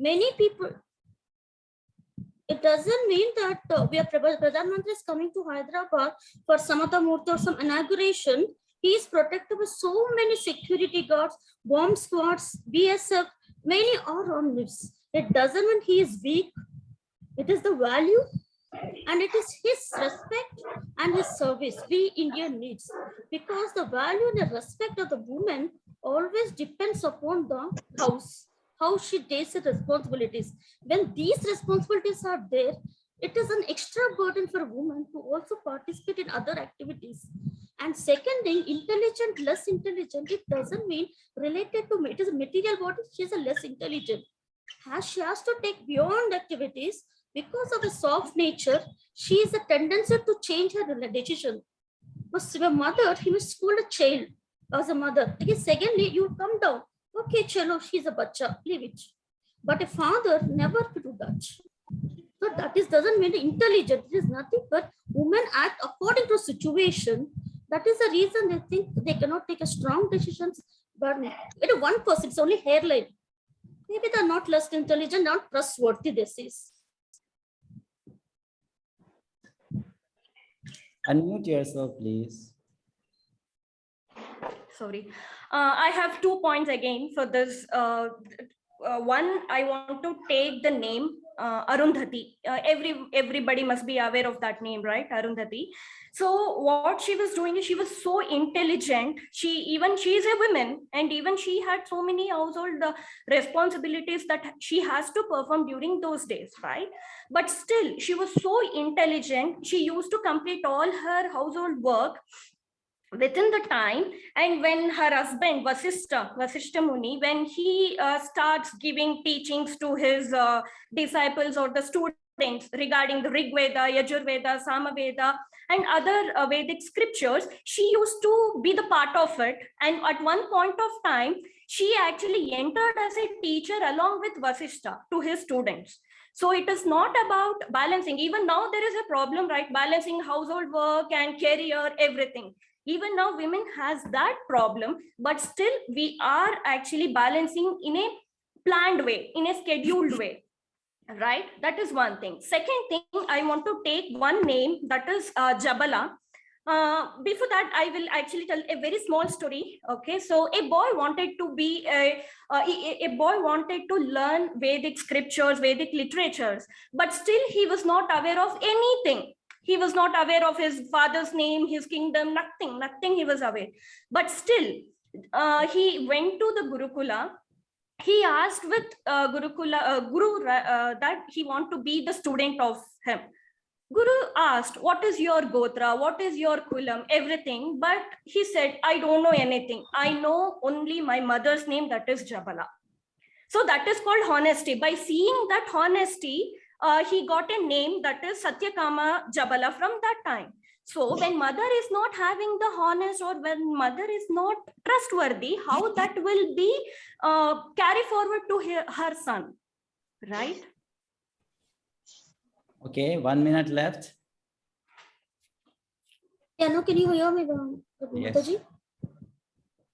many people, it doesn't mean that we are Pradhan Mantri is coming to Hyderabad for Samatha Murthy or some inauguration. He is protected with so many security guards, bomb squads, BSF, many are on lists. It doesn't mean he is weak. It is the value and it is his respect and his service we India needs, because the value and the respect of the woman always depends upon the house, how she takes the responsibilities. When these responsibilities are there, it is an extra burden for a woman to also participate in other activities. And second thing, intelligent, less intelligent, it doesn't mean related to, it is a material body, she is a less intelligent. She has to take beyond activities because of the soft nature. She is a tendency to change her decision. But a mother, he must scold a child as a mother. Okay, secondly, you come down. Okay, chalo, she's a bacha, leave it. But a father never could do that. So that doesn't mean intelligent. It is nothing but women act according to situation. That is the reason they think they cannot take a strong decisions. But one person, it's only hairline. Maybe they're not less intelligent, not trustworthy, this is. Unmute yourself, please. Sorry. I have 2 points again for this. One, I want to take the name Arundhati. Everybody must be aware of that name, right? Arundhati. So what she was doing is she was so intelligent. She is a woman, and even she had so many household responsibilities that she has to perform during those days, right? But still, she was so intelligent. She used to complete all her household work within the time. And when her husband Vasishta Muni, when he starts giving teachings to his disciples or the students regarding the Rig Veda, Yajur Veda, Sama Veda and other Vedic scriptures, she used to be the part of it. And at one point of time, she actually entered as a teacher along with Vasishta to his students. So it is not about balancing. Even now there is a problem, right? Balancing household work and career, everything. Even now women has that problem, but still we are actually balancing in a planned way, in a scheduled way, right? That is one thing. Second thing, I want to take one name, that is Jabala. Before that, I will actually tell a very small story. Okay, so a boy wanted to be a boy wanted to learn Vedic scriptures, Vedic literatures, but still he was not aware of anything. He was not aware of his father's name, his kingdom, nothing he was aware. But still, he went to the Gurukula. He asked with Guru that he want to be the student of him. Guru asked, what is your Gotra? What is your Kulam? Everything. But he said, I don't know anything. I know only my mother's name, that is Jabala. So that is called honesty. By seeing that honesty, he got a name, that is Satyakama Jabala from that time. So when mother is not having the honest, or when mother is not trustworthy, how that will be carry forward to her son, right? Okay, 1 minute left. Yeah, no, can you hear me,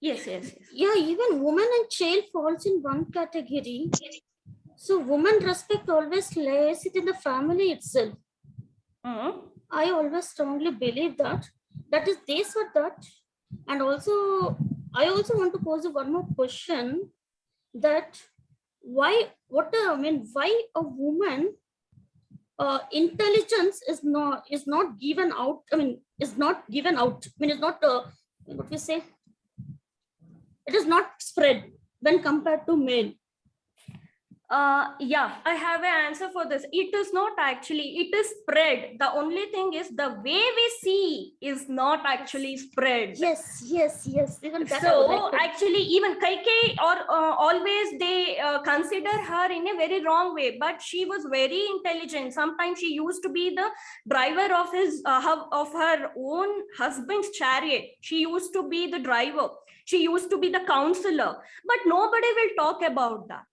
Yes. Yes. Yeah, even woman and child falls in one category. So woman respect always lays it in the family itself. I always strongly believe that. That is this or that. And also, I also want to pose one more question, that why a woman intelligence is not given out. It's not what we say. It is not spread when compared to male. Yeah, I have an answer for this. It is not actually, it is spread. The only thing is the way we see is not actually spread. Yes. Even that so actually, even Kaikeyi always they consider her in a very wrong way, but she was very intelligent. Sometimes she used to be the driver of her own husband's chariot. She used to be the driver. She used to be the counselor, but nobody will talk about that.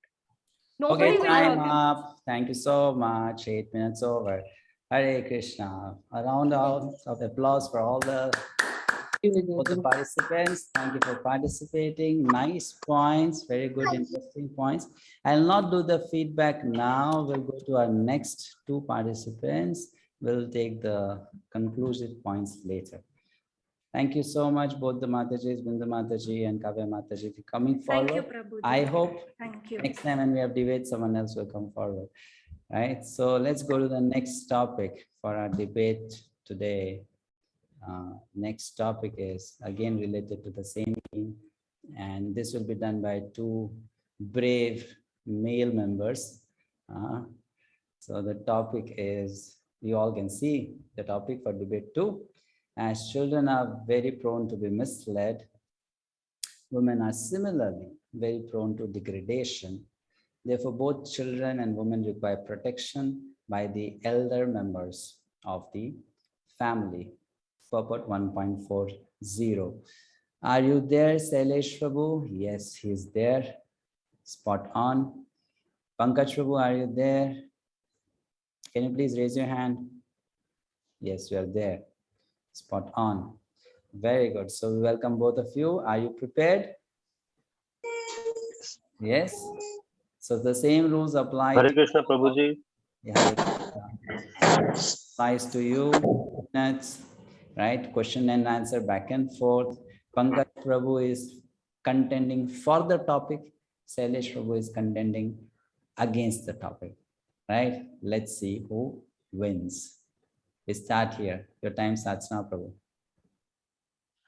Okay, time up. Thank you so much. 8 minutes over. Hare Krishna. A round of applause for all the both the participants. Thank you for participating. Nice points, very good, interesting points. I'll not do the feedback now. We'll go to our next two participants. We'll take the conclusive points later. Thank you so much, both the Matajis, Bindu Mataji and Kavya Mataji, for coming forward. Thank you, Prabhuji. I hope Thank you. next time when we have debate, someone else will come forward. Right. So let's go to the next topic for our debate today. Next topic is again related to the same theme, and this will be done by two brave male members. So the topic is, you all can see the topic for debate 2. As children are very prone to be misled, women are similarly very prone to degradation. Therefore, both children and women require protection by the elder members of the family. Purport 1.40. Are you there, Sailesh Prabhu? Yes, he's there. Spot on. Pankaj Prabhu, are you there? Can you please raise your hand? Yes, you are there. Spot on. Very good. So we welcome both of you. Are you prepared? Yes. So the same rules apply. Hare Krishna, Prabhuji. Yeah, applies to you. That's right. Question and answer back and forth. Pankaj Prabhu is contending for the topic. Sailesh Prabhu is contending against the topic. Right? Let's see who wins. We start here. Your time starts now, Prabhu.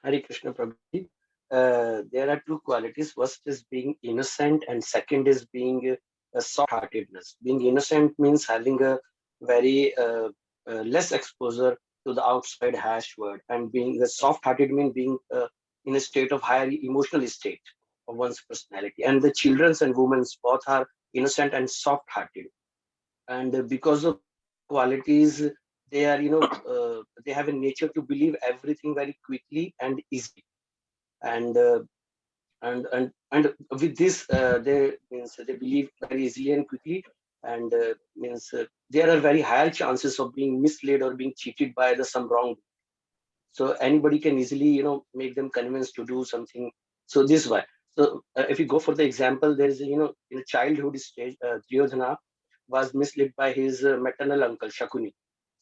Hare Krishna, Prabhuji. There are two qualities. First is being innocent, and second is being soft-heartedness. Being innocent means having a very less exposure to the outside harsh world, and being soft-hearted means being in a state of higher emotional state of one's personality. And the children's and women's both are innocent and soft-hearted, and because of qualities, they are they have a nature to believe everything very quickly and easily. And with this they believe very easily and quickly, and there are very high chances of being misled or being cheated by some wrong. So anybody can easily make them convinced to do something. So this is why. So if you go for the example, there is in a childhood stage, Duryodhana was misled by his maternal uncle Shakuni.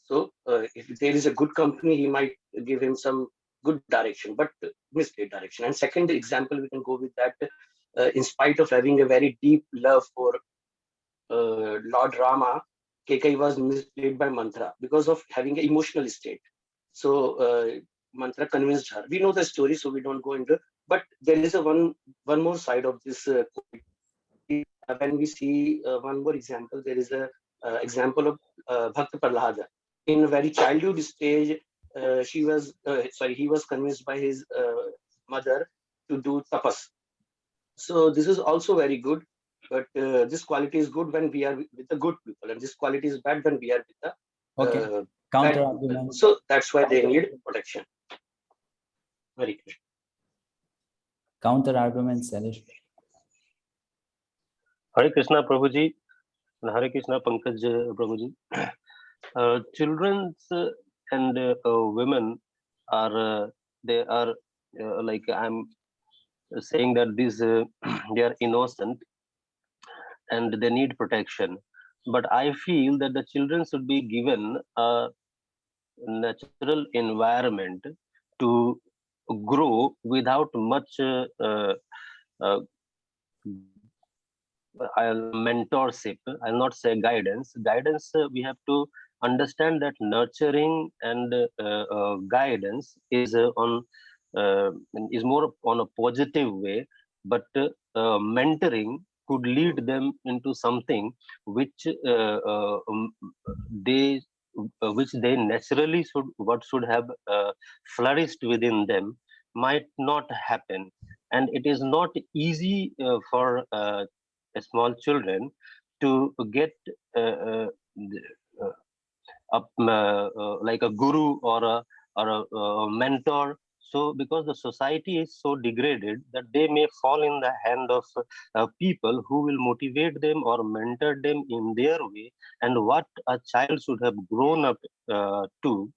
So if there is a good company, he might give him some good direction, but misled direction. And second example, we can go with that. In spite of having a very deep love for Lord Rama, Kekai was misled by Mantra because of having an emotional state. So Mantra convinced her. We know the story, so we don't go into. But there is a one more side of this. When we see one more example, there is a example of Bhakta Prahlada. In a very childhood stage, he was convinced by his mother to do tapas. So this is also very good, but this quality is good when we are with the good people, and this quality is bad when we are with the counter bad argument. people. So that's why they need protection. Very good. Counter argument, Sailesh. Hare Krishna, Prabhuji, and Hare Krishna, Pankaj Prabhuji. Children and women are they are like I'm saying that these they are innocent and they need protection, but I feel that the children should be given a natural environment to grow without much mentorship. I'll not say guidance. We have to understand that nurturing and guidance is more on a positive way, but mentoring could lead them into something which they naturally should have flourished within them might not happen. And it is not easy for small children to get like a guru or a mentor. So because the society is so degraded that they may fall in the hand of people who will motivate them or mentor them in their way, and what a child should have grown up to.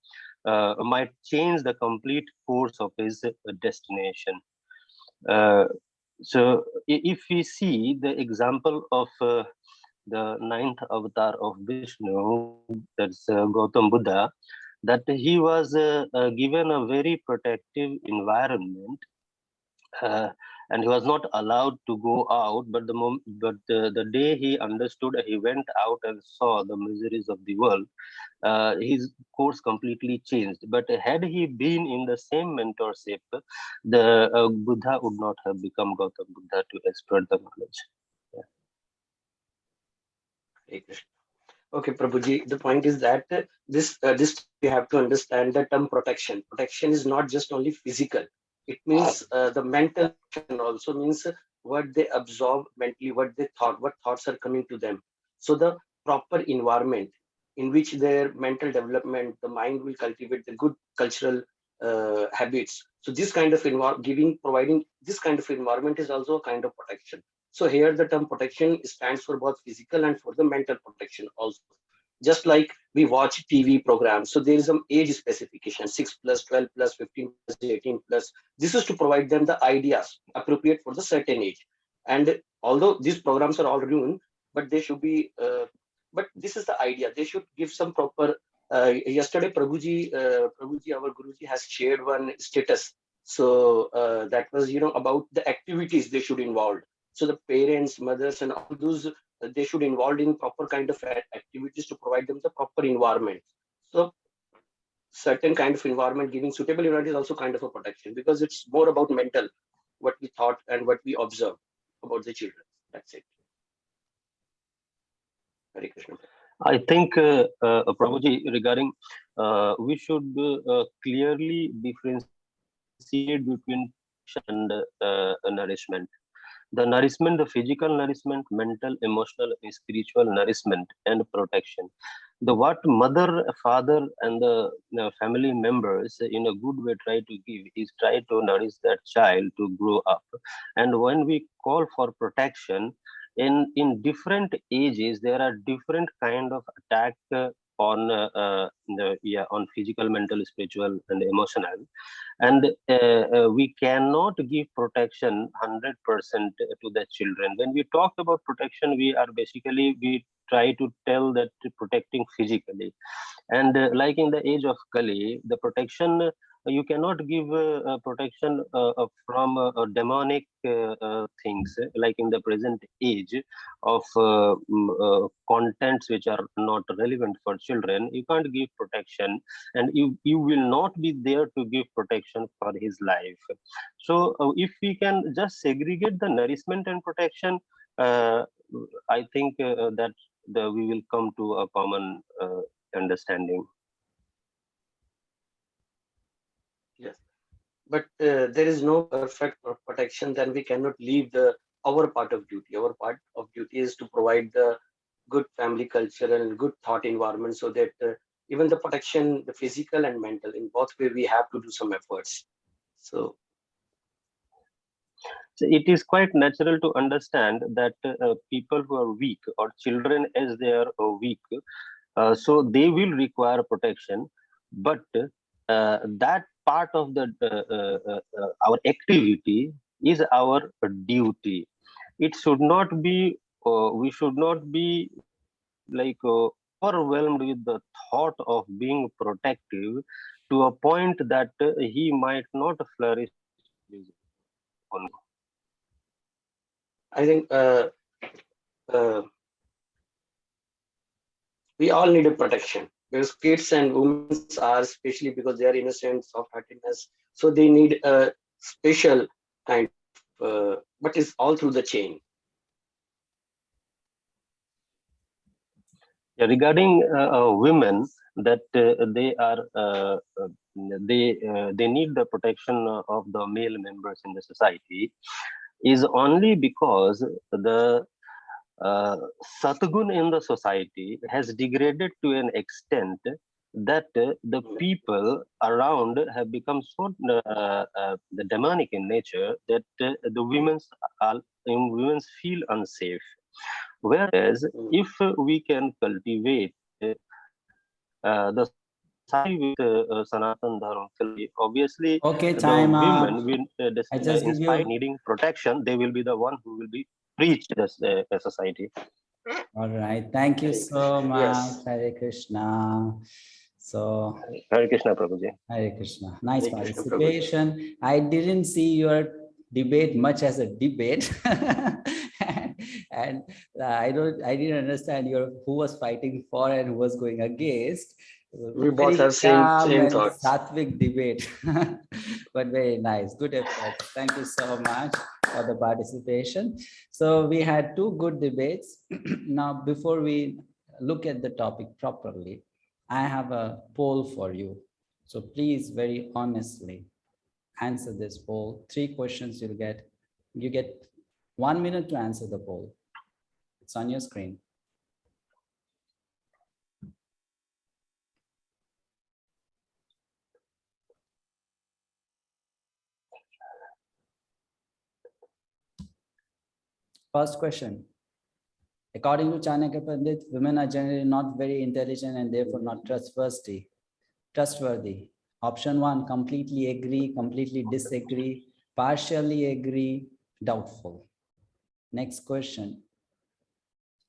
might change the complete course of his destination. So if we see the example of the ninth avatar of Vishnu, that's Gautam Buddha, that he was given a very protective environment, and he was not allowed to go out. But the day he understood, he went out and saw the miseries of the world. His course completely changed. But had he been in the same mentorship, the Buddha would not have become Gautam Buddha to spread the knowledge. Hare Krishna. Okay, Prabhuji, the point is that this you have to understand the term protection. Protection is not just only physical. It means the mental protection also means what they absorb mentally, what they thought, what thoughts are coming to them. So the proper environment in which their mental development, the mind will cultivate the good cultural habits. So this kind of providing this kind of environment is also a kind of protection. So here the term protection stands for both physical and for the mental protection also. Just like we watch TV programs, so there is some age specification, 6 plus, 12 plus, 15 plus, 18 plus. This is to provide them the ideas appropriate for the certain age. And although these programs are all ruined, but they should be, but this is the idea. They should give some proper, yesterday Prabhuji, our Guruji has shared one status. So that was, about the activities they should involve. So the parents, mothers, and all those, they should involve in proper kind of activities to provide them the proper environment. So certain kind of environment, giving suitable environment is also kind of a protection, because it's more about mental, what we thought and what we observe about the children. That's it. Hare Krishna. I think, Prabhuji, regarding, we should clearly differentiate between and nourishment. The nourishment, the physical nourishment, mental, emotional, spiritual nourishment, and protection. The what mother, father, and the family members in a good way try to give is try to nourish that child to grow up. And when we call for protection, in different ages, there are different kind of attack on on physical, mental, spiritual, and emotional. And we cannot give protection 100% to the children. When we talk about protection, we try to tell that protecting physically. And like in the age of Kali, the protection, you cannot give protection from demonic things, like in the present age of contents which are not relevant for children. You can't give protection, and you will not be there to give protection for his life. So if we can just segregate the nourishment and protection, I think that we will come to a common understanding. Yes, but there is no perfect protection. Then we cannot leave our part of duty. Our part of duty is to provide the good family culture and good thought environment, so that even the protection, the physical and mental, in both way we have to do some efforts. So it is quite natural to understand that people who are weak, or children as they are weak, so they will require protection. But that part of the our activity is our duty. It should not be, we should not be like overwhelmed with the thought of being protective to a point that he might not flourish on. I think we all need a protection, because kids and women are, especially because they are innocent, soft-heartedness, so they need a special kind of, but it's all through the chain. Regarding women, that they need the protection of the male members in the society, is only because the satgun in the society has degraded to an extent that the people around have become so the demonic in nature that the women feel unsafe. Whereas if we can cultivate the with Sanatan Dharma. Obviously, Okay, the time women out. will, I just give inspire you. needing protection. They will be the one who will be preached as a society. All right. Thank you so much. Yes. Hare Krishna. So, Hare Krishna, Prabhuji. Hare Krishna. Nice Hare Krishna, Prabhuji. participation. I didn't see your debate much as a debate. and I didn't understand who was fighting for and who was going against. We both Very have calm same and thoughts. sattvic debate. But very nice. Good effort. Thank you so much for the participation. So we had two good debates. Now, before we look at the topic properly, I have a poll for you. So please very honestly answer this poll. 3 questions you'll get. You get 1 minute to answer the poll. It's on your screen. First question. According to Chanakya Pandit, women are generally not very intelligent and therefore not trustworthy. Option 1, completely agree, completely disagree, partially agree, doubtful. Next question.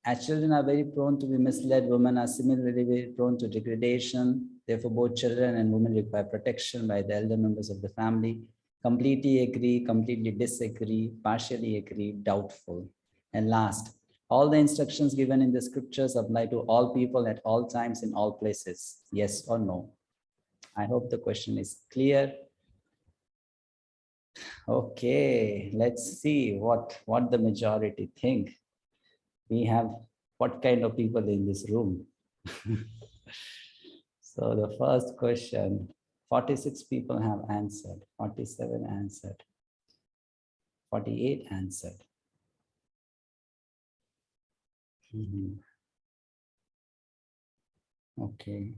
As children are very prone to be misled, women are similarly very prone to degradation. Therefore, both children and women require protection by the elder members of the family. Completely agree, completely disagree, partially agree, doubtful. And last, all the instructions given in the scriptures apply to all people at all times in all places. Yes or no? I hope the question is clear. Okay, let's see what the majority think. We have what kind of people in this room. So the first question, 46 people have answered, 47 answered, 48 answered. Okay.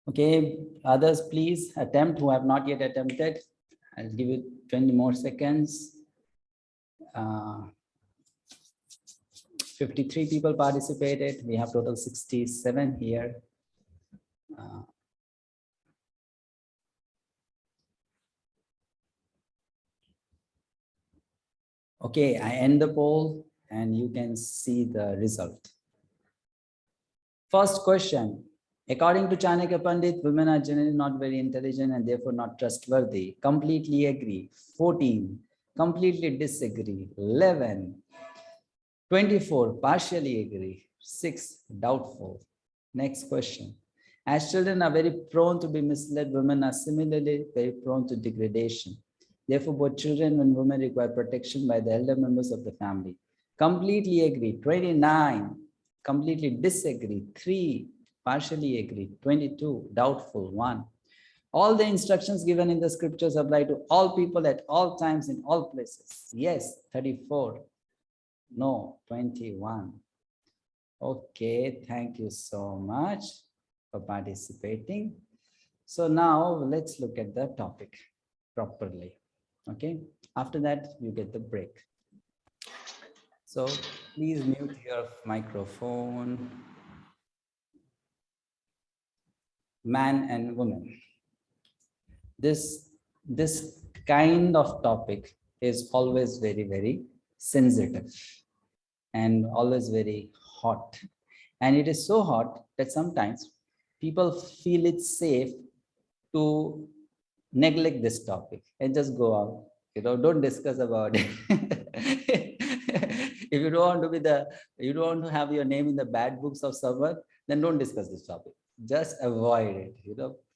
Okay, others please attempt who have not yet attempted. I'll give you 20 more seconds. 53 people participated. We have total 67 here. Okay, I end the poll and you can see the result. First question. According to Chanakya Pandit, women are generally not very intelligent and therefore not trustworthy. Completely agree. 14. Completely disagree. 11. 24. Partially agree. 6. Doubtful. Next question. As children are very prone to be misled, women are similarly very prone to degradation. Therefore, both children and women require protection by the elder members of the family. Completely agree. 29. Completely disagree. 3. Partially agree. 22. Doubtful. 1. All the instructions given in the scriptures apply to all people at all times in all places. Yes. 34. No. 21. Okay. Thank you so much for participating. So now let's look at the topic properly. Okay. After that, you get the break. So please mute your microphone. Man and woman. This kind of topic is always very, very sensitive and always very hot. And it is so hot that sometimes people feel it's safe to neglect this topic and just go out. Don't discuss about it. If you don't want to you don't want to have your name in the bad books of someone, then don't discuss this topic. Just avoid it,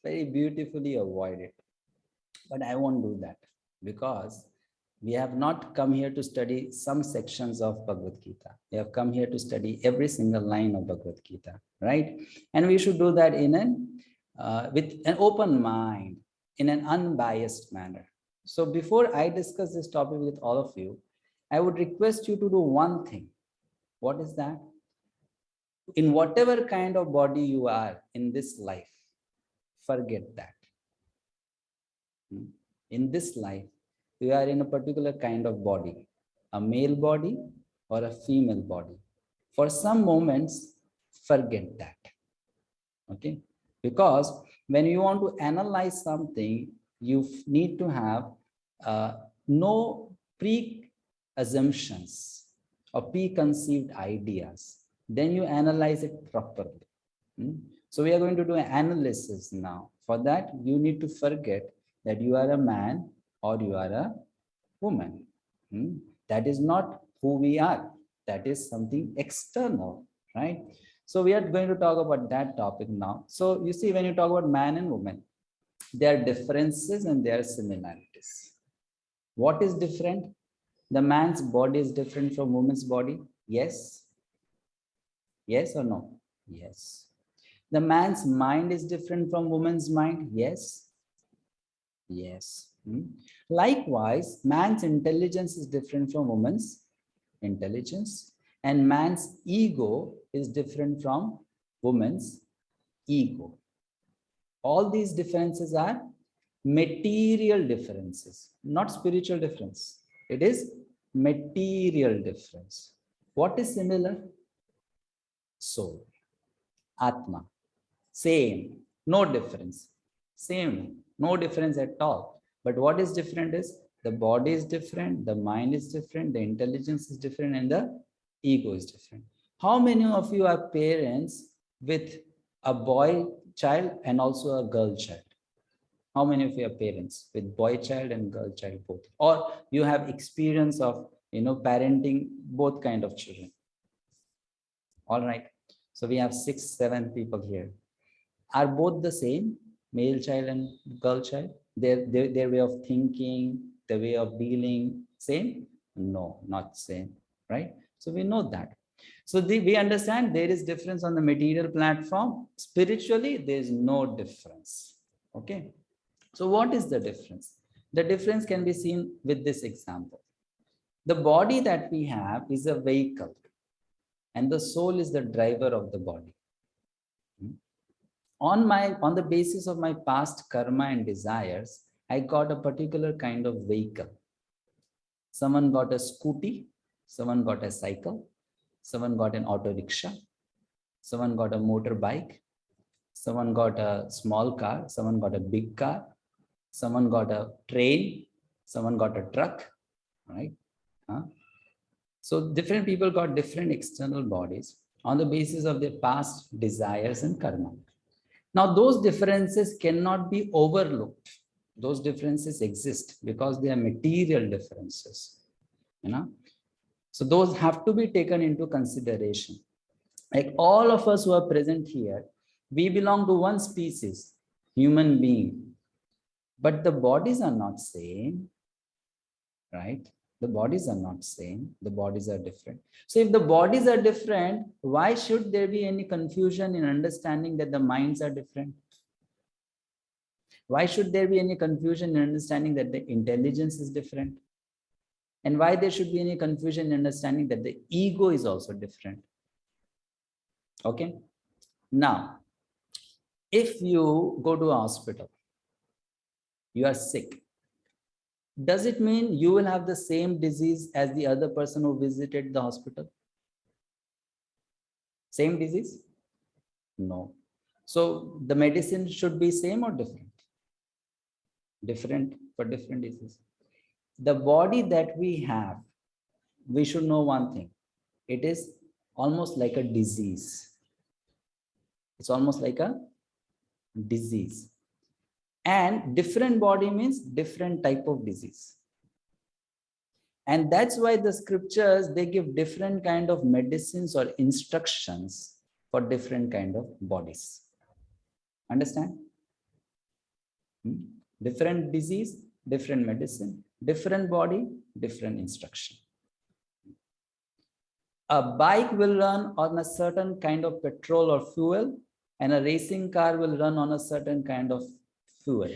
very beautifully avoid it. But I won't do that because we have not come here to study some sections of Bhagavad-gita. We have come here to study every single line of Bhagavad-gita, right? And we should do that with an open mind, in an unbiased manner. So before I discuss this topic with all of you, I would request you to do one thing. What is that? In whatever kind of body you are in this life, forget that. In this life, you are in a particular kind of body, a male body or a female body. For some moments, forget that. Okay, because when you want to analyze something, you need to have no pre-assumptions or preconceived ideas. Then you analyze it properly. So we are going to do an analysis now. For that, you need to forget that you are a man or you are a woman. That is not who we are. That is something external, right? So we are going to talk about that topic now. So you see, when you talk about man and woman, there are differences and there are similarities. What is different? The man's body is different from woman's body. Yes. Yes or no? Yes. The man's mind is different from woman's mind. Yes. Yes. Likewise, man's intelligence is different from woman's intelligence, and man's ego is different from woman's ego. All these differences are material differences, not spiritual difference. It is material difference. What is similar? Soul, Atma, same, no difference, same, no difference at all. But what is different is the body is different, the mind is different, the intelligence is different, and the ego is different. How many of you are parents with a boy child and also a girl child? How many of you are parents with boy child and girl child both? Or you have experience of parenting both kind of children? All right. So we have 6, 7 people here. Are both the same, male child and girl child? Their way of thinking, the way of dealing, same? No, not same, right? So we know that. So we understand there is difference on the material platform. Spiritually, there is no difference. Okay. So what is the difference? The difference can be seen with this example. The body that we have is a vehicle, and the soul is the driver of the body. On the basis of my past karma and desires, I got a particular kind of vehicle. Someone got a scooty, someone got a cycle, someone got an auto rickshaw, someone got a motorbike, someone got a small car, someone got a big car, someone got a train, someone got a truck, right? So different people got different external bodies on the basis of their past desires and karma. Now, those differences cannot be overlooked. Those differences exist because they are material differences. So those have to be taken into consideration. Like all of us who are present here, we belong to one species, human being. But the bodies are not same, right? The bodies are not same. The bodies are different. So if the bodies are different, why should there be any confusion in understanding that the minds are different? Why should there be any confusion in understanding that the intelligence is different? And why there should be any confusion in understanding that the ego is also different? Okay. Now, if you go to a hospital, you are sick. Does it mean you will have the same disease as the other person who visited the hospital? Same disease? No. So the medicine should be same or different? Different for different diseases. The body that we have, we should know one thing. It is almost like a disease. It's almost like a disease. And different body means different type of disease. And that's why the scriptures, they give different kind of medicines or instructions for different kind of bodies. Understand? Different disease, different medicine, different body, different instruction. A bike will run on a certain kind of petrol or fuel, and a racing car will run on a certain kind of fuel.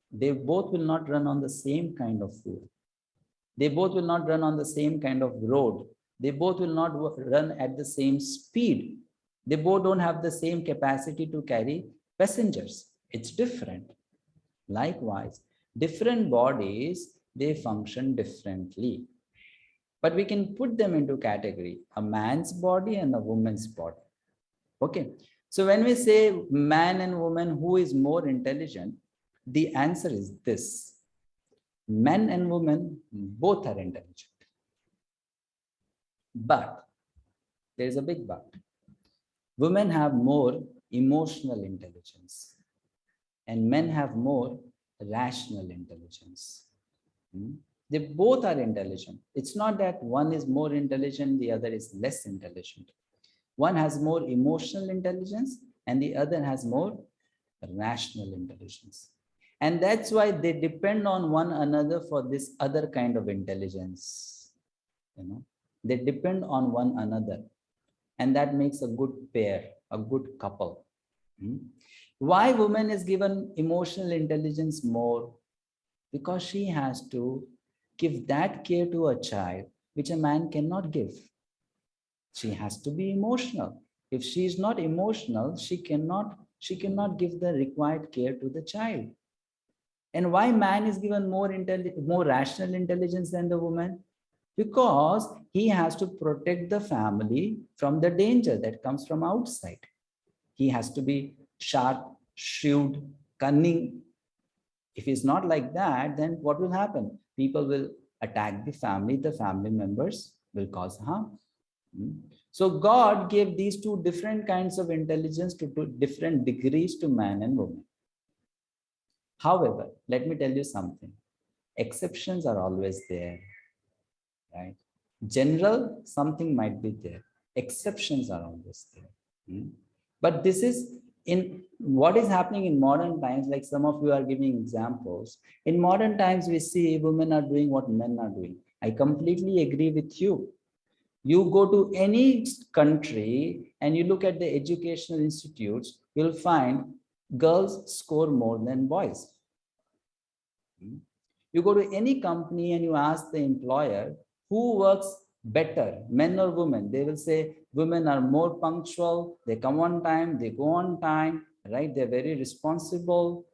They both will not run on the same kind of fuel. They both will not run on the same kind of road. They both will not run at the same speed. They both don't have the same capacity to carry passengers. It's different. Likewise, different bodies, they function differently. But we can put them into category, a man's body and a woman's body. Okay. So when we say man and woman, who is more intelligent, the answer is this. Men and women, both are intelligent. But there is a big but. Women have more emotional intelligence and men have more rational intelligence. They both are intelligent. It's not that one is more intelligent, the other is less intelligent. One has more emotional intelligence and the other has more rational intelligence. And that's why they depend on one another for this other kind of intelligence. They depend on one another. And that makes a good pair, a good couple. Why woman is given emotional intelligence more? Because she has to give that care to a child which a man cannot give. She has to be emotional. If she is not emotional, she cannot give the required care to the child. And why man is given more rational intelligence than the woman? Because he has to protect the family from the danger that comes from outside. He has to be sharp, shrewd, cunning. If he's not like that, then what will happen? People will attack the family members will cause harm. So God gave these two different kinds of intelligence to different degrees to man and woman. However, let me tell you something. Exceptions are always there, right? General, something might be there. Exceptions are always there. But this is in what is happening in modern times, like some of you are giving examples. In modern times, we see women are doing what men are doing. I completely agree with you. You go to any country and you look at the educational institutes, you'll find girls score more than boys. You go to any company and you ask the employer who works better, men or women, they will say women are more punctual, they come on time, they go on time, right? They're very responsible,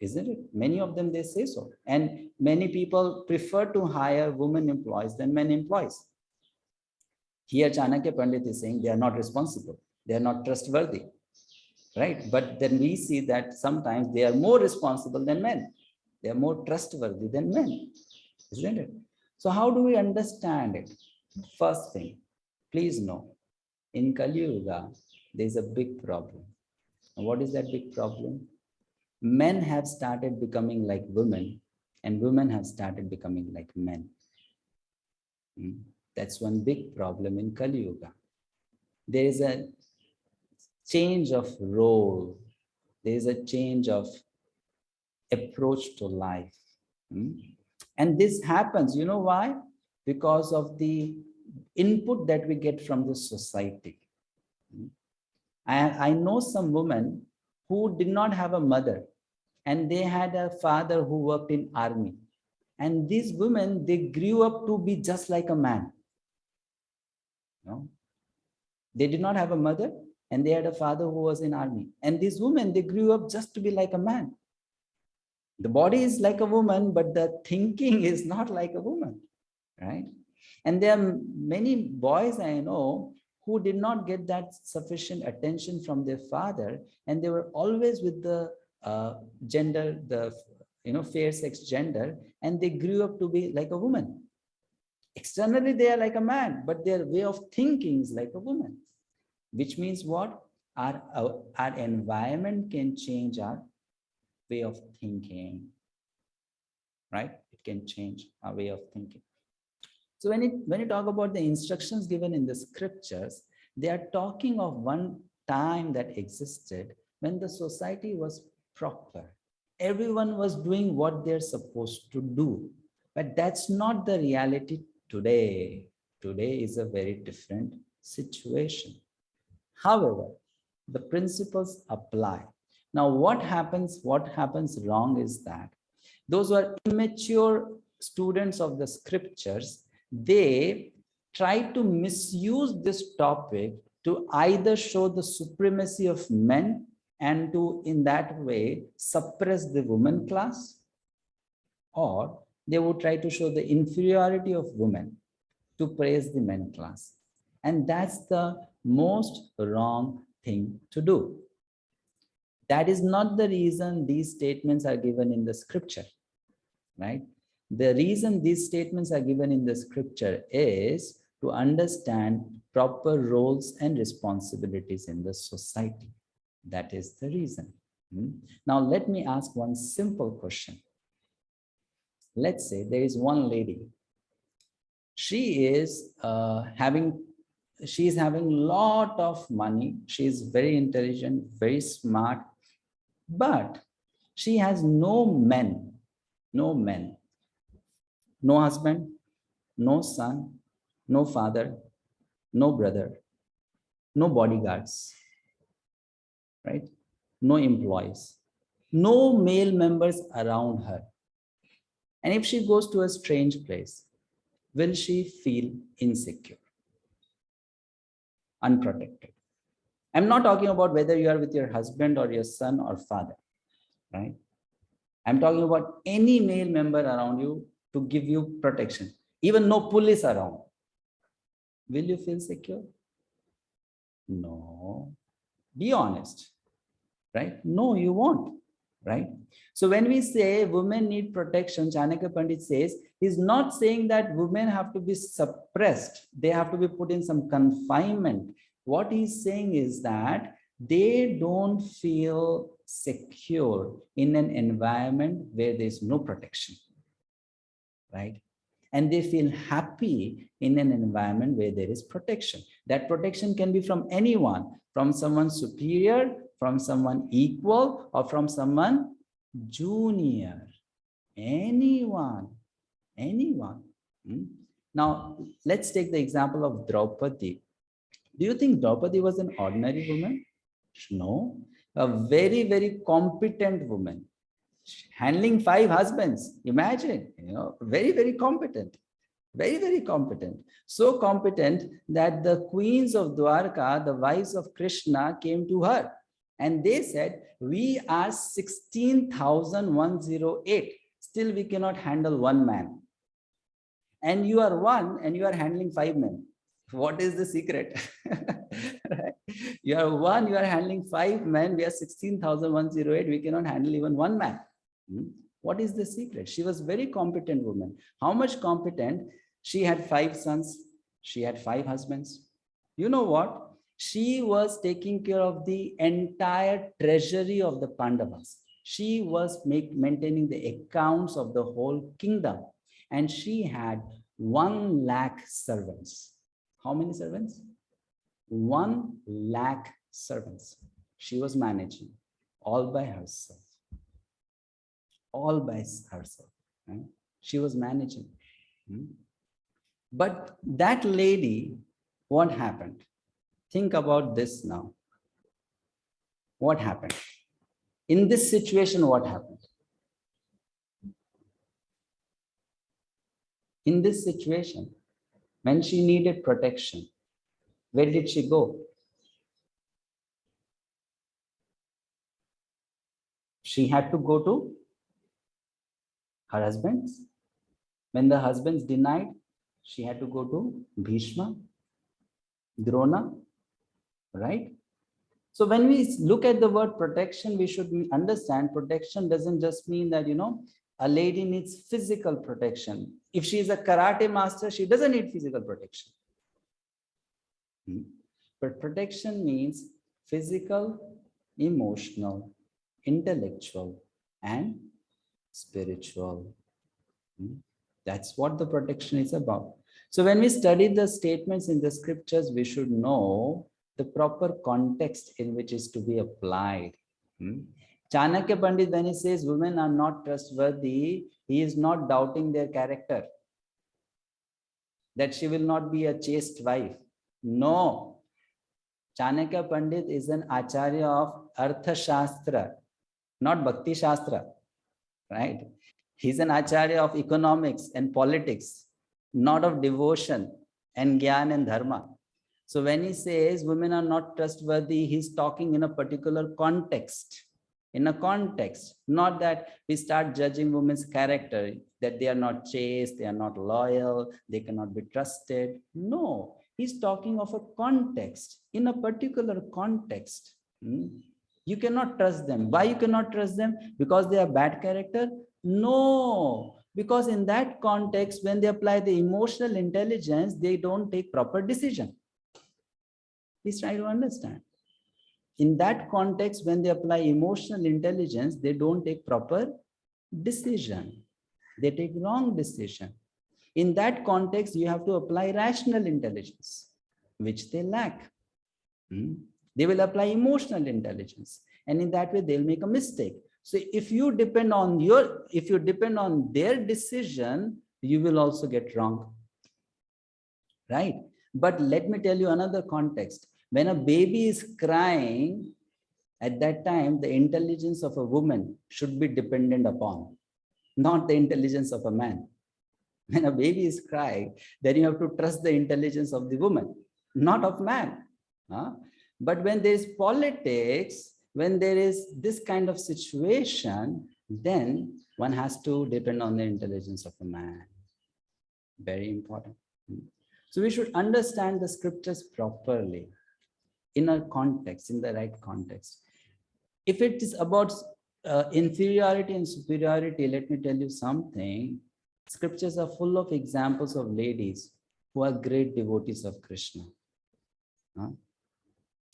isn't it? Many of them, they say so. And many people prefer to hire women employees than men employees. Here, Chanakya Pandit is saying they are not responsible, they are not trustworthy, right? But then we see that sometimes they are more responsible than men. They are more trustworthy than men, isn't it? So how do we understand it? First thing, please know, in Kali Yuga, there is a big problem. And what is that big problem? Men have started becoming like women and women have started becoming like men. That's one big problem in Kali Yuga. There is a change of role. There is a change of approach to life. And this happens, you know why? Because of the input that we get from the society. I know some women who did not have a mother and they had a father who worked in army. And these women, they grew up to be just like a man. They did not have a mother and they had a father who was in army. And these women, they grew up just to be like a man. The body is like a woman, but the thinking is not like a woman, right? And there are many boys I know who did not get that sufficient attention from their father, and they were always with the gender, the fair sex gender, and they grew up to be like a woman. Externally, they are like a man, but their way of thinking is like a woman, which means what? Our environment can change our way of thinking, right? It can change our way of thinking. So when you talk about the instructions given in the scriptures, they are talking of one time that existed when the society was proper. Everyone was doing what they're supposed to do. But that's not the reality today. Today is a very different situation. However, the principles apply. Now, what happens wrong is that those who are immature students of the scriptures, they try to misuse this topic to either show the supremacy of men and to, in that way, suppress the women class, or they would try to show the inferiority of women to praise the men class. And that's the most wrong thing to do. That is not the reason these statements are given in the scripture, right? The reason these statements are given in the scripture is to understand proper roles and responsibilities in the society. That is the reason. Now, let me ask one simple question. Let's say there is one lady. She is having lot of money. She is very intelligent, very smart, but she has no men, no husband, no son, no father, no brother, no bodyguards, right? No employees, no male members around her. And if she goes to a strange place, will she feel insecure, unprotected? I'm not talking about whether you are with your husband or your son or father, right? I'm talking about any male member around you to give you protection, even no police around. Will you feel secure? No. Be honest, right? No, you won't, right? So when we say women need protection, Chanakya Pandit says, he's not saying that women have to be suppressed. They have to be put in some confinement. What he's saying is that they don't feel secure in an environment where there's no protection, right? And they feel happy in an environment where there is protection. That protection can be from anyone, from someone superior, from someone equal, or from someone junior. Anyone. Now, let's take the example of Draupadi. Do you think Draupadi was an ordinary woman? No. A very, very competent woman. Handling 5 husbands. Imagine, very, very competent. Very, very competent. So competent that the queens of Dwarka, the wives of Krishna, came to her. And they said, we are 16,108. Still, we cannot handle one man. And you are one, and you are handling 5 men. What is the secret? Right? You are one, you are handling 5 men. We are 16,108. We cannot handle even one man. What is the secret? She was very competent woman. How much competent? She had 5 sons. She had 5 husbands. You know what? She was taking care of the entire treasury of the Pandavas. She was maintaining the accounts of the whole kingdom. And she had 1 lakh servants. How many servants? 1 lakh servants. She was managing all by herself. All by herself. Right? She was managing. But that lady, what happened? Think about this now. What happened? In this situation, what happened? In this situation, when she needed protection, where did she go? She had to go to her husbands. When the husbands denied, she had to go to Bhishma, Drona, right? So when we look at the word protection, we should understand protection doesn't just mean that, a lady needs physical protection. If she is a karate master, she doesn't need physical protection. But protection means physical, emotional, intellectual, and spiritual. That's what the protection is about. So when we study the statements in the scriptures, we should know the proper context in which is to be applied. Chanakya Pandit, when he says women are not trustworthy, he is not doubting their character, that she will not be a chaste wife. No. Chanakya Pandit is an acharya of Artha Shastra, not Bhakti Shastra, right? He's an acharya of economics and politics, not of devotion and gyan and dharma. So when he says women are not trustworthy, he's talking in a particular context. in a context, not that we start judging women's character, that they are not chaste, they are not loyal, they cannot be trusted. No, he's talking of a context, in a particular context. You cannot trust them. Why you cannot trust them? Because they are bad character? No, because in that context, when they apply the emotional intelligence, they don't take proper decision. Please try to understand. In that context, when they apply emotional intelligence, they don't take proper decision. They take wrong decision. In that context, you have to apply rational intelligence, which they lack. They will apply emotional intelligence, and in that way, they'll make a mistake. So if you depend on their decision, you will also get wrong. Right? But let me tell you another context. When a baby is crying, at that time, the intelligence of a woman should be dependent upon, not the intelligence of a man. When a baby is crying, then you have to trust the intelligence of the woman, not of man. But when there is politics, when there is this kind of situation, then one has to depend on the intelligence of a man. Very important. So we should understand the scriptures properly, in a context, in the right context. If it is about inferiority and superiority, let me tell you something. Scriptures are full of examples of ladies who are great devotees of Krishna.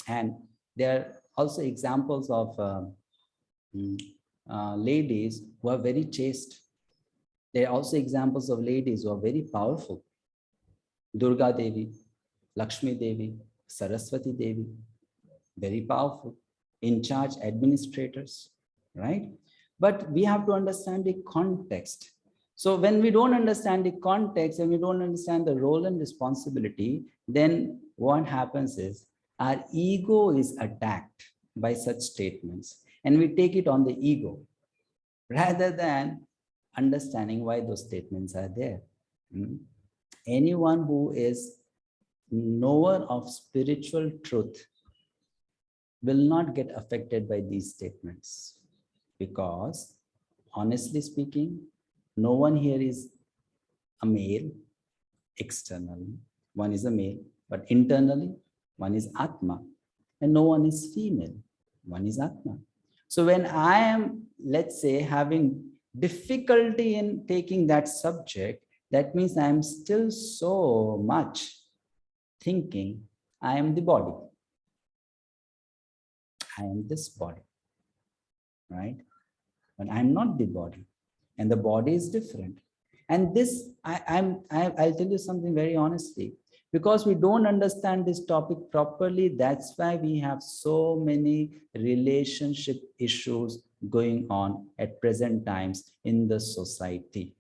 And there are also examples of ladies who are very chaste. There are also examples of ladies who are very powerful. Durga Devi, Lakshmi Devi, Saraswati Devi, very powerful, in charge administrators, right? But we have to understand the context. So when we don't understand the context and we don't understand the role and responsibility, then what happens is our ego is attacked by such statements, and we take it on the ego rather than understanding why those statements are there. Anyone who is knower of spiritual truth will not get affected by these statements, because honestly speaking, no one here is a male externally. One is a male, but internally, one is Atma, and no one is female. One is Atma. So when I am, let's say, having difficulty in taking that subject, that means I am still so much thinking I am the body. I am this body, right? But I'm not the body, and the body is different. And this, I'll tell you something very honestly, because we don't understand this topic properly, that's why we have so many relationship issues going on at present times in the society.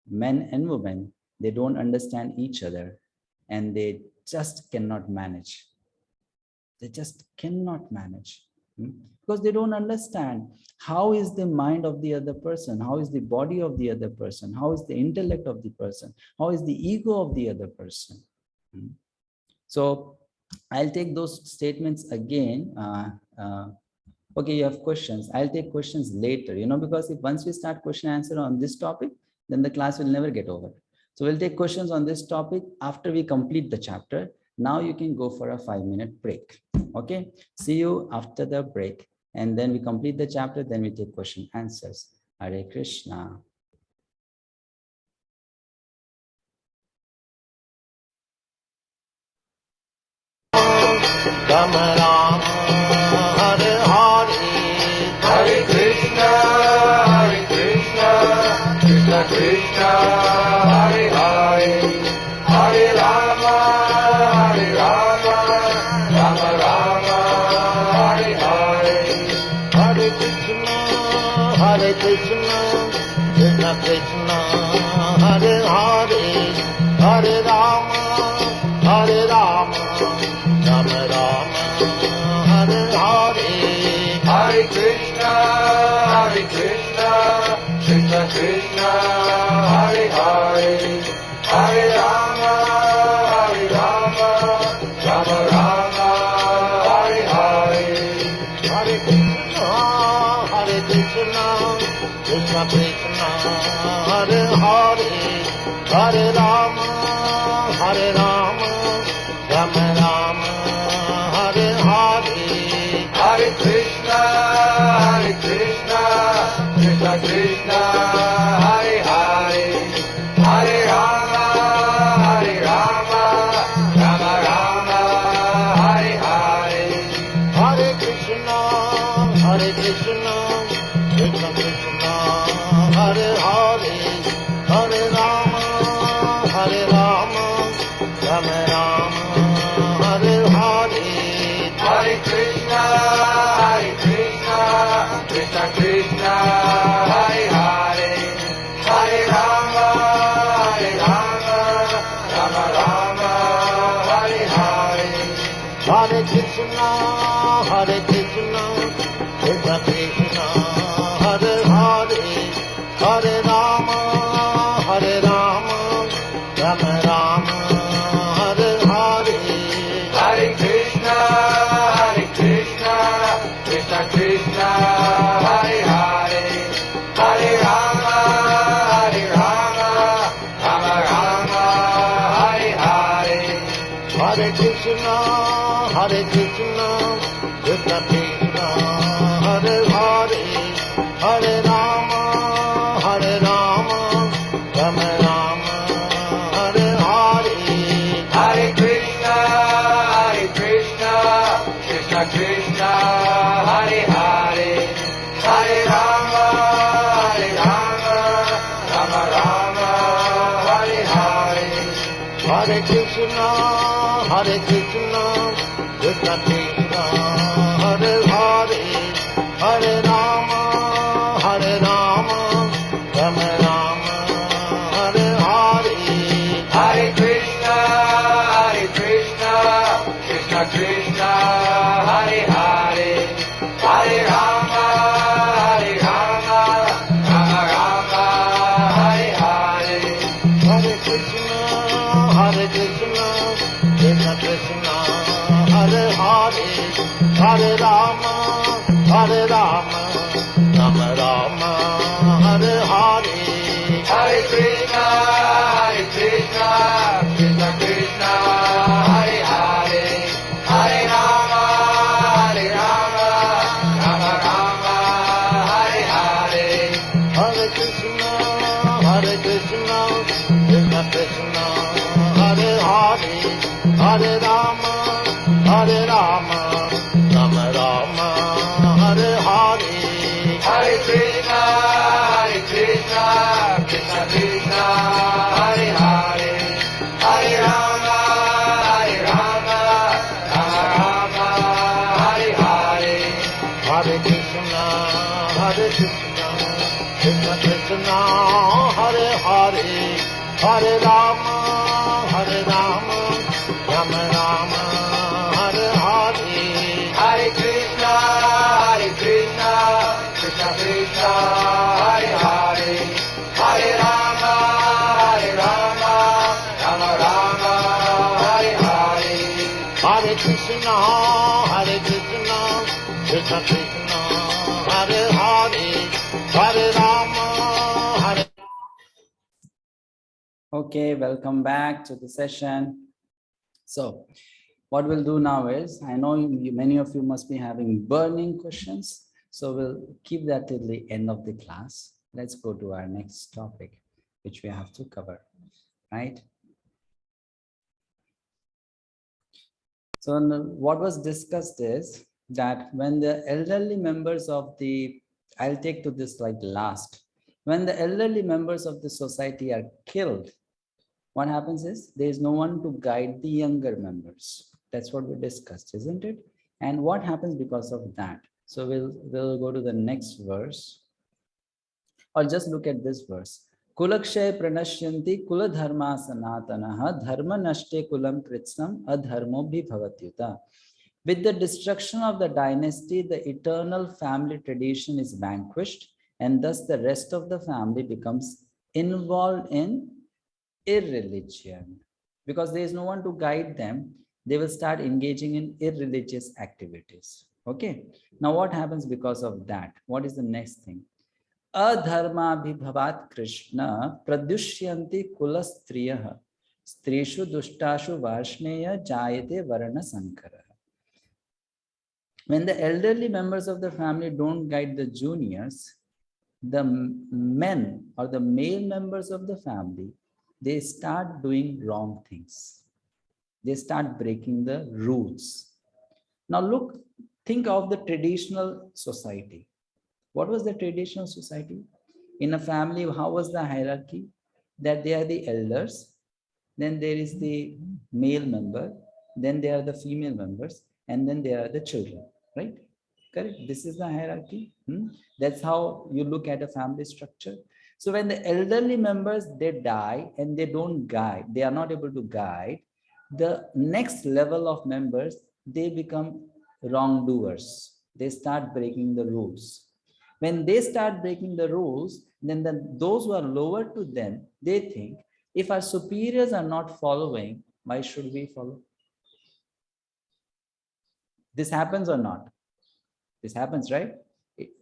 Men and women, they don't understand each other, and they just cannot manage. They just cannot manage, because they don't understand how is the mind of the other person, how is the body of the other person, how is the intellect of the person, how is the ego of the other person. So I'll take those statements again. Okay, you have questions. I'll take questions later, because if once we start question answer on this topic, then the class will never get over. So we'll take questions on this topic after we complete the chapter. Now you can go for a 5-minute break. Okay, see you after the break, and then we complete the chapter, then we take question answers. Hare Krishna. Ram Ram, Hare Hare, Hare Krishna, Krishna Krishna, Hare Hare, Hare Rama, Rama Rama, Hare Hare, Hare Krishna, Krishna Krishna, Hare Hare, Hare Rama, Rama Rama, Hare Hare, Hare Krishna, Krishna Krishna, Hare Hare, Hare Rama, Rama Rama, Hare Hare, Hare Krishna. Hare Rama, Hare Rama, Rama Rama, Hare Hare. Hare Krishna, Krishna Krishna, Hare Hare. Hare Rama, Rama Rama, Hare Hare. Hare Krishna, Krishna Krishna, Hare Hare. Hare Rama, Rama Rama, Hare Hare. Hare Krishna, Krishna Krishna, Hare Hare. Hare Rama, Rama Rama, Hare Hare. Hare Krishna, Krishna Krishna, Hare Hare. Hare Rama, Rama Rama, Hare Hare. Hare Krishna, Krishna Krishna, Hare Hare. Hare Rama, Rama Rama, Hare Hare. Hare Krishna, Krishna Krishna, Hare Hare. Hare Rama, Rama Rama, Hare Hare. Hare Krishna, Krishna Krishna, Hare Hare. Hare Rama, Rama Rama, Hare Hare. Hare Krishna, Krishna Krishna, Hare Hare. Hare Rama, Rama Rama, Hare Hare. Hare Krishna, Krishna Krishna, Hare Hare. Hare Rama, Rama Rama, Hare Hare. Hare Krishna, Krishna Krishna, Hare Hare. Hare Rama, Rama Rama, Hare Hare. Hare Krishna, Krishna Krishna, Hare Hare. Hare Rama, Rama Rama, Hare Hare. Hare Krishna, Krishna Krishna, Hare Hare. Hare Rama, Rama Rama, Hare Hare. Hare Krishna, Krishna Krishna, Hare Hare. Hare Rama, Rama Rama, Hare Hare. Hare Krishna, Krishna Krishna, Hare Hare. Hare Rama, Rama Rama, Hare Hare. Hare Krishna, Krishna Krishna, Hare Hare. Hare Rama, Rama Rama, Hare Hare. Hare Krishna, Krishna Krishna, Hare Hare. Hare Rama, Hare. Okay, welcome back to the session. So what we'll do now is, I know many of you must be having burning questions, so we'll keep that till the end of the class. Let's go to our next topic, which we have to cover, right? So what was discussed is that when the elderly members of the, I'll take to this like last, when the elderly members of the society are killed, what happens is there is no one to guide the younger members. That's what we discussed, isn't it? And what happens because of that? So we'll go to the next verse, or just look at this verse. Kulakshay pranashyanti kula dharma sanatanaha dharma nashte kulam kritsam adharmo bhavatyuta. With the destruction of the dynasty, the eternal family tradition is vanquished, and thus the rest of the family becomes involved in irreligion. Because there is no one to guide them, they will start engaging in irreligious activities. Okay. Now what happens because of that? What is the next thing? 𝗪𝗵𝗿 Krishna pradushyanti kulastriyah strishu dushtashu varshneya jayate varna sankara. When the elderly members of the family don't guide the juniors, the men or the male members of the family, they start doing wrong things. They start breaking the rules. Now look, think of the traditional society. What was the traditional society? In a family, how was the hierarchy? That they are the elders, then there is the male member, then there are the female members, and then there are the children, right? Correct? This is the hierarchy. That's how you look at a family structure. So when the elderly members, they die and they don't guide, they are not able to guide, the next level of members, they become wrongdoers. They start breaking the rules. When they start breaking the rules, then those who are lower to them, they think, if our superiors are not following, why should we follow? This happens or not? This happens, right?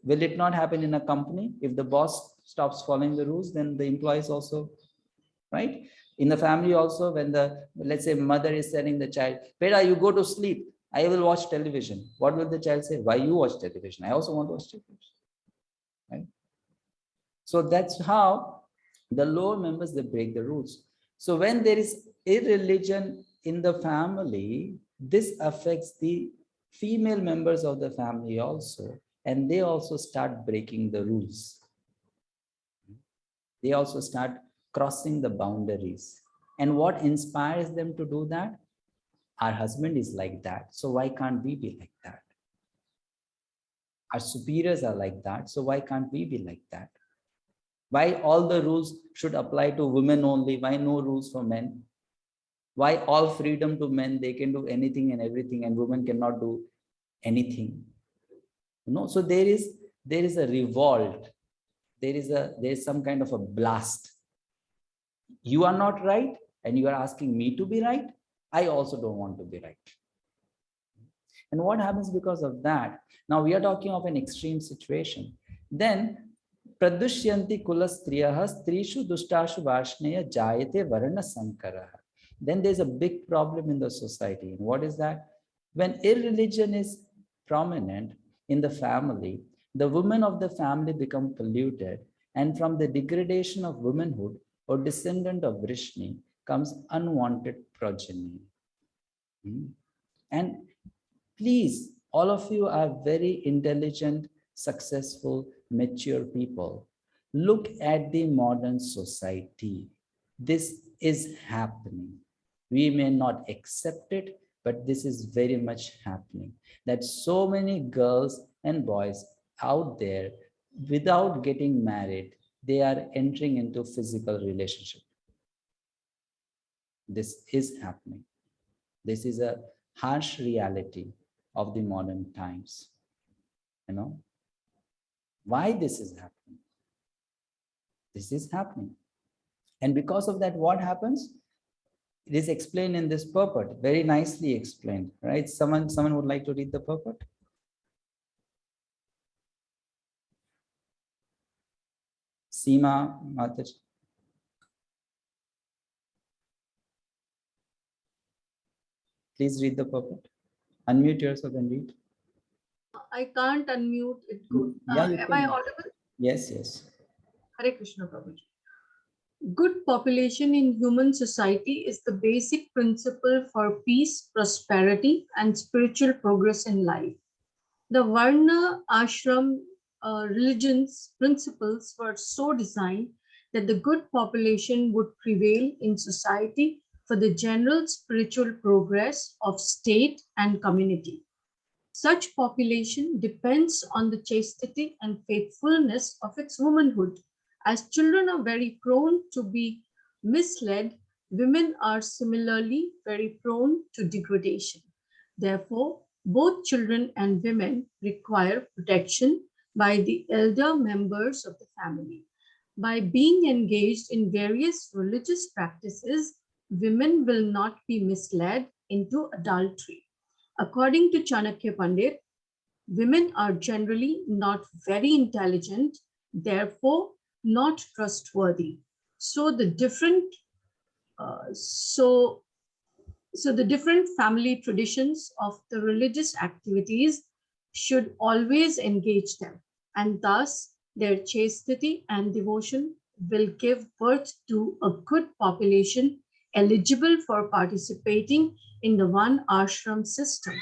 Will it not happen in a company? If the boss stops following the rules, then the employees also, right? In the family also, when let's say mother is telling the child, Beta, you go to sleep, I will watch television. What will the child say? Why you watch television? I also want to watch television, right? So that's how the lower members, they break the rules. So when there is irreligion in the family, this affects the female members of the family also, and they also start breaking the rules. They also start crossing the boundaries. And what inspires them to do that? Our husband is like that, so why can't we be like that? Our superiors are like that, so why can't we be like that? Why all the rules should apply to women only? Why no rules for men? Why all freedom to men? They can do anything and everything, and women cannot do anything. So there is a revolt. There is some kind of a blast. You are not right, and you are asking me to be right. I also don't want to be right. And what happens because of that? Now we are talking of an extreme situation. Then Pradushyanti kulastriyah strishu dushtashu varshneya jayate varna sankara. Then there's a big problem in the society. And what is that? When irreligion is prominent in the family, the women of the family become polluted, and from the degradation of womanhood or descendant of Vrishni comes unwanted progeny. And please, all of you are very intelligent, successful, mature people. Look at the modern society. This is happening. We may not accept it, but this is very much happening. That so many girls and boys out there, without getting married, they are entering into physical relationship. This is happening. This is a harsh reality of the modern times. Why this is happening? This is happening. And because of that, what happens? It is explained in this purport, very nicely explained, right? Someone would like to read the purport? Seema Mataji. Please read the purport. Unmute yourself and read. I can't unmute it good. Yeah, you am can. I audible? Yes, yes. Hare Krishna Prabhuji. Good population in human society is the basic principle for peace, prosperity, and spiritual progress in life. The Varna Ashram religion's principles were so designed that the good population would prevail in society for the general spiritual progress of state and community. Such population depends on the chastity and faithfulness of its womanhood. As children are very prone to be misled, women are similarly very prone to degradation. Therefore, both children and women require protection by the elder members of the family. By being engaged in various religious practices, women will not be misled into adultery. According to Chanakya Pandit, women are generally not very intelligent therefore not trustworthy. So the different so the different family traditions of the religious activities should always engage them, and thus their chastity and devotion will give birth to a good population eligible for participating in the one ashram system.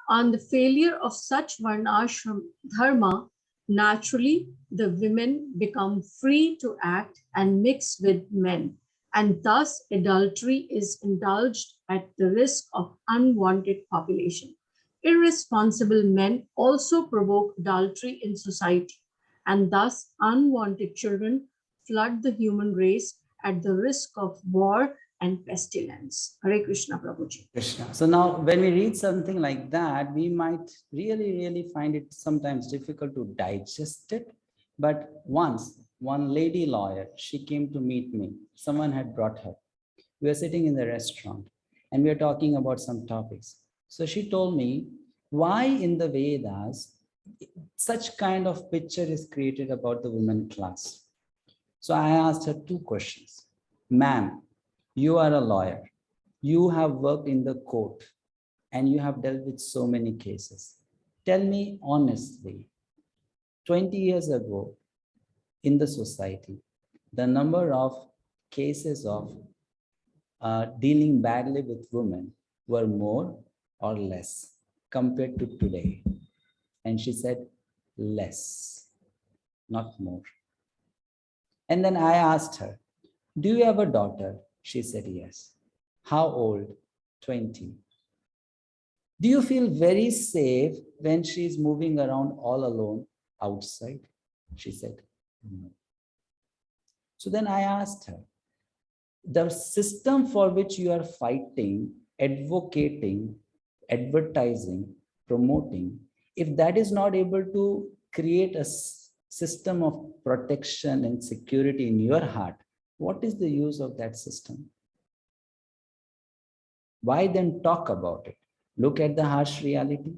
On the failure of such varnashram dharma, naturally the women become free to act and mix with men, and thus adultery is indulged at the risk of unwanted population. Irresponsible men also provoke adultery in society, and thus unwanted children flood the human race at the risk of war and pestilence. Hare Krishna, Prabhuji. Krishna. So now when we read something like that, we might really find it sometimes difficult to digest it. But once one lady lawyer, she came to meet me. Someone had brought her. We were sitting in the restaurant and we were talking about some topics. So she told me why in the Vedas such kind of picture is created about the women class. So I asked her two questions. Ma'am, you are a lawyer. You have worked in the court and you have dealt with so many cases. Tell me honestly, 20 years ago in the society, the number of cases of dealing badly with women were more or less compared to today? And she said, less, not more. And then I asked her, do you have a daughter? She said, yes. How old? 20. Do you feel very safe when she's moving around all alone outside? She said, no. So then I asked her, the system for which you are fighting, advocating, advertising, promoting, if that is not able to create a system of protection and security in your heart, what is the use of that system? Why then talk about it? Look at the harsh reality.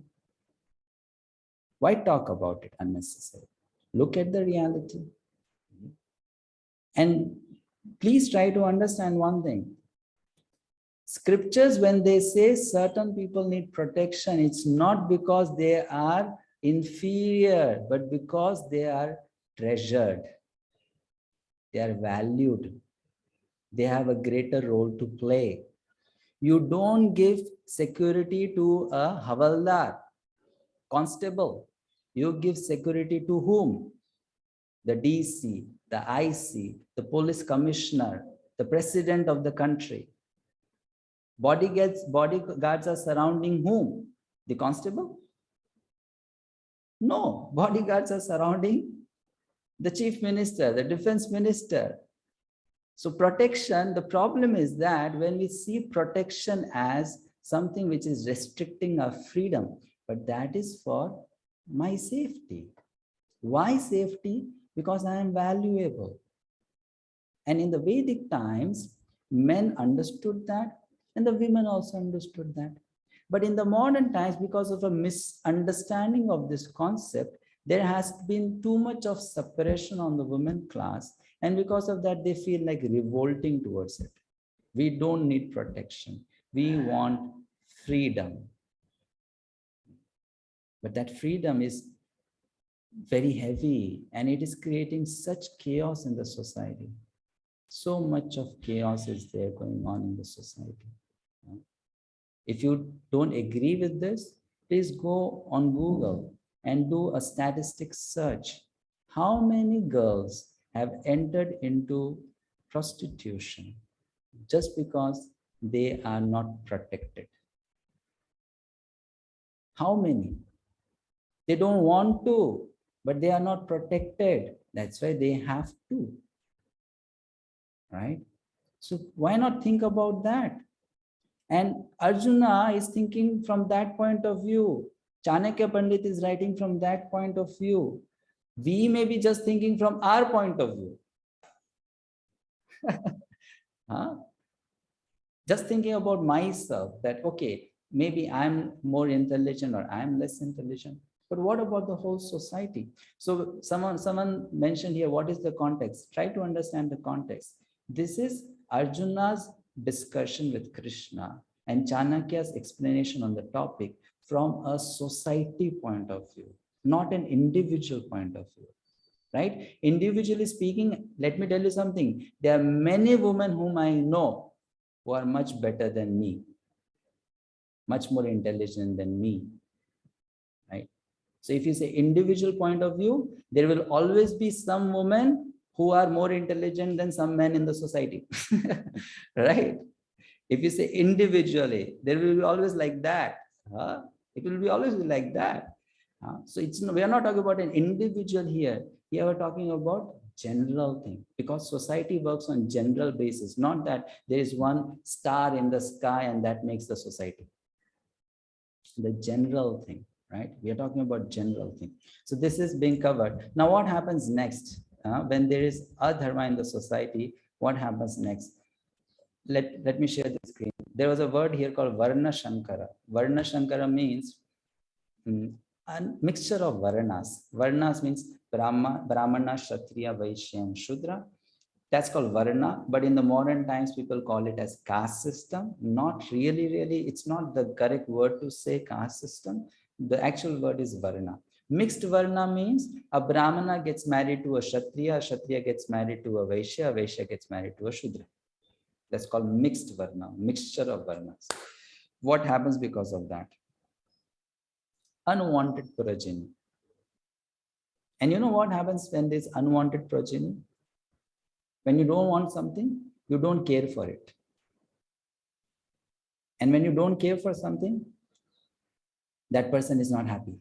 Why talk about it unnecessarily? Look at the reality. And please try to understand one thing. Scriptures, when they say certain people need protection, it's not because they are inferior, but because they are treasured. They are valued. They have a greater role to play. You don't give security to a havaldar, constable. You give security to whom? The DC, the IC, the police commissioner, the president of the country. Bodyguards are surrounding whom? The constable? No, bodyguards are surrounding the chief minister, the defense minister. So protection, the problem is that when we see protection as something which is restricting our freedom, but that is for my safety. Why safety? Because I am valuable. And in the Vedic times, men understood that and the women also understood that. But in the modern times, because of a misunderstanding of this concept, there has been too much of separation on the women class. And because of that, they feel like revolting towards it. We don't need protection. We want freedom. But that freedom is very heavy and it is creating such chaos in the society. So much of chaos is there going on in the society. If you don't agree with this, please go on Google and do a statistics search. How many girls have entered into prostitution just because they are not protected? How many? They don't want to, but they are not protected. That's why they have to. Right? So why not think about that? And Arjuna is thinking from that point of view. Chanakya Pandit is writing from that point of view. We may be just thinking from our point of view. Huh? Just thinking about myself that, okay, maybe I'm more intelligent or I'm less intelligent. But what about the whole society? So someone mentioned here, what is the context? Try to understand the context. This is Arjuna's discussion with Krishna and Chanakya's explanation on the topic from a society point of view, not an individual point of view, right? Individually speaking, let me tell you something. There are many women whom I know who are much better than me, much more intelligent than me, right? So if you say individual point of view, there will always be some women who are more intelligent than some men in the society, right? If you say individually, there will be always like that. It will be always like that. So we are not talking about an individual here. Here we're talking about general thing, because society works on general basis, not that there is one star in the sky and that makes the society. The general thing, right? We are talking about general thing. So this is being covered. Now what happens next? When there is a dharma in the society, what happens next? Let me share the screen. There was a word here called Varna Shankara. Varna Shankara means a mixture of Varnas. Varnas means Brahmana, Kshatriya, Vaishya, and Shudra. That's called Varna, but in the modern times, people call it as caste system. Not really, it's not the correct word to say caste system. The actual word is Varna. Mixed Varna means a Brahmana gets married to a Kshatriya gets married to a Vaishya gets married to a Shudra. That's called mixed Varna, mixture of Varnas. What happens because of that? Unwanted progeny. And you know what happens when there's unwanted progeny? When you don't want something, you don't care for it. And when you don't care for something, that person is not happy.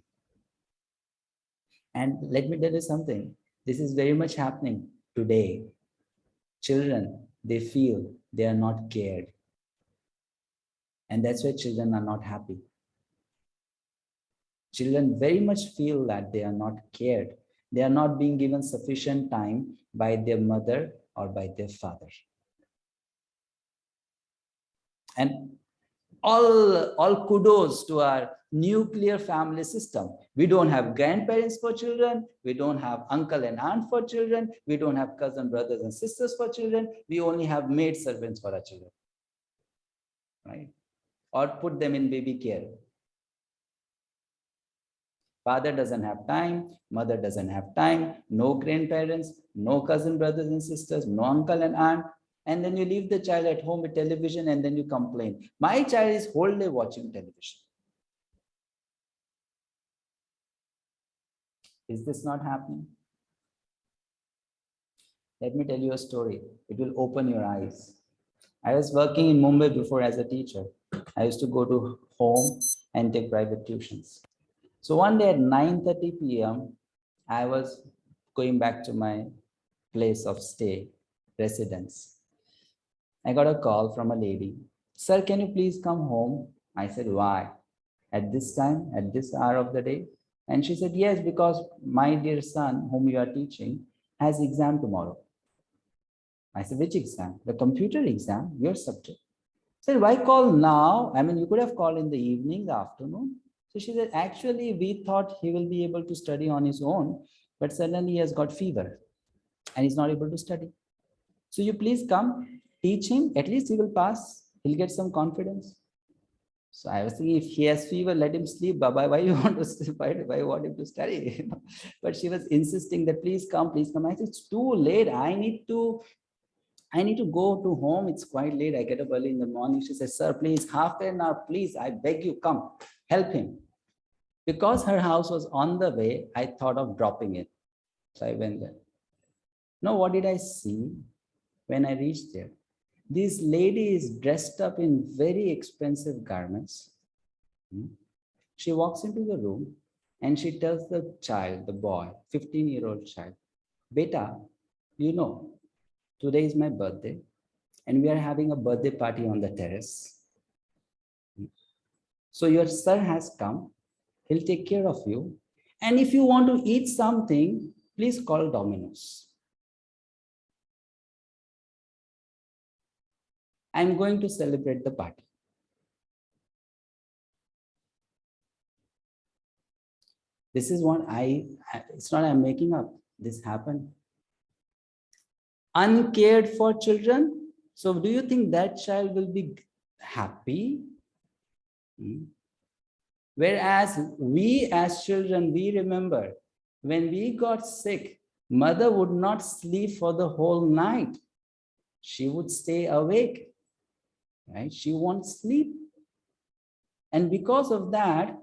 And let me tell you something, this is very much happening today. Children, they feel they are not cared. And that's why children are not happy. Children very much feel that they are not cared. They are not being given sufficient time by their mother or by their father. And all kudos to our nuclear family system. We don't have grandparents for children. We don't have uncle and aunt for children. We don't have cousin, brothers and sisters for children. We only have maid servants for our children, right? Or put them in baby care. Father doesn't have time, mother doesn't have time, no grandparents, no cousin, brothers and sisters, no uncle and aunt. And then you leave the child at home with television and then you complain. My child is whole day watching television. Is this not happening? Let me tell you a story. It will open your eyes. I was working in Mumbai before as a teacher. I used to go to home and take private tuitions. So one day at 9:30 p.m., I was going back to my place of stay, residence. I got a call from a lady. Sir, can you please come home? I said, why? At this time, at this hour of the day? And she said, yes, because my dear son, whom you are teaching, has exam tomorrow. I said, which exam? The computer exam, your subject. I said, why call now? I mean, you could have called in the evening, the afternoon. So she said, actually, we thought he will be able to study on his own, but suddenly he has got fever and he's not able to study. So you please come, teach him, at least he will pass, he'll get some confidence. So I was thinking, if he has fever, let him sleep. Baba, why you want to sleep? Why you want him to study? But she was insisting that please come, please come. I said, it's too late. I need to go to home. It's quite late. I get up early in the morning. She says, sir, please, half an hour, please, I beg you, come, help him. Because her house was on the way, I thought of dropping it. So I went there. Now, what did I see when I reached there? This lady is dressed up in very expensive garments. She walks into the room and she tells the child, the boy, 15-year-old child, Beta, you know, today is my birthday and we are having a birthday party on the terrace. So your sir has come. He'll take care of you. And if you want to eat something, please call Domino's. I'm going to celebrate the party. This is what it's not I'm making up. This happened. Uncared for children. So do you think that child will be happy? Whereas we as children, we remember when we got sick, mother would not sleep for the whole night. She would stay awake, right? She won't sleep. And because of that,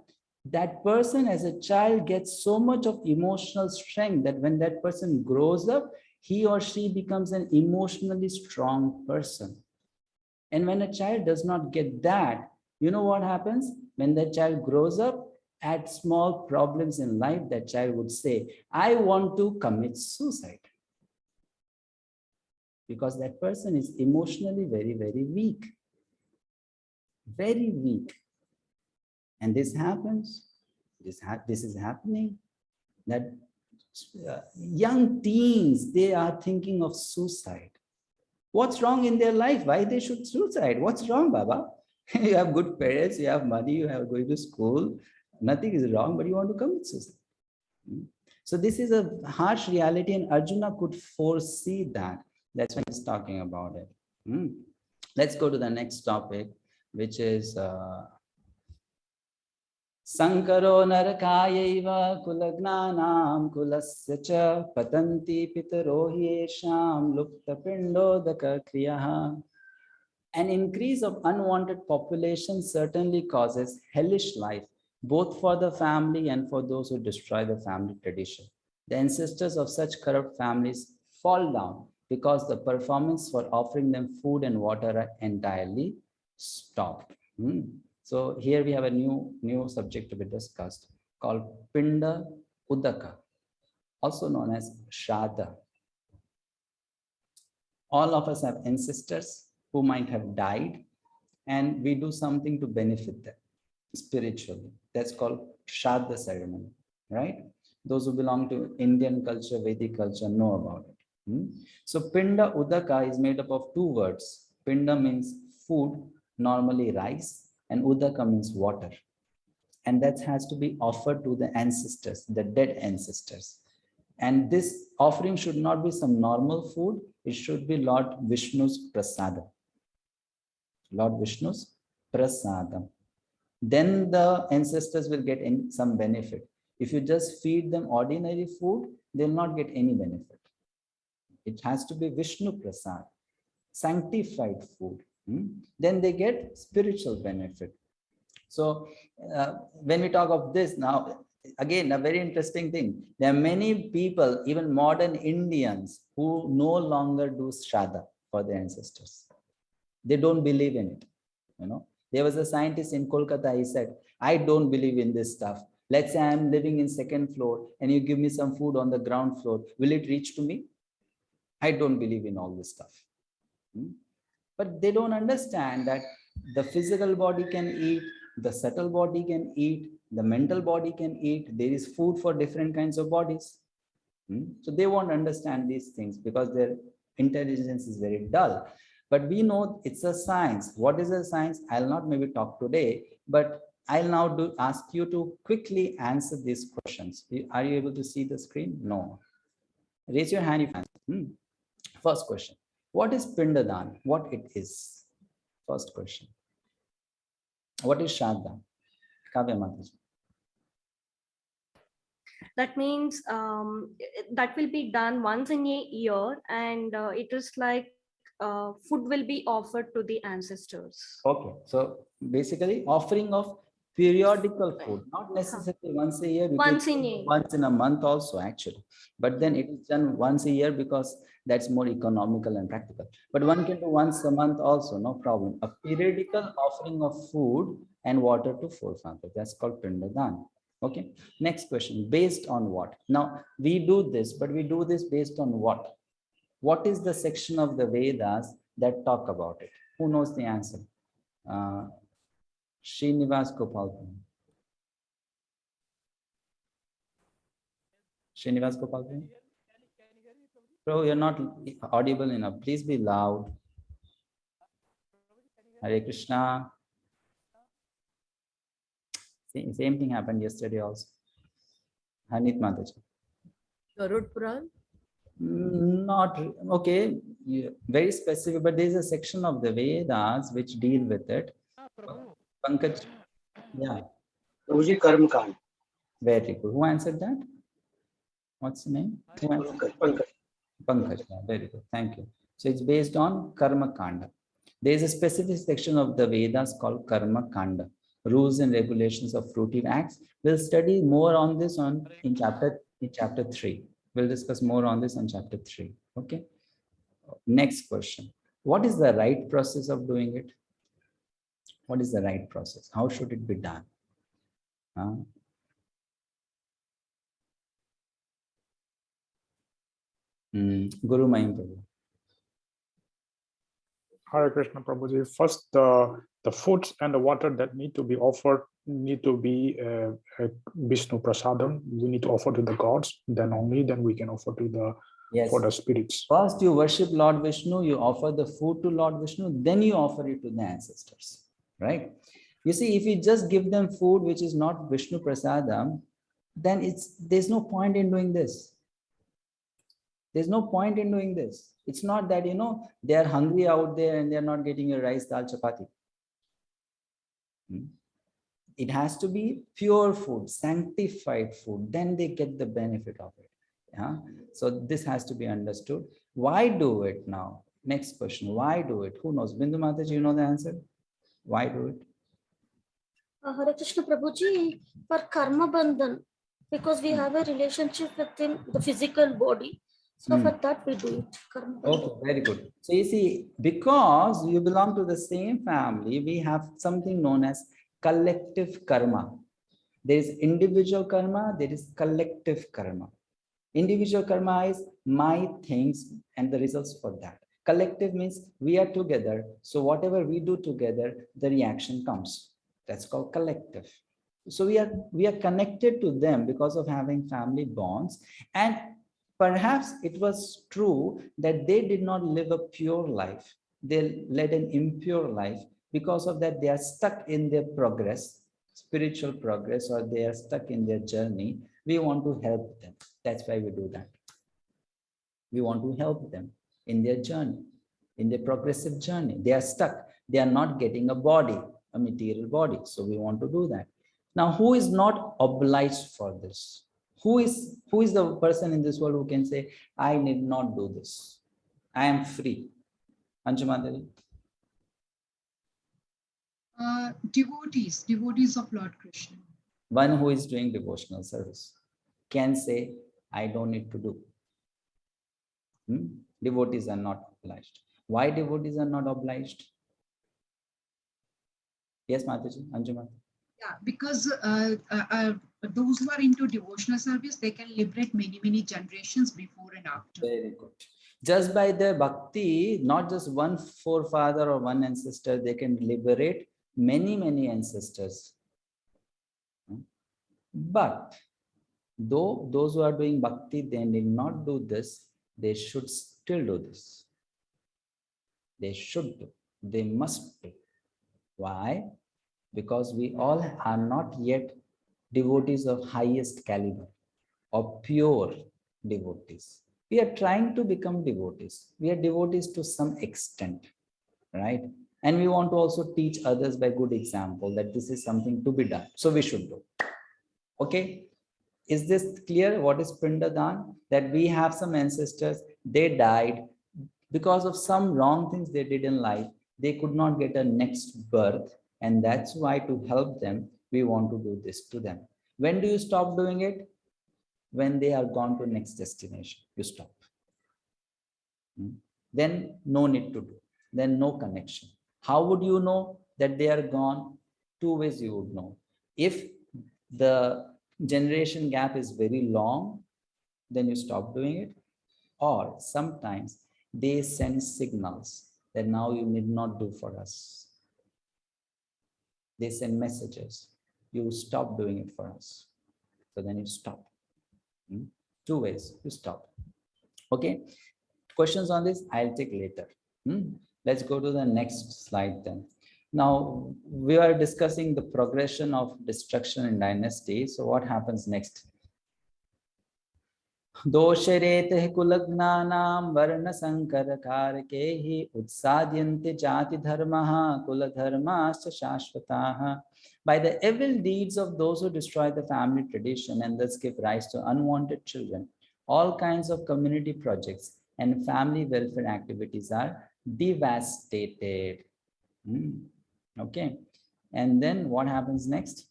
that person as a child gets so much of emotional strength that when that person grows up, he or she becomes an emotionally strong person. And when a child does not get that, you know what happens? When that child grows up, at small problems in life, that child would say, I want to commit suicide. Because that person is emotionally very, very weak. Very weak. And this happens, this is happening, that young teens, they are thinking of suicide. What's wrong in their life? Why they should suicide? What's wrong, Baba? You have good parents, you have money, you have going to school. Nothing is wrong, but you want to commit suicide. So this is a harsh reality, and Arjuna could foresee that. That's why he's talking about it. Let's go to the next topic, which is Sankaro narakayaiva kulagnanam kulasya cha patanti pitaro hyesham lupta pindodaka kriyaha. An increase of unwanted population certainly causes hellish life, both for the family and for those who destroy the family tradition. The ancestors of such corrupt families fall down because the performance for offering them food and water are entirely stopped. So here we have a new subject to be discussed called Pinda Udaka, also known as Shraddha. All of us have ancestors who might have died, and we do something to benefit them spiritually. That's called Shraddha ceremony, right? Those who belong to Indian culture, Vedic culture know about it. So Pinda Udaka is made up of two words. Pinda means food, normally rice, and Udaka means water. And that has to be offered to the ancestors, the dead ancestors. And this offering should not be some normal food. It should be Lord Vishnu's prasadam. Lord Vishnu's prasadam. Then the ancestors will get some benefit. If you just feed them ordinary food, they'll not get any benefit. It has to be Vishnu prasad, sanctified food. Then they get spiritual benefit. So when we talk of this now, again, a very interesting thing. There are many people, even modern Indians, who no longer do Shraddha for their ancestors. They don't believe in it. You know, there was a scientist in Kolkata. He said, I don't believe in this stuff. Let's say I'm living in second floor and you give me some food on the ground floor. Will it reach to me? I don't believe in all this stuff. But they don't understand that the physical body can eat, the subtle body can eat, the mental body can eat. There is food for different kinds of bodies. So they won't understand these things because their intelligence is very dull. But we know it's a science. What is a science? I'll not maybe talk today, but I'll now ask you to quickly answer these questions. Are you able to see the screen? No. Raise your hand if you answer. First question. What is Pindadan? What it is? First question. What is Shraddha? Kavya Mataji. That means that will be done once in a year, and it is like food will be offered to the ancestors. Okay, so basically offering of periodical food, not necessarily once a year. Once in a month also actually, but then it is done once a year because that's more economical and practical. But one can do once a month also, no problem. A periodical offering of food and water to forefathers. That's called Pindadan. Okay. Next question. Based on what? Now we do this, but we do this based on what? What is the section of the Vedas that talk about it? Who knows the answer? Srinivas Gopal. Srinivas Gopal. Bro, you're not audible enough. Please be loud. Hare Krishna. Same thing happened yesterday also. Hanit Mataji. Garud Puran? Not okay, very specific, but there is a section of the Vedas which deal with it. Pankaj, yeah, Prabhuji, Karma Kand. very good. Who answered that? What's the name? Who answered? Pankaj. Pankaj, yeah, very good. Thank you. So it's based on Karma Kanda. There is a specific section of the Vedas called Karma Kanda, rules and regulations of fruitive acts. We'll study more on this in chapter 3. We'll discuss more on this on chapter 3. Okay. Next question. What is the right process of doing it? What is the right process? How should it be done? Guru Mayim Prabhu. Hare Krishna Prabhuji. First, the foods and the water that need to be offered need to be Vishnu Prasadam. We need to offer to the gods. Then we can offer to the for the spirits. First, you worship Lord Vishnu. You offer the food to Lord Vishnu. Then you offer it to the ancestors. Right? You see, if you just give them food which is not Vishnu Prasadam, then there's no point in doing this. There's no point in doing this. It's not that, they are hungry out there and they're not getting a rice, dal, chapati. It has to be pure food, sanctified food. Then they get the benefit of it. Yeah. So this has to be understood. Why do it now? Next question. Why do it? Who knows? Bindu Mataji, you know the answer? Why do it? Hare Krishna Prabhuji, for karma bandhan, because we have a relationship within the physical body. So for that we do it. Karma bandhan. Okay, very good. So you see, because you belong to the same family, we have something known as collective karma. There is individual karma, there is collective karma. Individual karma is my things and the results for that. Collective means we are together. So whatever we do together, the reaction comes. That's called collective. So we are connected to them because of having family bonds. And perhaps it was true that they did not live a pure life. They led an impure life. Because of that, they are stuck in their progress, spiritual progress, or they are stuck in their journey. We want to help them. That's why we do that. We want to help them in their journey, in their progressive journey. They are stuck. They are not getting a body, a material body. So we want to do that. Now, who is not obliged for this? Who is the person in this world who can say, I need not do this? I am free. Anjumadari. Devotees of Lord Krishna. One who is doing devotional service can say, I don't need to do. Devotees are not obliged. Why devotees are not obliged? Yes, Mataji, Anjumadari. Yeah, because those who are into devotional service, they can liberate many generations before and after. Very good. Just by their bhakti, not just one forefather or one ancestor, they can liberate many ancestors. But though those who are doing bhakti, they need not do this, they should still do this. They should do. They must do. Why? Because we all are not yet devotees of highest caliber or pure devotees. We are trying to become devotees. We are devotees to some extent, right? And we want to also teach others by good example that this is something to be done. So we should do. Okay. Is this clear? What is Pindadan? That we have some ancestors, they died because of some wrong things they did in life. They could not get a next birth. And that's why to help them, we want to do this to them. When do you stop doing it? When they are gone to next destination, you stop. Then no need to do. Then no connection. How would you know that they are gone? Two ways you would know. If the generation gap is very long, then you stop doing it. Or sometimes they send signals that now you need not do for us. They send messages. You stop doing it for us. So then you stop. Two ways you stop. Okay. Questions on this I'll take later. Let's go to the next slide then. Now we are discussing the progression of destruction in dynasty. So what happens next? Dosharete kulagnanam varna sankara karkehi utsadyante jati dharmaha kula dharmascha shashvataha. By the evil deeds of those who destroy the family tradition and thus give rise to unwanted children, all kinds of community projects and family welfare activities are devastated. Okay. And then what happens next?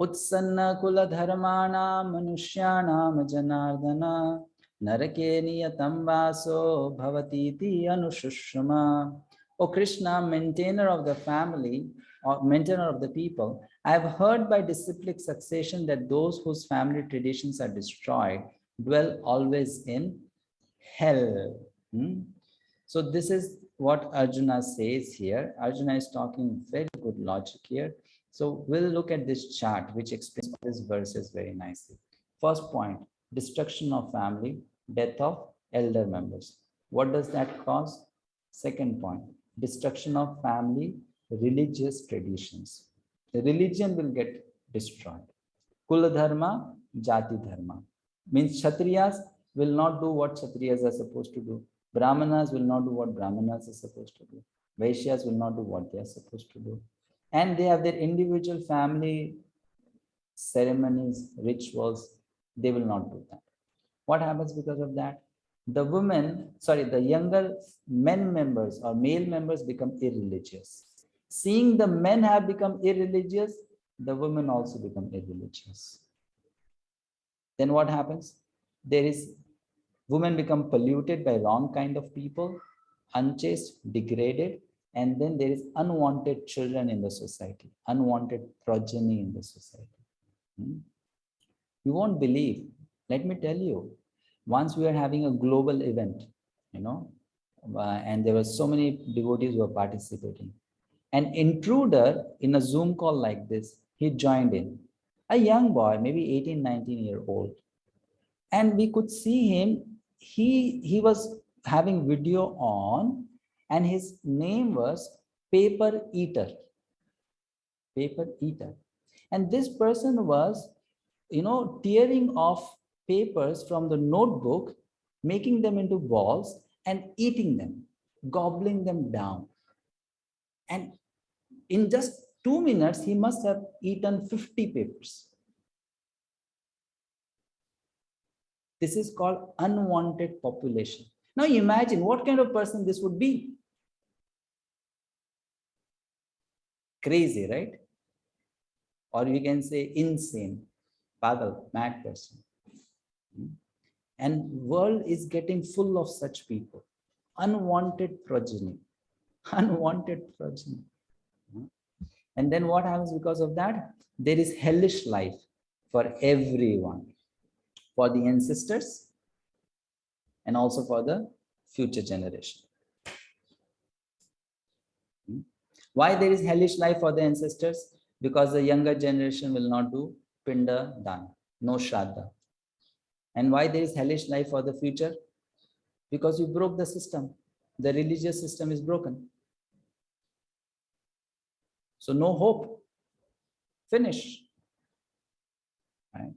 Utsanna kula dharmana manushyana janardana narake niyatam vaso bhavatiti anushushama. O Krishna, maintainer of the family, or maintainer of the people, I have heard by disciplic succession that those whose family traditions are destroyed dwell always in hell. So this is what Arjuna says here. Arjuna is talking very good logic here. So we'll look at this chart, which explains this verses very nicely. First point, destruction of family, death of elder members. What does that cause? Second point, destruction of family, religious traditions. The religion will get destroyed. Kula dharma, jati dharma. Means Kshatriyas will not do what Kshatriyas are supposed to do. Brahmanas will not do what Brahmanas are supposed to do. Vaishyas will not do what they are supposed to do. And they have their individual family ceremonies, rituals. They will not do that. What happens because of that? The the younger men members or male members become irreligious. Seeing the men have become irreligious, the women also become irreligious. Then what happens? Women become polluted by wrong kind of people, unchaste, degraded, and then there is unwanted children in the society, unwanted progeny in the society. You won't believe. Let me tell you, once we were having a global event, and there were so many devotees who were participating. An intruder in a Zoom call like this, he joined in. A young boy, maybe 18, 19-year-old. And we could see him, he was having video on, and his name was Paper Eater. Paper Eater. And this person was, tearing off papers from the notebook, making them into balls and eating them, gobbling them down. And in just 2 minutes, he must have eaten 50 papers. This is called unwanted population. Now imagine what kind of person this would be. Crazy, right? Or you can say insane, pagal, mad person. And world is getting full of such people. Unwanted progeny. Unwanted progeny. And then what happens because of that? There is hellish life for everyone. For the ancestors and also for the future generation. Why there is hellish life for the ancestors? Because the younger generation will not do Pinda Dan, no Shraddha. And why there is hellish life for the future? Because you broke the system. The religious system is broken. So no hope. Finish. Right?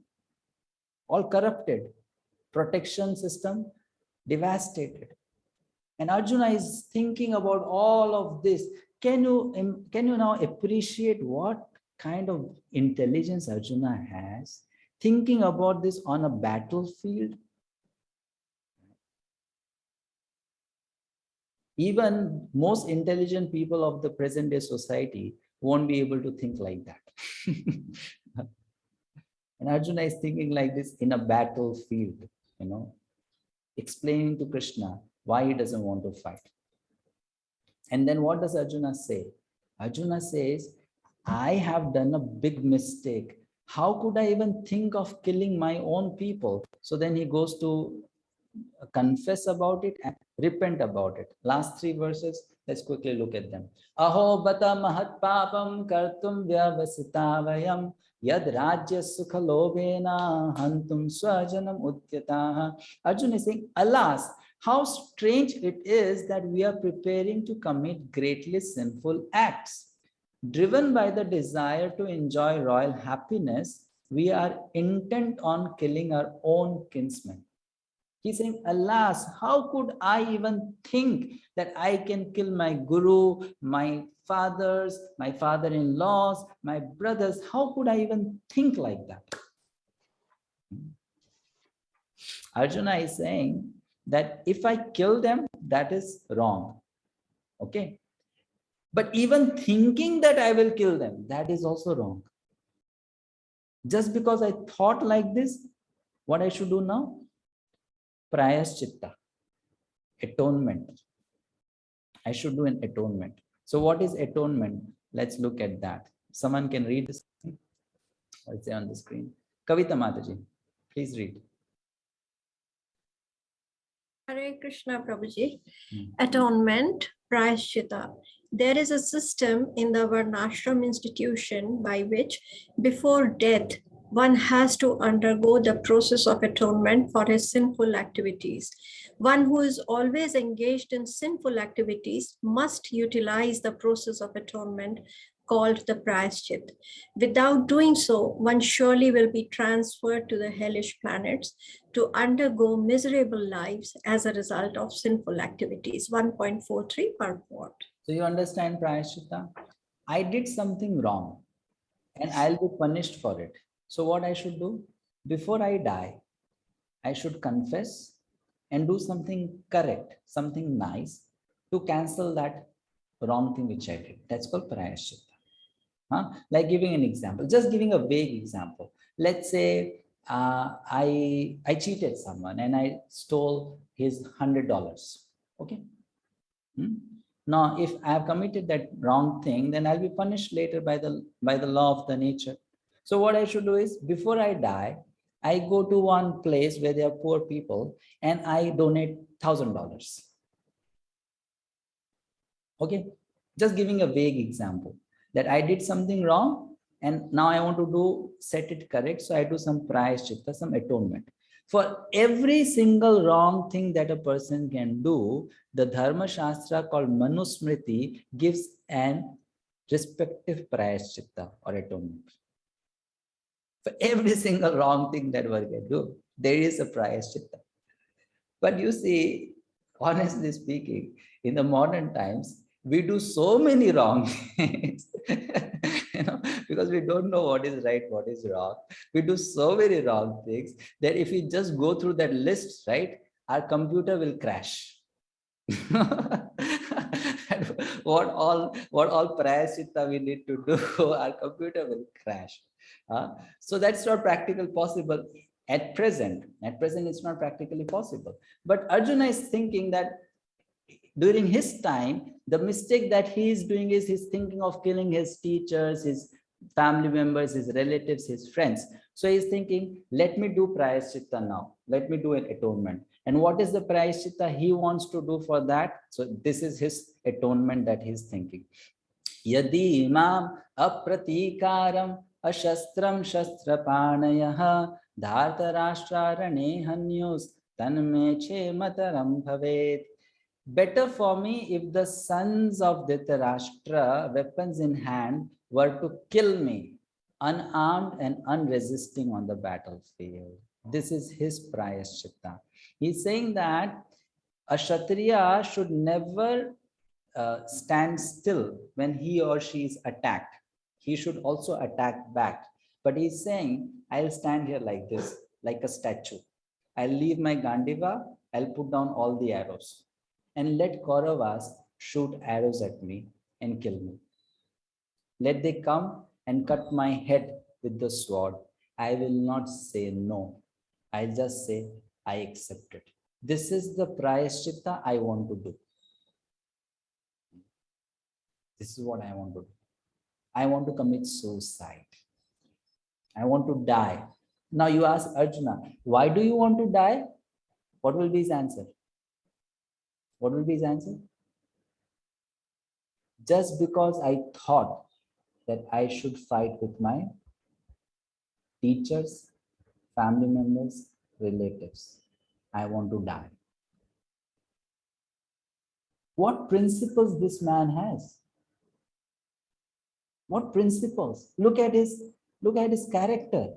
All corrupted. Protection system devastated. And Arjuna is thinking about all of this. Can you now appreciate what kind of intelligence Arjuna has? Thinking about this on a battlefield. Even most intelligent people of the present day society won't be able to think like that. And Arjuna is thinking like this in a battlefield, explaining to Krishna why he doesn't want to fight. And then what does Arjuna say? Arjuna says, I have done a big mistake. How could I even think of killing my own people? So then he goes to confess about it and repent about it. Last 3 verses, let's quickly look at them. Aho bata mahat papam kartum vyavasitavayam yad rajya sukha lobena hantum swajanam udyataha. Arjuna is saying, alas, how strange it is that we are preparing to commit greatly sinful acts. Driven by the desire to enjoy royal happiness, we are intent on killing our own kinsmen. He's saying, alas, how could I even think that I can kill my guru, my fathers, my father-in-laws, my brothers? How could I even think like that? Arjuna is saying that if I kill them, that is wrong. Okay. But even thinking that I will kill them, that is also wrong. Just because I thought like this, what I should do now? Prayaschitta, atonement. I should do an atonement. So what is atonement? Let's look at that. Someone can read this. Let's say on the screen. Kavita Mataji, please read. Hare Krishna Prabhuji. Atonement, Prayaschitta. There is a system in the Varnashram institution by which before death, one has to undergo the process of atonement for his sinful activities. One who is always engaged in sinful activities must utilize the process of atonement called the Prayaschitta. Without doing so, one surely will be transferred to the hellish planets to undergo miserable lives as a result of sinful activities. 1.43 purport. So you understand Prayaschitta? I did something wrong and I'll be punished for it. So what I should do? Before I die, I should confess and do something correct, something nice to cancel that wrong thing which I did. That's called Prayaschitta. Like giving an example, just giving a vague example. Let's say I cheated someone and I stole his $100. Okay. Now, if I have committed that wrong thing, then I'll be punished later by the law of the nature. So what I should do is, before I die, I go to one place where there are poor people and I donate $1,000. Okay, just giving a vague example that I did something wrong and now I want to set it correct. So I do some prayaschitta, some atonement. For every single wrong thing that a person can do, the Dharma Shastra called Manusmriti gives an respective prayaschitta or atonement. For every single wrong thing that one can do, there is a prayaschitta. But you see, honestly speaking, in the modern times, we do so many wrong things, because we don't know what is right, what is wrong. We do so many wrong things that if we just go through that list, right, our computer will crash. what all prayaschitta we need to do, our computer will crash. So that's not practical possible at present. At present, it's not practically possible. But Arjuna is thinking that during his time, the mistake that he is doing is he's thinking of killing his teachers, his family members, his relatives, his friends. So he's thinking, let me do prayaschitta now. Let me do an atonement. And what is the prayaschitta he wants to do for that? So this is his atonement that he's thinking. Yadi imam apratikaram ashastram shastrapanayah dhartarashtrarane hanyos tanmeche mataram bhavet. Better for me if the sons of Dhritarashtra, weapons in hand, were to kill me, unarmed and unresisting on the battlefield. This is his prayaschitta. He's saying that a Kshatriya should never stand still when he or she is attacked. He should also attack back. But he's saying, I'll stand here like this, like a statue. I'll leave my Gandiva, I'll put down all the arrows, and let Kauravas shoot arrows at me and kill me. Let they come and cut my head with the sword. I will not say no. I'll just say, I accept it. This is the prayaschitta I want to do. This is what I want to do. I want to commit suicide. I want to die. Now you ask Arjuna, why do you want to die? What will be his answer? What will be his answer? Just because I thought that I should fight with my teachers, family members, relatives. I want to die. What principles this man has? What principles? Look at his character.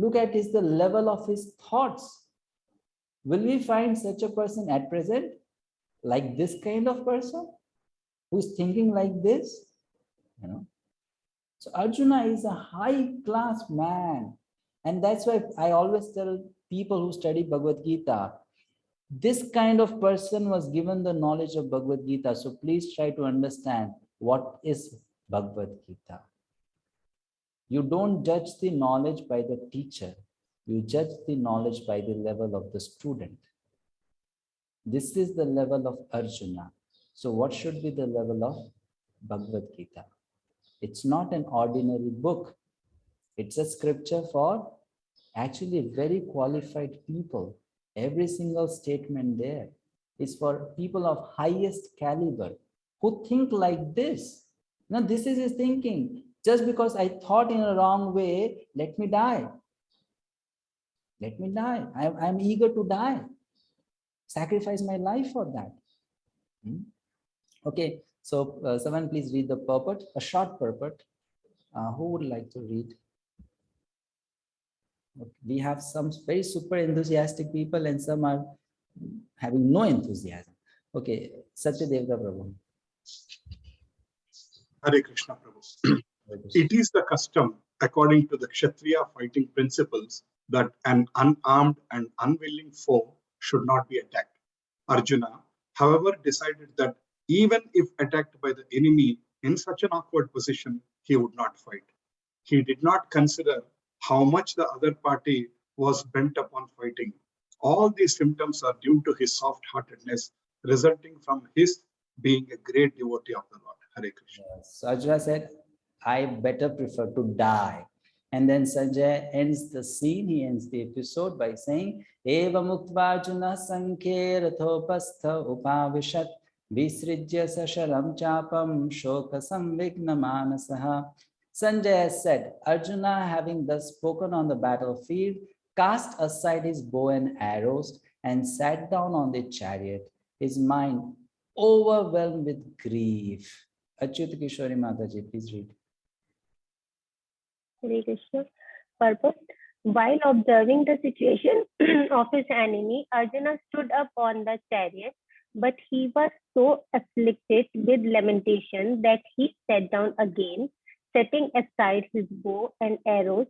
Look at the level of his thoughts. Will we find such a person at present? Like this kind of person who is thinking like this? You know? So Arjuna is a high class man. And that's why I always tell people who study Bhagavad-gita, this kind of person was given the knowledge of Bhagavad-gita. So please try to understand what is Bhagavad-gita. You don't judge the knowledge by the teacher. You judge the knowledge by the level of the student. This is the level of Arjuna. So what should be the level of Bhagavad-gita? It's not an ordinary book. It's a scripture for actually very qualified people. Every single statement there is for people of highest caliber who think like this. Now, this is his thinking. Just because I thought in a wrong way, let me die. Let me die. I'm eager to die. Sacrifice my life for that. Okay, so someone please read the purport, a short purport. Who would like to read? Okay. We have some very super enthusiastic people and some are having no enthusiasm. Okay, Satyadeva Prabhu. Hare Krishna Prabhu. It is the custom, according to the Kshatriya fighting principles, that an unarmed and unwilling foe should not be attacked. Arjuna, however, decided that even if attacked by the enemy in such an awkward position, he would not fight. He did not consider how much the other party was bent upon fighting. All these symptoms are due to his soft-heartedness, resulting from his being a great devotee of the Lord. Hare Krishna. Yes. So Arjuna said, I better prefer to die. And then Sanjay ends the scene, he ends the episode by saying, Eva muktva Arjuna sankhe rathopastha upavishat visrijya sasharam chapam shoka samvigna manasaha. Sanjay said, Arjuna, having thus spoken on the battlefield, cast aside his bow and arrows and sat down on the chariot, his mind overwhelmed with grief. Achyut Kishori Mataji, please read. Hare Krishna. Purpose. While observing the situation of his enemy, Arjuna stood up on the chariot, but he was so afflicted with lamentation that he sat down again, setting aside his bow and arrows.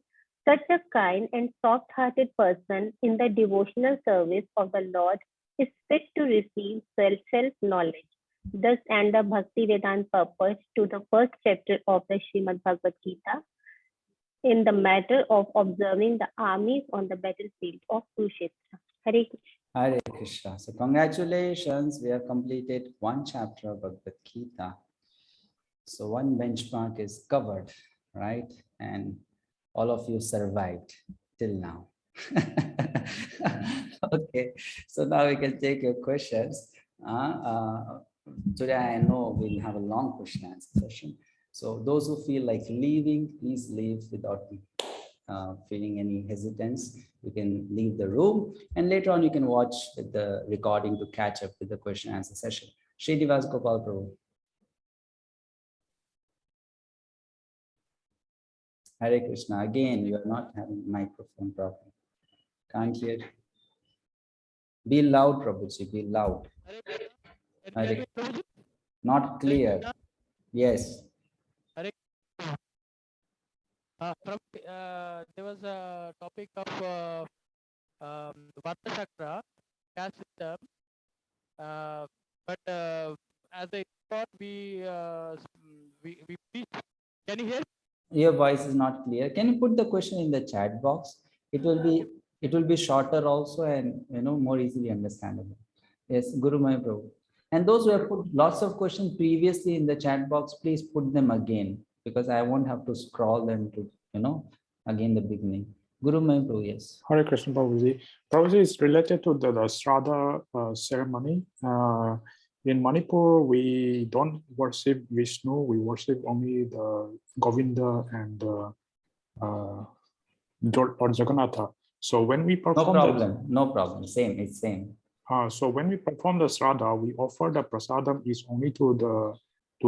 Such a kind and soft-hearted person in the devotional service of the Lord is fit to receive self-knowledge. Thus end the Bhaktivedanta purpose to the first chapter of the Srimad Bhagavad-gita in the matter of observing the armies on the battlefield of Kurukshetra. Hare Krishna. Hare Krishna. So congratulations, we have completed one chapter of Bhagavad-gita. So one benchmark is covered, right? And all of you survived till now. Okay, so now we can take your questions. Today I know we'll have a long question and answer session. So those who feel like leaving, please leave without feeling any hesitance. You can leave the room and later on you can watch the recording to catch up with the question and answer session. Srinivas Gopal Prabhu. Hare Krishna. Again, you are not having microphone problem. Can't hear. Be loud, Prabhuji. Be loud. Hare. Not clear. Yes. There was a topic of Vata Chakra, caste system, but as I thought, we preach. Can you hear? Your voice is not clear. Can you put the question in the chat box? It will be shorter also and more easily understandable. Yes, Guru Mai Prabhu. And those who have put lots of questions previously in the chat box, please put them again because I won't have to scroll them to again the beginning. Guru Mai Prabhu, yes. Hare Krishna Prabhuji. Prabhuji is related to the Shraddha ceremony. In Manipur, we don't worship Vishnu. We worship only the Govinda and Lord Jagannatha. So when we perform no problem. Same, it's same. So when we perform the Shraddha, we offer the prasadam is only to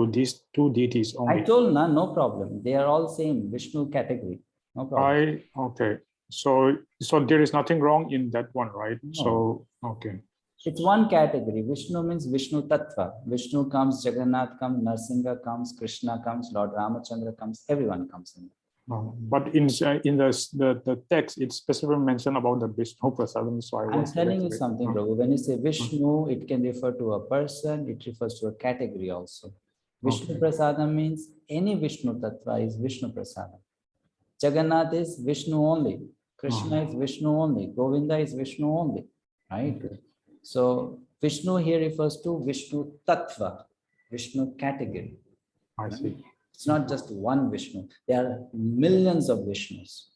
these two deities only. I told no problem. They are all same Vishnu category. No problem. Okay. So there is nothing wrong in that one, right? No. So, okay. It's one category. Vishnu means Vishnu Tattva. Vishnu comes, Jagannath comes, Narsinga comes, Krishna comes, Lord Ramachandra comes, everyone comes in. But in the text, it's specifically mentioned about the Vishnu Prasadam. So I'm telling you something, Prabhu. When you say Vishnu, it can refer to a person, it refers to a category also. Vishnu Prasadam means any Vishnu Tattva is Vishnu Prasadam. Jagannath is Vishnu only. Krishna is Vishnu only. Govinda is Vishnu only. Right? Okay. So Vishnu here refers to Vishnu Tattva, Vishnu category. I see. It's not just one Vishnu. There are millions of Vishnus.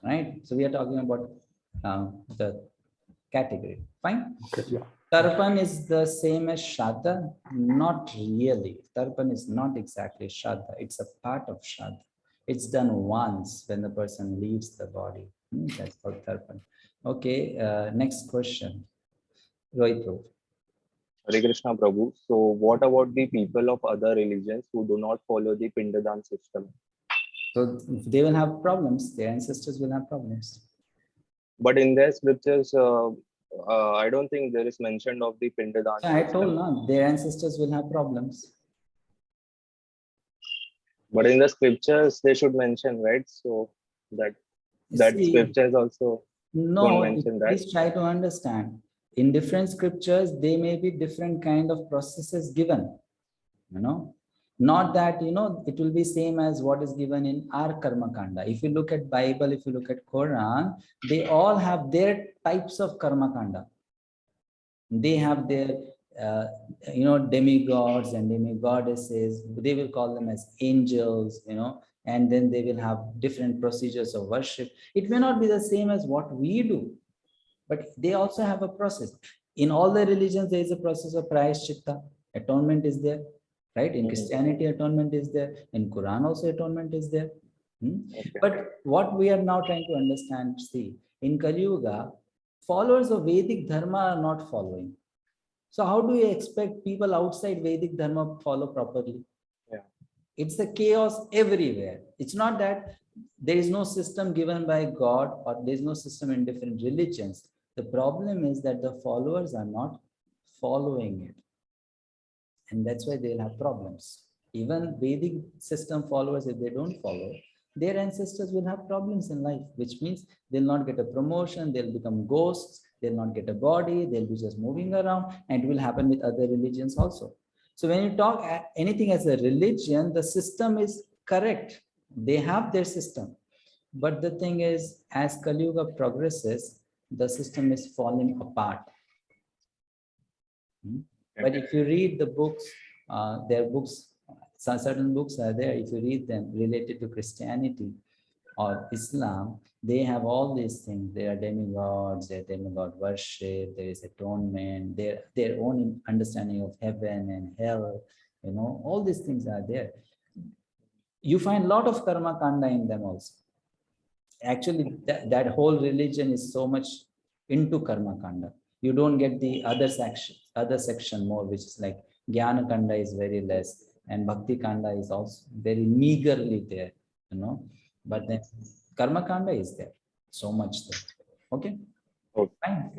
Right? So we are talking about the category. Fine? Okay, yeah. Tarpan is the same as Shraddha? Not really. Tarpan is not exactly Shraddha. It's a part of Shraddha. It's done once when the person leaves the body. That's called Tarpan. Okay, next question. Rohit Prabhu. Hare Krishna Prabhu. So what about the people of other religions who do not follow the Pindadan system? So they will have problems. Their ancestors will have problems. But in their scriptures, I don't think there is mention of the Pindadan I system. told no, their ancestors will have problems. But in the scriptures, they should mention, right? So that scriptures also don't mention that. Please try to understand. In different scriptures, there may be different kind of processes given. You know, not that it will be same as what is given in our Karma Kanda. If you look at Bible, if you look at Quran, they all have their types of Karma Kanda. They have their demigods and demigoddesses. They will call them as angels, and then they will have different procedures of worship. It may not be the same as what we do, but they also have a process. In all the religions, there is a process of prayaschitta. Atonement is there, right? In Christianity, atonement is there. In Quran also atonement is there. Okay. But what we are now trying to understand, see, in Kali Yuga, followers of Vedic Dharma are not following. So how do you expect people outside Vedic Dharma follow properly? Yeah. It's the chaos everywhere. It's not that there is no system given by God or there is no system in different religions. The problem is that the followers are not following it. And that's why they'll have problems. Even Vedic system followers, if they don't follow, their ancestors will have problems in life, which means they'll not get a promotion, they'll become ghosts, they'll not get a body, they'll be just moving around, and it will happen with other religions also. So when you talk anything as a religion, the system is correct. They have their system. But the thing is, as Kali Yuga progresses, the system is falling apart. But if you read the books, there are books, certain books are there, if you read them related to Christianity or Islam, they have all these things. There are demigods, there are demigod worship, there is atonement, their own understanding of heaven and hell, all these things are there. You find a lot of karma kanda in them also. Actually, that whole religion is so much into karma kanda. You don't get the other section more, which is like Jnana Kanda is very less, and Bhakti Kanda is also very meagerly there, But then Karma Kanda is there, so much there. Okay? Okay. Fine.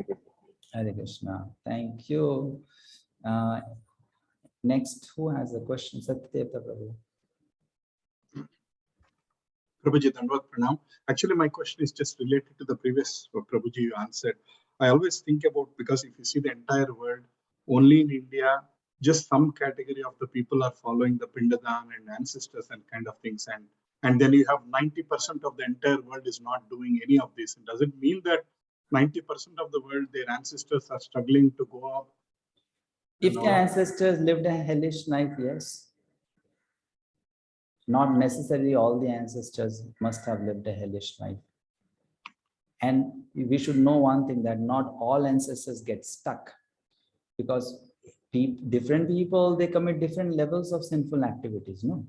Hare Krishna. Thank you. Next, who has a question? Satyadeva Prabhu. Prabhuji, Dandavad Pranam. Actually, my question is just related to the previous Prabhuji you answered. I always think about, because if you see the entire world, only in India, just some category of the people are following the Pindadan and ancestors and kind of things. And then you have 90% of the entire world is not doing any of this. Does it mean that 90% of the world, their ancestors are struggling to go up? If the ancestors lived a hellish life, yes. Not necessarily all the ancestors must have lived a hellish life. And we should know one thing, that not all ancestors get stuck, because different people, they commit different levels of sinful activities, no?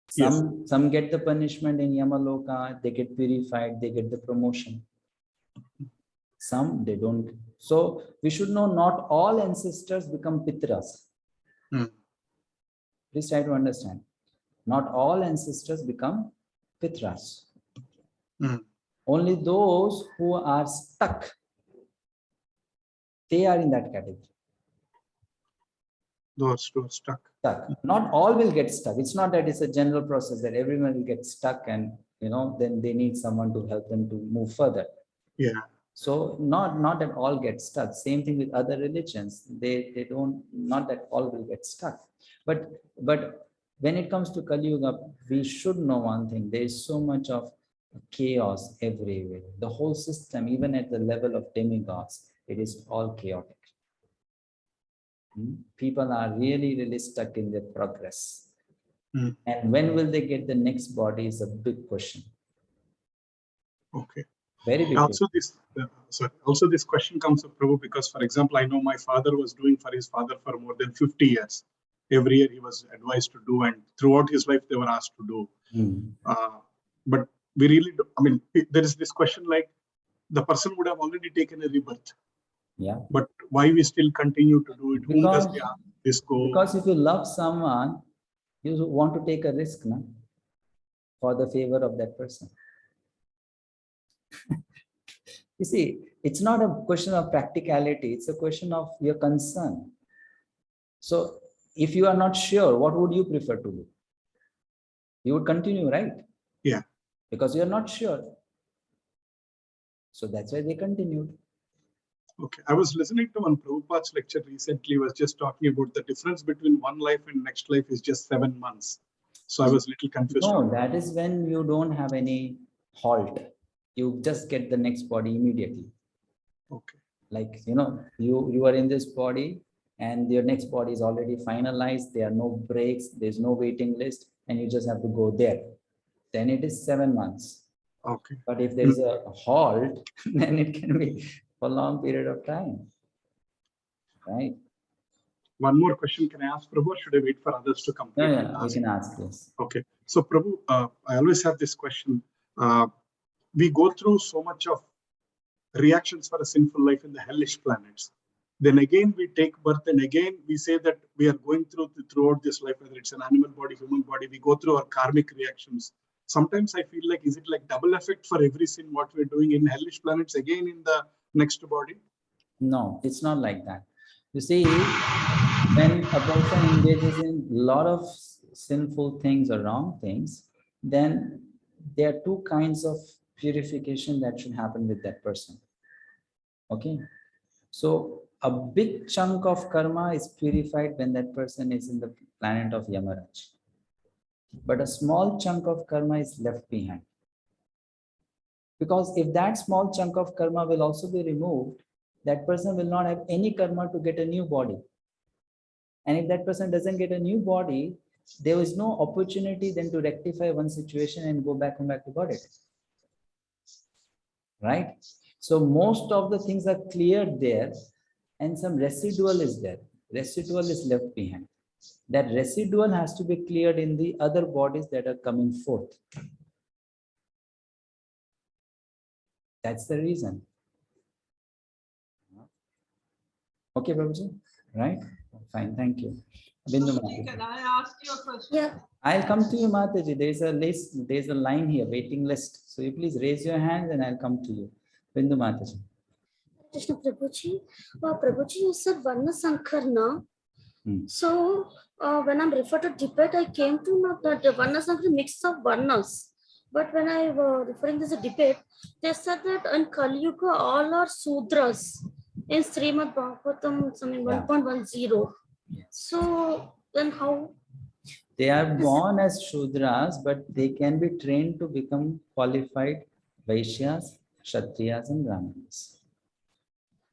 Some get the punishment in Yamaloka, they get purified, they get the promotion. Some, they don't. So we should know not all ancestors become pitras. Please try to understand. Not all ancestors become pitras. Only those who are stuck, they are in that category. Those who are stuck. Not all will get stuck. It's not that it's a general process that everyone will get stuck and then they need someone to help them to move further. Yeah. So not that all get stuck. Same thing with other religions. They don't, not that all will get stuck. But when it comes to Kali Yuga, we should know one thing. There is so much of chaos everywhere. The whole system, even at the level of demigods, it is all chaotic. People are really stuck in their progress. And when will they get the next body is a big question. Okay. Very big. Also, this question comes up, Prabhu, because, for example, I know my father was doing for his father for more than 50 years. Every year he was advised to do, and throughout his life they were asked to do. But we really, there is this question like the person would have already taken a rebirth. Yeah. But why we still continue to do it? Whom does this go? Because if you love someone, you want to take a risk, no? For the favor of that person. You see, it's not a question of practicality, it's a question of your concern. So if you are not sure, what would you prefer to do? You would continue, right? Yeah. Because you are not sure. So that's why they continued. Okay. I was listening to one Prabhupada's lecture recently, was just talking about the difference between one life and next life is just 7 months. So I was a little confused. No, that is when you don't have any halt. You just get the next body immediately. Okay. Like, you are in this body and your next body is already finalized. There are no breaks. There's no waiting list and you just have to go there. Then it is 7 months. Okay. But if there is a halt, then it can be for a long period of time. Right? One more question can I ask, Prabhu, or should I wait for others to complete? No, we can ask this. Okay. So, Prabhu, I always have this question. We go through so much of reactions for a sinful life in the hellish planets. Then again, we take birth and again, we say that we are going throughout this life, whether it's an animal body, human body, we go through our karmic reactions. Sometimes I feel like, is it like double effect for every sin, what we're doing in hellish planets, again in the next body? No, it's not like that. You see, when a person engages in a lot of sinful things or wrong things, then there are two kinds of purification that should happen with that person. Okay. So a big chunk of karma is purified when that person is in the planet of Yamaraj. But a small chunk of karma is left behind. Because if that small chunk of karma will also be removed, that person will not have any karma to get a new body. And if that person doesn't get a new body, there is no opportunity then to rectify one situation and go back to body. Right? So most of the things are cleared there and some residual is there. Residual is left behind. That residual has to be cleared in the other bodies that are coming forth. That's the reason. Okay, Prabhuji? Right? Fine, thank you. Bindu Mataji. Can I ask you a question? Yeah. I'll come to you, Mataji. There's a list, there's a line here, waiting list. So you please raise your hand and I'll come to you. Bindu Mataji. Krishna Prabhuji. Prabhuji, you said Varna Sankarna. So when I'm referred to debate, I came to know that the Varna Sankarna mix of Varnas. But when I was referring to the debate, they said that in Kali Yuga, all are Sudras in Srimad Bhagavatam, something 1.10. So then how? They are born as Shudras, but they can be trained to become qualified Vaishyas, Kshatriyas, and Brahmanas.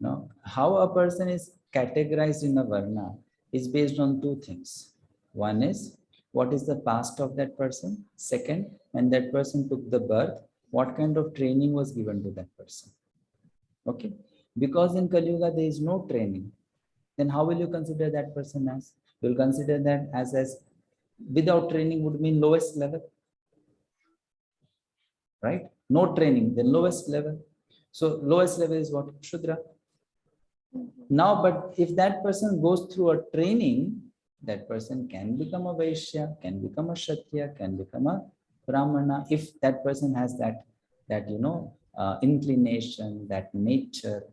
Now, how a person is categorized in a Varna is based on two things. One is, what is the past of that person? Second, when that person took the birth, what kind of training was given to that person? Okay. Because in Kali Yuga, there is no training. Then how will you consider that person as? You'll consider that as without training would mean lowest level. Right? No training, then lowest level. So lowest level is what? Shudra. Now, but if that person goes through a training, that person can become a Vaishya, can become a Kshatriya, can become a Brahmana, if that person has that inclination, that nature.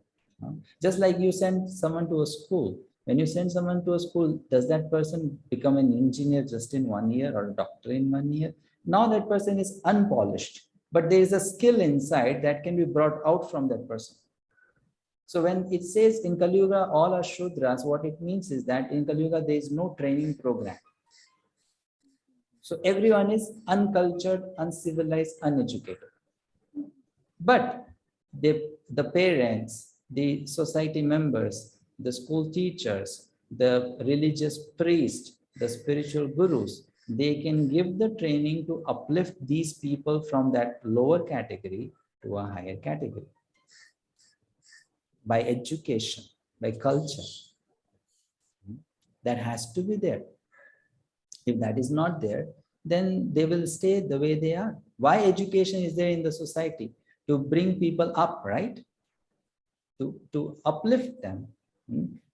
Just like you send someone to a school. When you send someone to a school, does that person become an engineer just in 1 year or a doctor in 1 year? Now that person is unpolished, but there is a skill inside that can be brought out from that person. So when it says in Kali Yuga, all are Shudras, what it means is that in Kali Yuga, there is no training program. So everyone is uncultured, uncivilized, uneducated. But the parents, the society members, the school teachers, the religious priests, the spiritual gurus, they can give the training to uplift these people from that lower category to a higher category. By education, by culture. That has to be there. If that is not there, then they will stay the way they are. Why education is there in the society? To bring people up, right? To uplift them.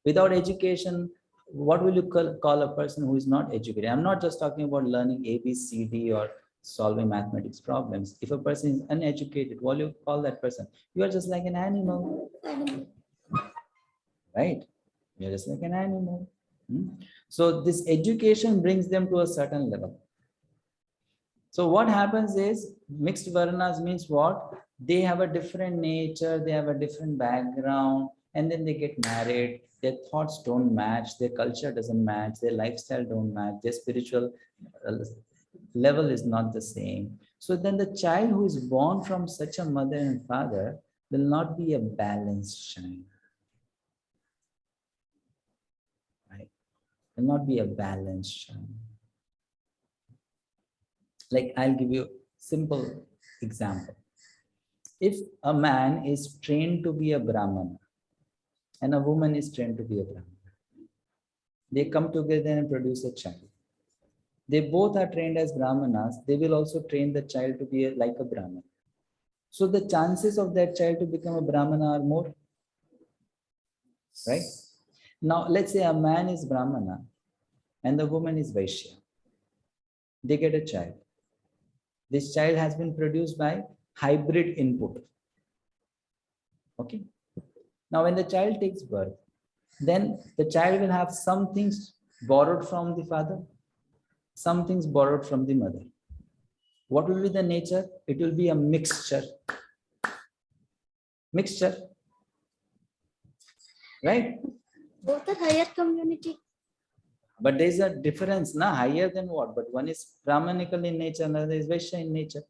Without education, what will you call a person who is not educated? I'm not just talking about learning A, B, C, D or solving mathematics problems. If a person is uneducated, what do you call that person? You are just like an animal. Right? You're just like an animal. So this education brings them to a certain level. So what happens is mixed varnas means what? They have a different nature, they have a different background, and then they get married. Their thoughts don't match, their culture doesn't match, their lifestyle don't match, their spiritual level is not the same. So then the child who is born from such a mother and father will not be a balanced child. Right? Will not be a balanced child. Like I'll give you a simple example. If a man is trained to be a Brahmana and a woman is trained to be a Brahmana, they come together and produce a child. They both are trained as Brahmanas. They will also train the child to be like a Brahmana. So the chances of that child to become a Brahmana are more. Right? Now, let's say a man is Brahmana and the woman is Vaishya. They get a child. This child has been produced by hybrid input. Okay. Now, when the child takes birth, then the child will have some things borrowed from the father, some things borrowed from the mother. What will be the nature? It will be a mixture. Mixture. Right? Both are higher community. But there is a difference, na? Higher than what? But one is Brahmanical in nature, another is Vaishya in nature.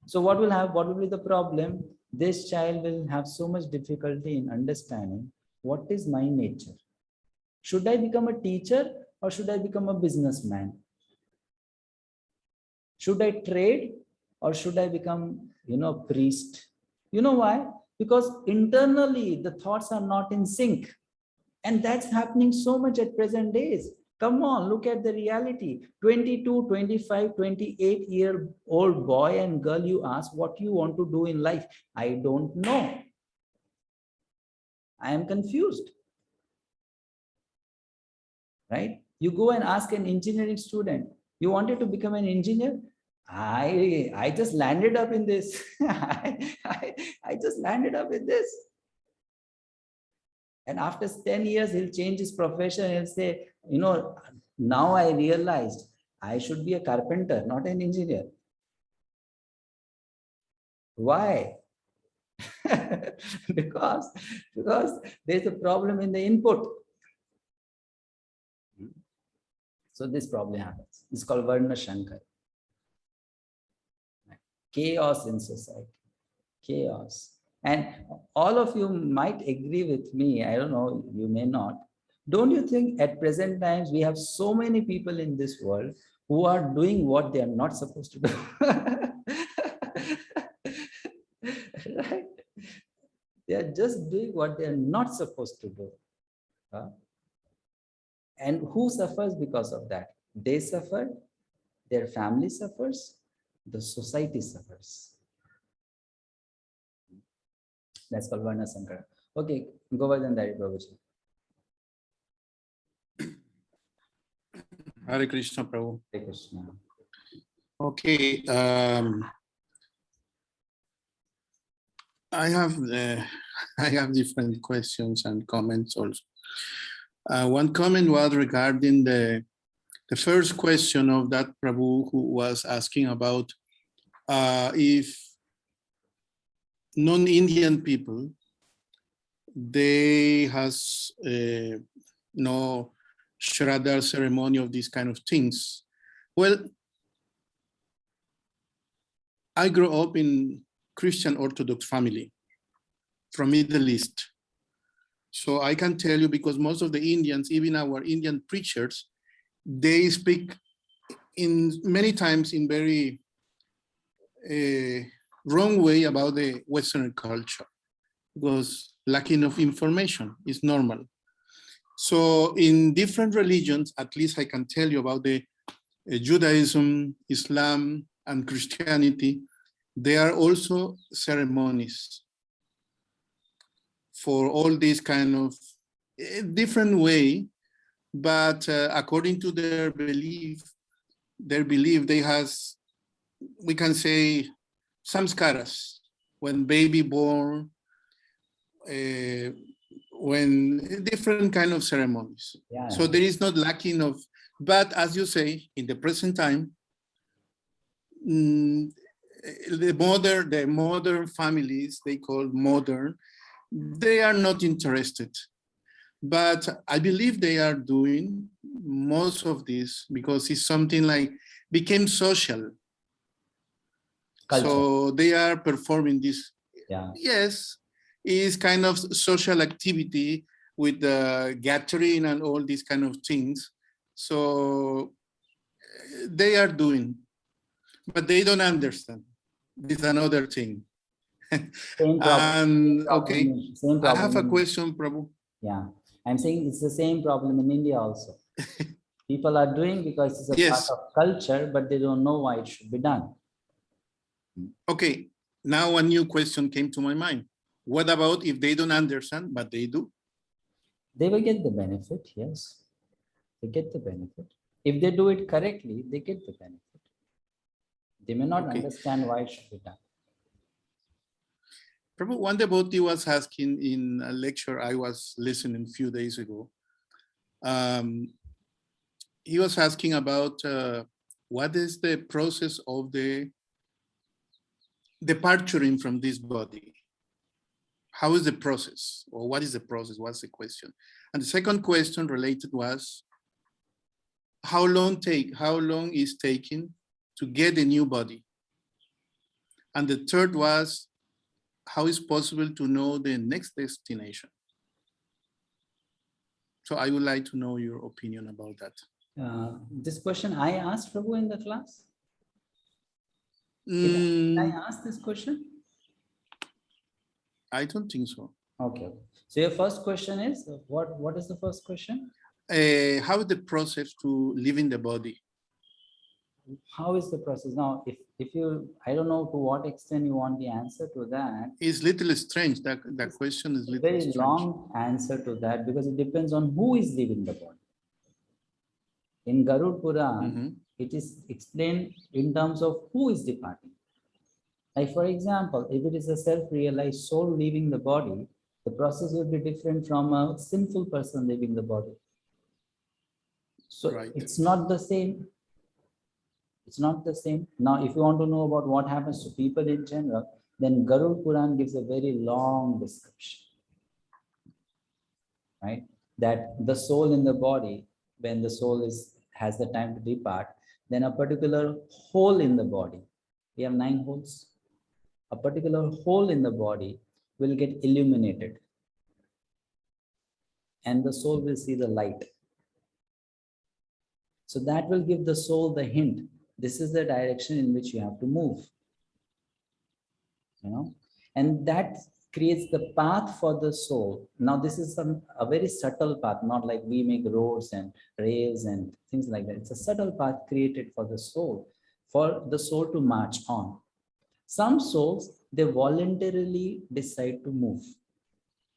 So what will be the problem? This child will have so much difficulty in understanding what is my nature. Should I become a teacher or should I become a businessman? Should I trade or should I become, a priest? You know why? Because internally the thoughts are not in sync. And that's happening so much at present days. Come on, look at the reality. 22, 25, 28-year-old boy and girl, you ask what you want to do in life. I don't know. I am confused. Right? You go and ask an engineering student, you wanted to become an engineer? I just landed up in this. I just landed up in this. And after 10 years, he'll change his profession and he'll say, now I realized I should be a carpenter, not an engineer. Why? because there's a problem in the input. So this problem happens. It's called Varna Shankar. Chaos in society. Chaos. And all of you might agree with me. I don't know, you may not. Don't you think at present times we have so many people in this world who are doing what they are not supposed to do? Right? They are just doing what they are not supposed to do. And who suffers because of that? They suffer, their family suffers, the society suffers. That's called Varna Sankara. Okay, Govardhan Dari Prabhuji. Hare Krishna, Prabhu. Hare Krishna. Okay. I have I have different questions and comments also. One comment was regarding the first question of that Prabhu who was asking about if non-Indian people, they has no Shraddha ceremony of these kind of things. Well, I grew up in Christian Orthodox family from Middle East. So I can tell you, because most of the Indians, even our Indian preachers, they speak in many times in very wrong way about the Western culture, because lacking of information is normal. So in different religions, at least I can tell you about the Judaism, Islam, and Christianity, there are also ceremonies for all these kind of different way, but according to their belief they has, we can say, samskaras, when baby born, when different kind of ceremonies. Yeah. So there is not lacking of, but as you say, in the present time, the modern families, they call modern, they are not interested. But I believe they are doing most of this because it's something like became social. Culture. So they are performing this. Yeah. Yes, it's kind of social activity with the gathering and all these kind of things. So they are doing, but they don't understand. This is another thing. And okay, I have a question, Prabhu. Yeah, I'm saying it's the same problem in India also. People are doing because it's a part of culture, but they don't know why it should be done. Okay, now a new question came to my mind. What about if they don't understand, but they do? They will get the benefit, yes. They get the benefit. If they do it correctly, they get the benefit. They may not understand why it should be done. Prabhu, one devotee was asking in a lecture I was listening a few days ago. He was asking about what is the process of the departuring from this body? How is the process? Or what is the process? What's the question? And the second question related was, how long is taking to get a new body? And the third was, how is possible to know the next destination? So I would like to know your opinion about that. This question I asked Prabhu in the class. Did I ask this question? I don't think so. Okay. So your first question is, what is the first question? How is the process to live in the body? How is the process? Now, if you, I don't know to what extent you want the answer to that. It's little strange. That question is little very strange. Long answer to that, because it depends on who is leaving the body. In Garud Puran, it is explained in terms of who is departing. Like for example, if it is a self-realized soul leaving the body, the process will be different from a sinful person leaving the body. So it's not the same. It's not the same. Now, if you want to know about what happens to people in general, then Garud Puran gives a very long description. Right? That the soul in the body, when the soul has the time to depart, then a particular hole in the body, we have 9 holes, a particular hole in the body will get illuminated and the soul will see the light. So that will give the soul the hint. This is the direction in which you have to move. You know, and that creates the path for the soul. Now, this is a very subtle path, not like we make roads and rails and things like that. It's a subtle path created for the soul to march on. Some souls, they voluntarily decide to move.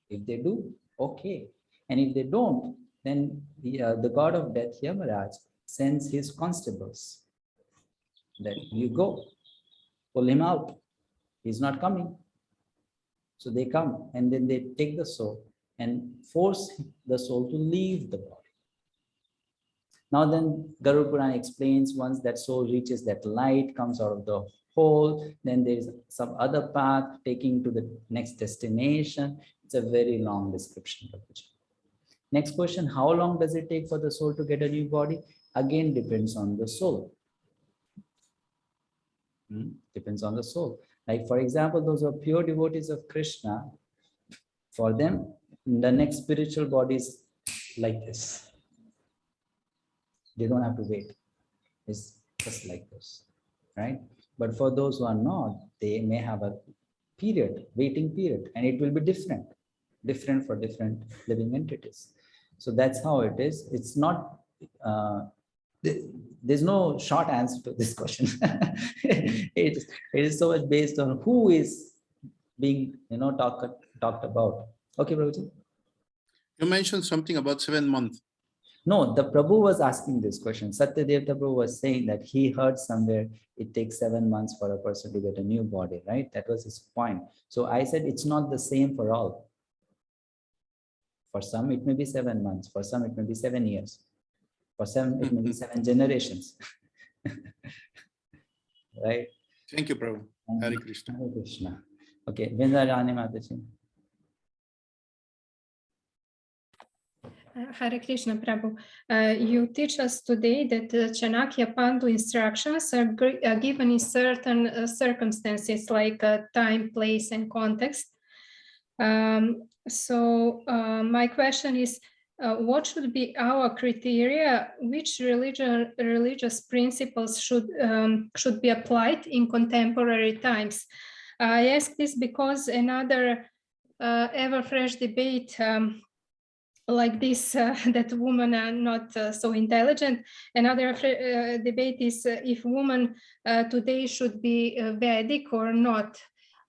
If they do, okay. And if they don't, then the god of death, 𝗪𝗵, sends his constables that you go, pull him out. He's not coming. So they come and then they take the soul and force the soul to leave the body. Now then Garuda Purana explains, once that soul reaches that light, comes out of the hole, then there is some other path taking to the next destination. It's a very long description. Next question, how long does it take for the soul to get a new body? Again, depends on the soul. Depends on the soul. Like for example, those who are pure devotees of Krishna, for them, the next spiritual body is like this. They don't have to wait. It's just like this, right? But for those who are not, they may have a period, waiting period, and it will be different for different living entities. So that's how it is. It's not, there's no short answer to this question. it is so much based on who is being, talked about. Okay, Prabhuji. You mentioned something about 7 months. No, the Prabhu was asking this question. Satyadev Prabhu was saying that he heard somewhere it takes 7 months for a person to get a new body, right? That was his point. So I said it's not the same for all. For some, it may be 7 months. For some, it may be 7 years. For some, it may be 7 generations. Right? Thank you, Prabhu. Hare Krishna. Hare Krishna. Okay, Vindarani Mataji. Hare Krishna, Prabhu. You teach us today that Chanakya Pandu instructions are given in certain circumstances like time, place, and context. So my question is, what should be our criteria? Which religious principles should be applied in contemporary times? I ask this because another ever fresh debate like this, that women are not so intelligent. Another debate is if women today should be Vedic or not.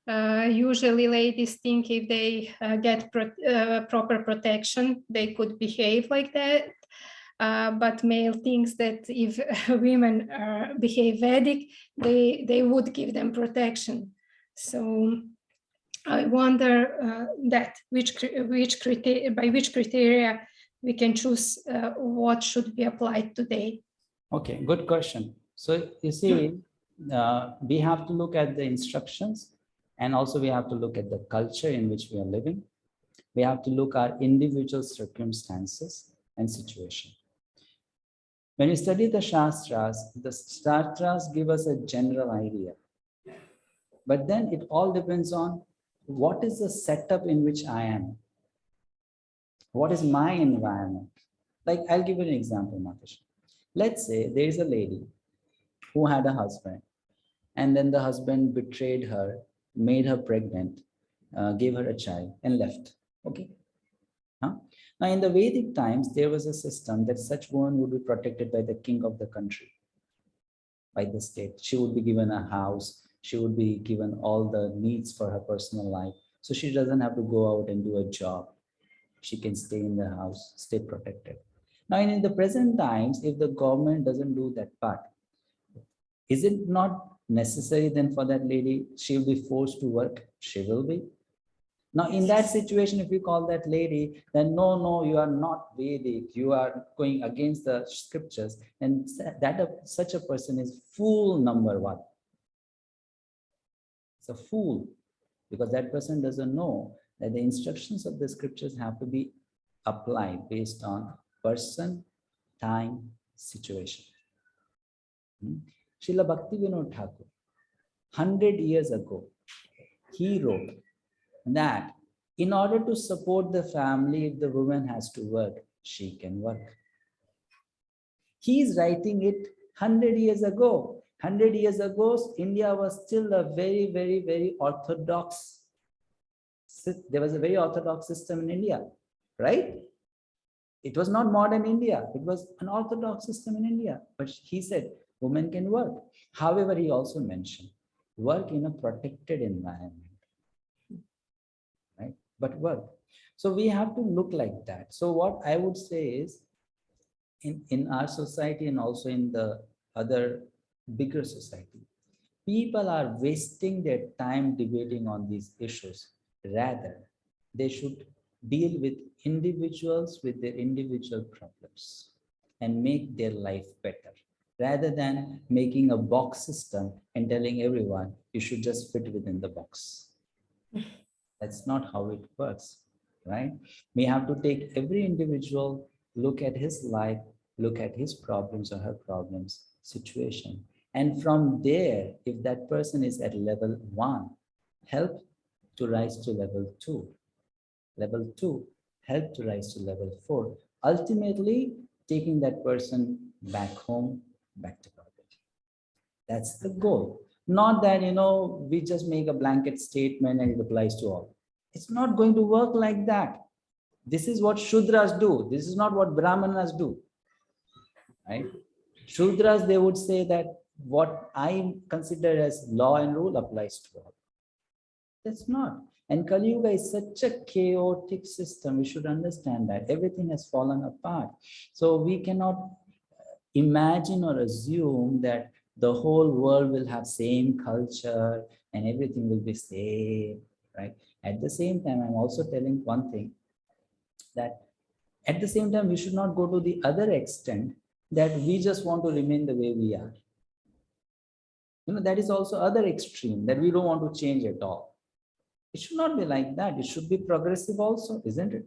Usually ladies think if they get proper protection, they could behave like that. But male thinks that if women behave Vedic, they would give them protection. So I wonder that by which criteria we can choose what should be applied today. Okay, good question. So you see, we have to look at the instructions, and also we have to look at the culture in which we are living. We have to look at individual circumstances and situation. When you study the Shastras give us a general idea. But then it all depends on what is the setup in which I am? What is my environment? Like, I'll give you an example, Mataji. Let's say there is a lady who had a husband, and then the husband betrayed her, made her pregnant, gave her a child, and left. Okay. Now, in the Vedic times, there was a system that such woman would be protected by the king of the country, by the state. She would be given a house. She would be given all the needs for her personal life. So she doesn't have to go out and do a job. She can stay in the house, stay protected. Now, in the present times, if the government doesn't do that part, is it not necessary then for that lady, she will be forced to work? She will be. Now, in that situation, if you call that lady, then no, you are not Vedic, you are going against the scriptures, and such a person is fool number one. It's a fool, because that person doesn't know that the instructions of the scriptures have to be applied based on person, time, situation. Srila Bhaktivinoda Thakur, 100 years ago, he wrote that in order to support the family, if the woman has to work, she can work. He is writing it 100 years ago. 100 years ago, India was still a very, very, very orthodox. There was a very orthodox system in India, right? It was not modern India. It was an orthodox system in India. But he said, women can work. However, he also mentioned, work in a protected environment, right? But work. So we have to look like that. So what I would say is, in our society and also in the other bigger society, people are wasting their time debating on these issues. Rather, they should deal with individuals with their individual problems and make their life better, rather than making a box system and telling everyone you should just fit within the box. That's not how it works, right? We have to take every individual, look at his life, look at his problems or her problems, situation. And from there, if that person is at level 1, help to rise to level 2. Level 2, help to rise to level 4. Ultimately, taking that person back home, back to God. That's the goal. Not that, we just make a blanket statement and it applies to all. It's not going to work like that. This is what Shudras do. This is not what Brahmanas do, right? Shudras, they would say that what I consider as law and rule applies to all. That's not. And Kali Yuga is such a chaotic system. We should understand that everything has fallen apart. So we cannot imagine or assume that the whole world will have same culture and everything will be same, right? At the same time, I'm also telling one thing, that at the same time, we should not go to the other extent that we just want to remain the way we are. That is also other extreme, that we don't want to change at all. It should not be like that. It should be progressive also, isn't it?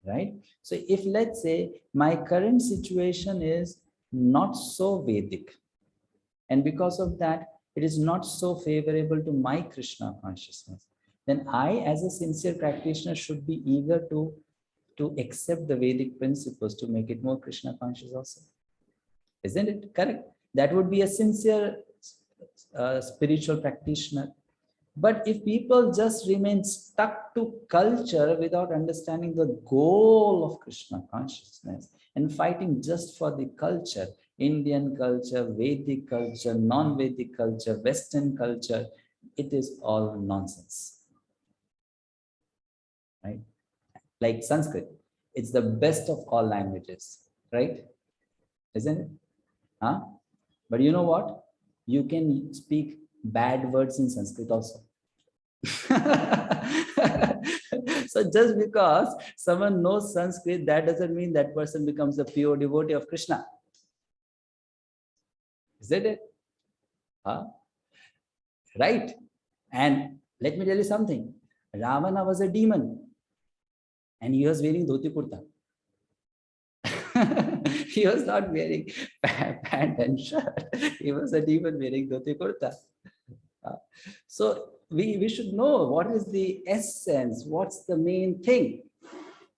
Right? So if, let's say, my current situation is not so Vedic, and because of that, it is not so favorable to my Krishna consciousness, then I, as a sincere practitioner, should be eager to accept the Vedic principles to make it more Krishna conscious also. Isn't it correct? That would be a sincere spiritual practitioner. But if people just remain stuck to culture without understanding the goal of Krishna consciousness and fighting just for the culture, Indian culture, Vedic culture, non-Vedic culture, Western culture, it is all nonsense. Right? Like Sanskrit, it's the best of all languages, right? Isn't it? Huh? But you know what? You can speak bad words in Sanskrit also. So just because someone knows Sanskrit, that doesn't mean that person becomes a pure devotee of Krishna. Isn't it? Huh? Right? And let me tell you something. Ravana was a demon and he was wearing dhoti kurta. He was not wearing pant and shirt. He was a demon wearing dhoti kurta. So we should know what is the essence, what's the main thing,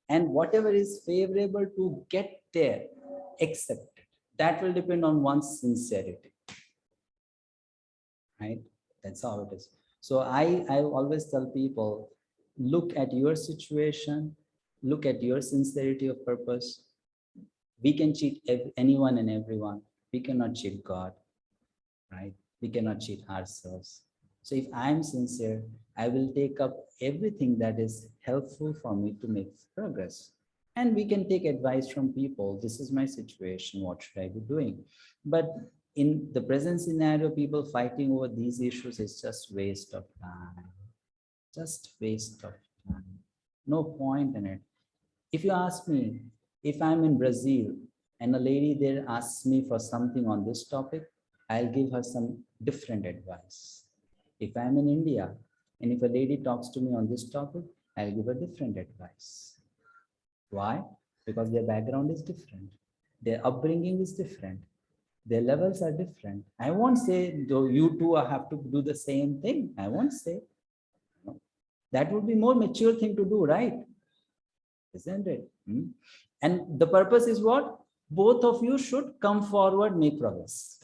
and whatever is favorable to get there, accept it. That will depend on one's sincerity. Right? That's how it is. So I always tell people, look at your situation, look at your sincerity of purpose. We can cheat anyone and everyone. We cannot cheat God, right? We cannot cheat ourselves. So if I'm sincere, I will take up everything that is helpful for me to make progress. And we can take advice from people. This is my situation. What should I be doing? But in the present scenario, people fighting over these issues is just waste of time. Just waste of time. No point in it. If you ask me, if I'm in Brazil and a lady there asks me for something on this topic, I'll give her some different advice. If I'm in India and if a lady talks to me on this topic, I'll give her different advice. Why? Because their background is different. Their upbringing is different. Their levels are different. I won't say, though, you two have to do the same thing. I won't say. No. That would be more mature thing to do, right? Isn't it? And the purpose is what? Both of you should come forward, make progress.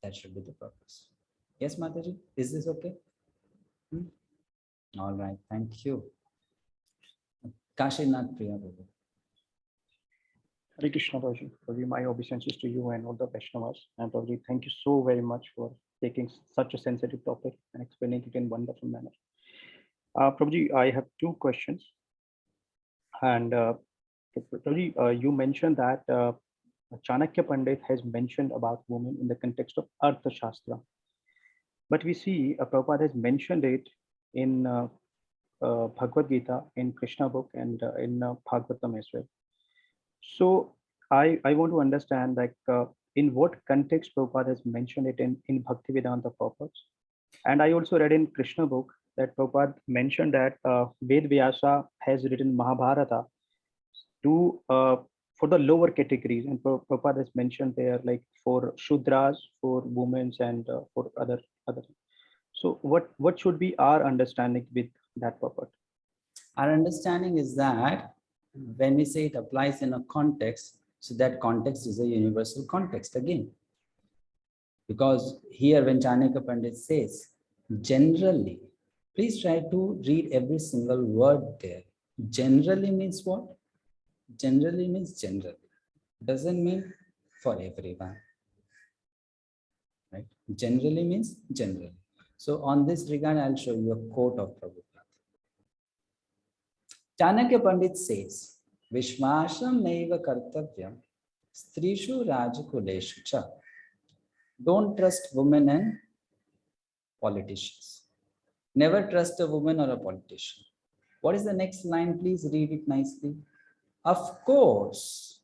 That should be the purpose. Yes, Mataji, is this okay? All right, thank you. Kashinath Priya Prabhu. Hare Krishna, Prabhuji. My obeisances to you and all the Vaishnavas. And Prabhuji, thank you so very much for taking such a sensitive topic and explaining it in wonderful manner. Prabhuji, I have two questions. And Prabhuji, you mentioned that Chanakya Pandit has mentioned about women in the context of Artha Shastra. But we see Prabhupada has mentioned it in Bhagavad-gita, in Krishna book, and in Bhagavatam as well. So I want to understand, like, in what context Prabhupada has mentioned it in Bhaktivedanta purpose. And I also read in Krishna book that Prabhupada mentioned that Vyasa has written Mahabharata to for the lower categories, and Prabhupada has mentioned there, like, for Shudras, for women, and for other. So what should be our understanding with that purport? Our understanding is that when we say it applies in a context, so that context is a universal context again. Because here when Chanakya Pandit says, generally, please try to read every single word there. Generally means what? Generally means generally. Doesn't mean for everyone. Right? Generally means generally. So on this regard, I'll show you a quote of Prabhupada. Chanakya Pandit says, Vishvasham naiva kartavyam strishu rajakuleshu cha. Don't trust women and politicians. Never trust a woman or a politician. What is the next line? Please read it nicely. Of course,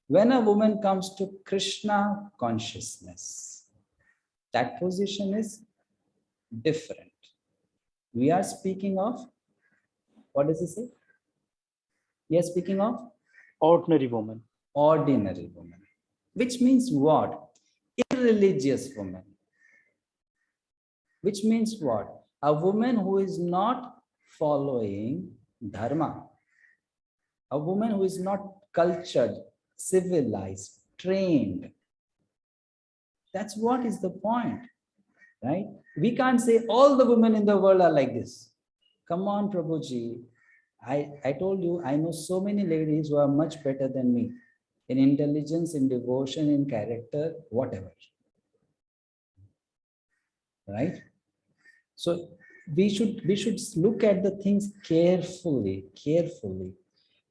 when a woman comes to Krishna consciousness, that position is different. We are speaking of, what does he say? We are speaking of ordinary woman. Ordinary woman. Which means what? Irreligious woman. Which means what? A woman who is not following dharma. A woman who is not cultured, civilized, trained. That's what is the point, right? We can't say all the women in the world are like this. Come on, Prabhuji. I told you, I know so many ladies who are much better than me in intelligence, in devotion, in character, whatever. Right? So we should look at the things carefully.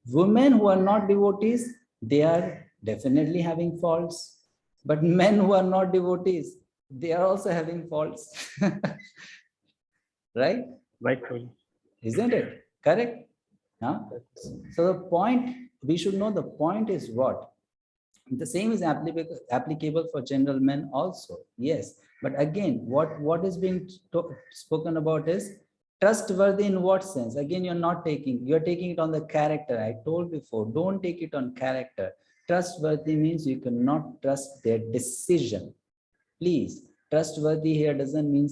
Women who are not devotees, they are definitely having faults. But men who are not devotees, they are also having faults. Right? Right. Isn't it? Correct? Huh? So the point, we should know the point is what? The same is applicable for general men also. Yes. But again, what is being spoken about is trustworthy in what sense? Again, you're taking it on the character. I told before, don't take it on character. Trustworthy means you cannot trust their decision. Please, trustworthy here doesn't mean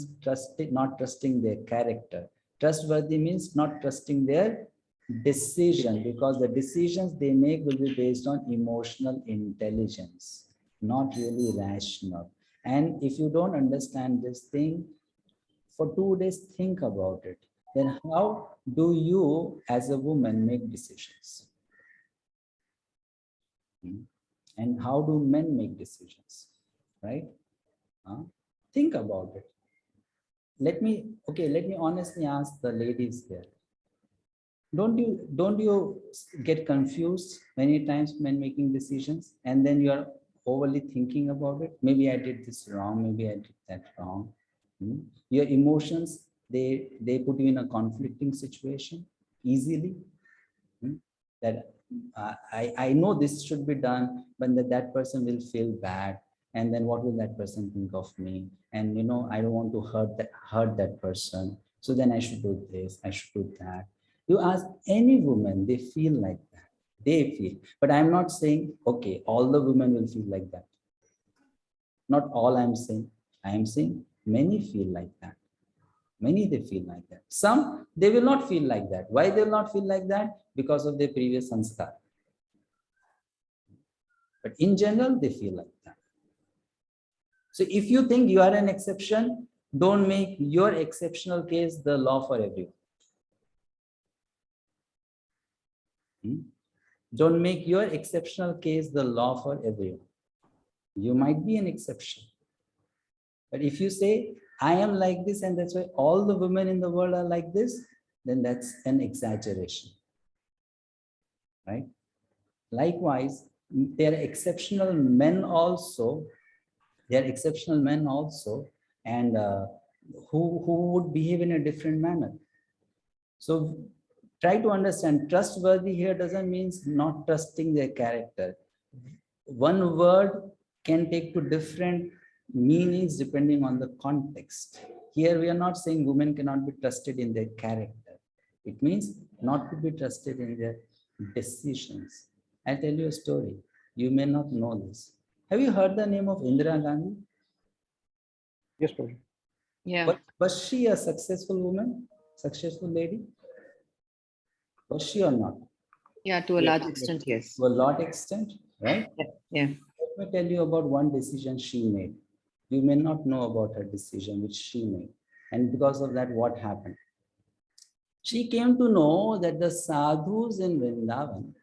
not trusting their character. Trustworthy means not trusting their decision, because the decisions they make will be based on emotional intelligence, not really rational. And if you don't understand this thing, for 2 days, think about it. Then how do you as a woman make decisions? And how do men make decisions? Right? Think about it. Let me honestly ask the ladies here. Don't you get confused many times when making decisions, and then you are overly thinking about it? Maybe I did this wrong, maybe I did that wrong. Your emotions, they put you in a conflicting situation easily. That I know this should be done, but that person will feel bad, and then what will that person think of me? And I don't want to hurt that person, so then I should do this, I should do that. You ask any woman, they feel like that. They feel. But I'm not saying, okay, all the women will feel like that. Not all I'm saying. I am saying many feel like that. Many, they feel like that. Some, they will not feel like that. Why they will not feel like that? Because of their previous sanskar. But in general, they feel like that. So if you think you are an exception, don't make your exceptional case the law for everyone. Don't make your exceptional case the law for everyone. You might be an exception. But if you say, I am like this and that's why all the women in the world are like this, then that's an exaggeration. Right? Likewise, there are exceptional men also. And who would behave in a different manner. So try to understand, trustworthy here doesn't mean not trusting their character. One word can take to different meanings depending on the context. Here we are not saying women cannot be trusted in their character. It means not to be trusted in their decisions. I'll tell you a story. You may not know this. Have you heard the name of Indira Gandhi? Yes, Prabhuji. Yeah. But was she a successful woman? Successful lady? Was she or not? Yeah, to a large extent, yes. To a large extent, right? Yeah. Let me tell you about one decision she made. You may not know about her decision which she made. And because of that, what happened? She came to know that the sadhus in Vrindavan,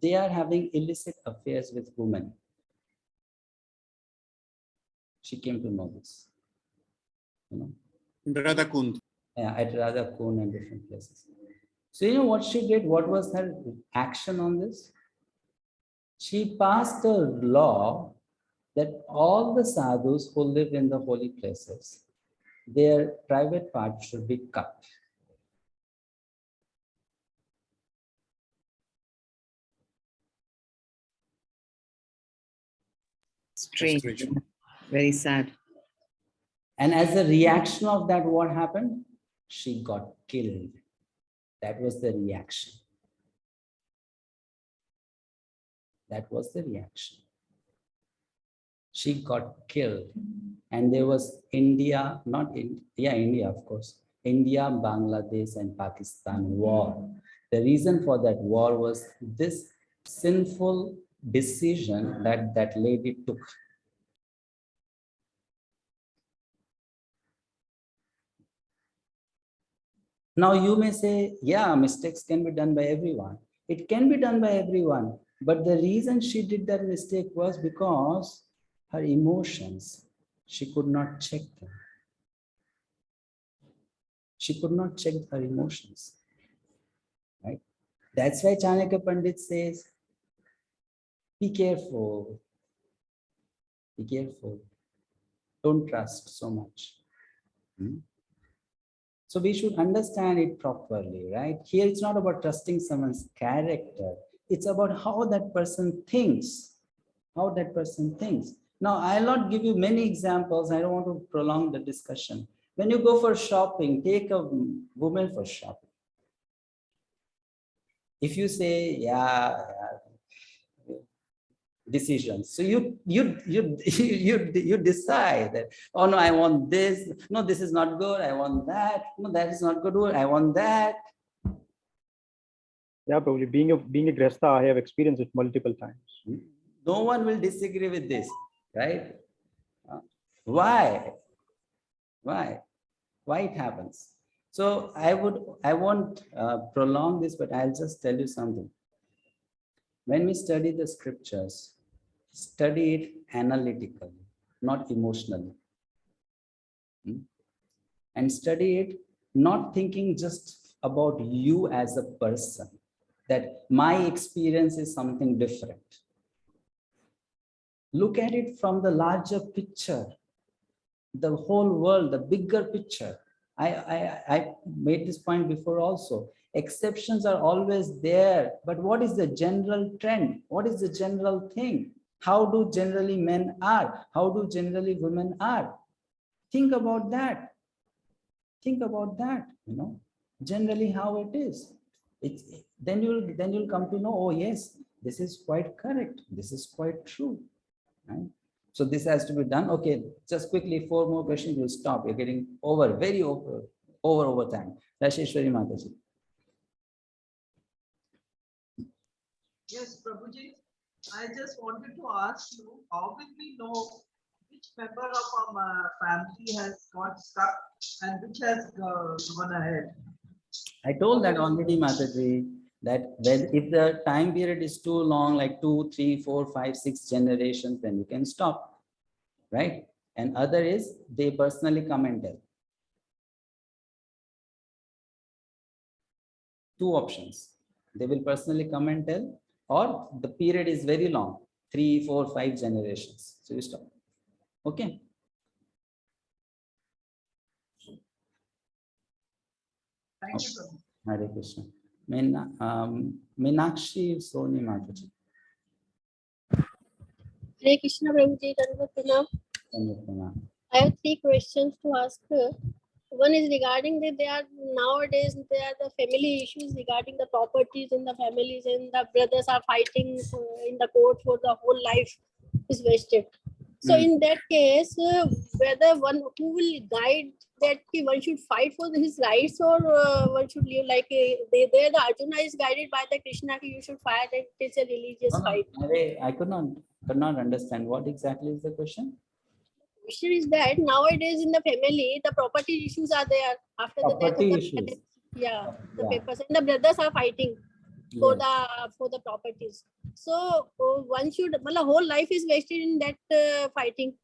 they are having illicit affairs with women. She came to know this. You know? In Radha Kund. Yeah, at Radha Kund and different places. So you know what she did? What was her action on this? She passed a law that all the sadhus who live in the holy places, their private parts should be cut. Strange. Very sad. And as a reaction of that, what happened? She got killed. That was the reaction. That was the reaction. She got killed. And there was India, not India, India, of course. India, Bangladesh, and Pakistan war. The reason for that war was this sinful decision that that lady took. Now you may say, yeah, mistakes can be done by everyone. It can be done by everyone. But the reason she did that mistake was because her emotions, she could not check them. She could not check her emotions. Right? That's why Chanakya Pandit says, be careful. Be careful. Don't trust so much. So we should understand it properly, right? Here it's not about trusting someone's character. It's about how that person thinks. How that person thinks. Now, I'll not give you many examples. I don't want to prolong the discussion. When you go for shopping, take a woman for shopping. If you say, yeah, decisions. So you decide that, oh no, I want this. No, this is not good. I want that. No, that is not good. I want that. Yeah, probably being a Grihastha, I have experienced it multiple times. No one will disagree with this, right? Why? Why? Why it happens? So I won't prolong this, but I'll just tell you something. When we study the scriptures, study it analytically, not emotionally. And study it not thinking just about you as a person, that my experience is something different. Look at it from the larger picture, the whole world, the bigger picture. I made this point before also. Exceptions are always there, but what is the general trend? What is the general thing? How do generally men are? How do generally women are? Think about that. Think about that, you know, generally how it is. Then you'll come to know, oh yes, this is quite correct. This is quite true. Right? So this has to be done. Okay, just quickly, 4 more questions, we'll stop. You're getting very over time. Rasheshwari Mataji. Yes, Prabhuji, I just wanted to ask you, how will we know which member of our family has got stuck and which has gone ahead? I told that already, Mataji, that if the time period is too long, like 2, 3, 4, 5, 6 generations, then you can stop, right? And other is they personally come and tell. 2 options. They will personally come and tell, or the period is very long, 3, 4, 5 generations. So you stop. Okay. Thank you, Prabhu. Hare Krishna. Meenakshi Soni Mataji. Hare Krishna, Prabhuji, Pranam. I have 3 questions to ask. One is regarding that nowadays there are the family issues regarding the properties in the families, and the brothers are fighting in the court for the whole life is wasted. So in that case, whether who will guide that one should fight for his rights, or one should live like the Arjuna is guided by the Krishna, you should fight, and it's a religious fight. I could not understand. What exactly is the question? Question is that nowadays in the family, the property issues are there after the death of the parents. Yeah, the papers, and the brothers are fighting for the properties. So one should, whole life is wasted in that fighting.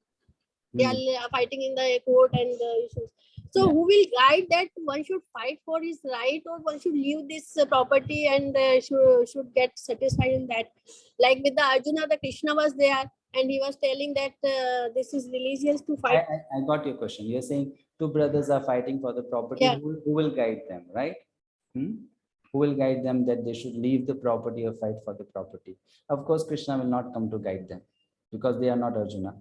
They are fighting in the court and the issues. So who will guide that one should fight for his right, or one should leave this property and should get satisfied in that? Like with the Arjuna, the Krishna was there, and he was telling that this is religious to fight. I got your question. You're saying 2 brothers are fighting for the property. Who will guide them, right? Who will guide them that they should leave the property or fight for the property? Of course, Krishna will not come to guide them because they are not Arjuna,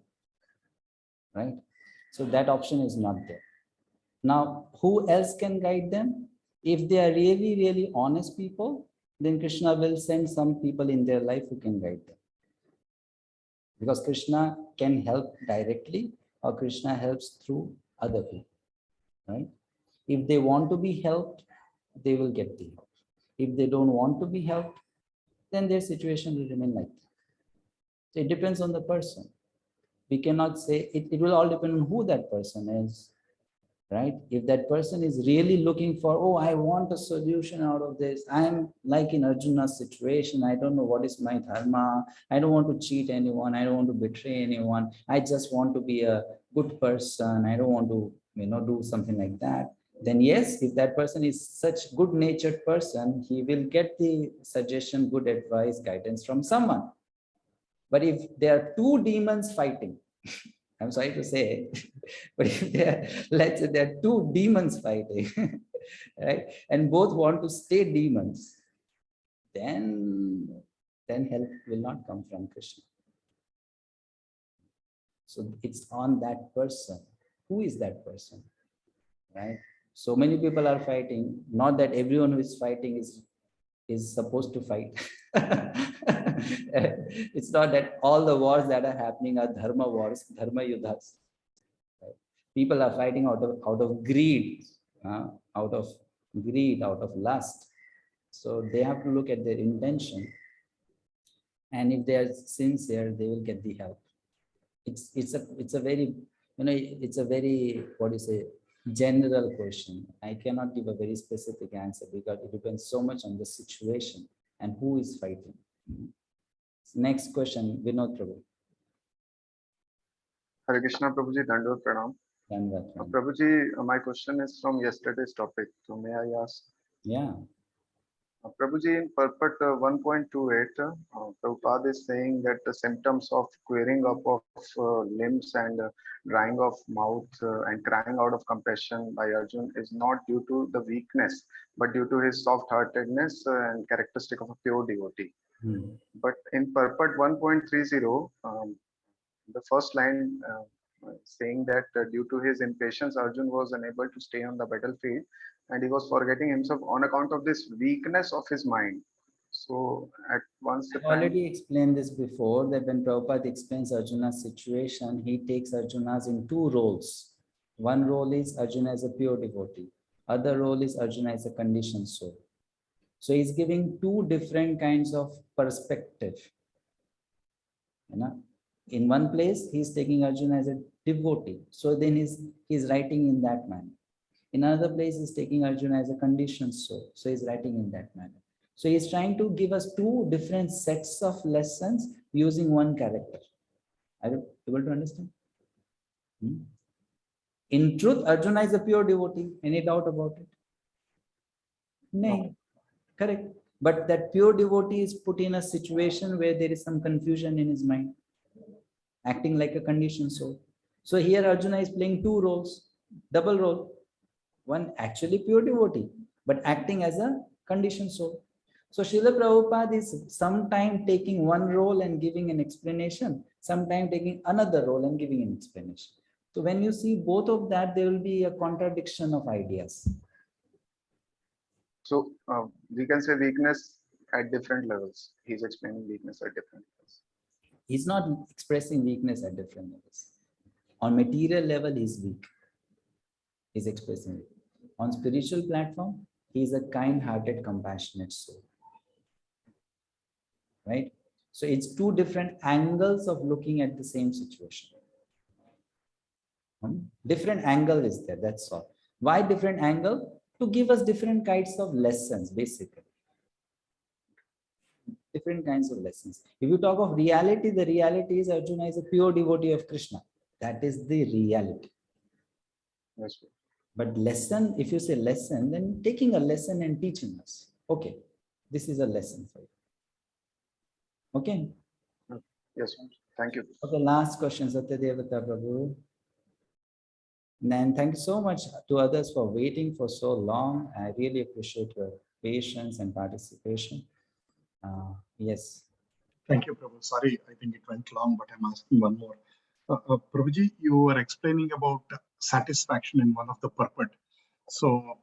right? So that option is not there. Now, who else can guide them? If they are really, really honest people, then Krishna will send some people in their life who can guide them. Because Krishna can help directly, or Krishna helps through other people, right? If they want to be helped, they will get the help. If they don't want to be helped, then their situation will remain like that. So it depends on the person. We cannot say, it will all depend on who that person is, right? If that person is really looking for, oh, I want a solution out of this. I'm like in Arjuna's situation. I don't know what is my dharma. I don't want to cheat anyone. I don't want to betray anyone. I just want to be a good person. I don't want to, do something like that. Then yes, if that person is such good-natured person, he will get the suggestion, good advice, guidance from someone. But if there are 2 demons fighting, I'm sorry to say, but if let's say there are 2 demons fighting, right, and both want to stay demons, then help will not come from Krishna. So it's on that person. Who is that person, right? So many people are fighting. Not that everyone who is fighting is supposed to fight. It's not that all the wars that are happening are dharma wars, dharma yuddhas. Right? People are fighting out of greed, out of lust. So they have to look at their intention, and if they are sincere, they will get the help. It's a very what do you say, general question. I cannot give a very specific answer because it depends so much on the situation and who is fighting. Next question, Vinod Prabhu. Hare Krishna, Prabhuji, Dandavat Pranam. Prabhuji, my question is from yesterday's topic. So may I ask? Yeah. Prabhuji, in purport 1.28, Prabhupada is saying that the symptoms of queering up of limbs and drying of mouth and crying out of compassion by Arjun is not due to the weakness, but due to his soft-heartedness and characteristic of a pure devotee. But in purport 1.30, the first line saying that due to his impatience, Arjun was unable to stay on the battlefield, and he was forgetting himself on account of this weakness of his mind. So at once I already explained this before, that when Prabhupada explains Arjuna's situation, he takes Arjuna's in 2 roles. One role is Arjuna as a pure devotee. Other role is Arjuna as a conditioned soul. So he's giving 2 different kinds of perspective. In one place, he's taking Arjuna as a devotee. So then he's writing in that manner. In another place, he's taking Arjuna as a conditioned soul. So he's writing in that manner. So he's trying to give us 2 different sets of lessons using one character. Are you able to understand? In truth, Arjuna is a pure devotee. Any doubt about it? No. Correct. But that pure devotee is put in a situation where there is some confusion in his mind, acting like a conditioned soul. So here Arjuna is playing 2 roles, double role. One actually pure devotee, but acting as a conditioned soul. So Srila Prabhupada is sometime taking one role and giving an explanation, sometime taking another role and giving an explanation. So when you see both of that, there will be a contradiction of ideas. So we can say weakness at different levels. He's explaining weakness at different levels. He's not expressing weakness at different levels. On material level, he's weak. He's expressing it. On spiritual platform, he's a kind-hearted, compassionate soul. Right? So it's two different angles of looking at the same situation. Different angle is there, that's all. Why different angle? To give us different kinds of lessons, basically. Different kinds of lessons. If you talk of reality, the reality is Arjuna is a pure devotee of Krishna. That is the reality. Yes, sir. But lesson, if you say lesson, then taking a lesson and teaching us. Okay, this is a lesson for you. Okay. Yes, sir. Thank you. Okay, last question, Satyadevata Prabhu. And thank you so much to others for waiting for so long. I really appreciate your patience and participation. Yes. Thank you, Prabhu. Sorry, I think it went long, but I'm asking one more. Prabhuji, you were explaining about satisfaction in one of the purport. So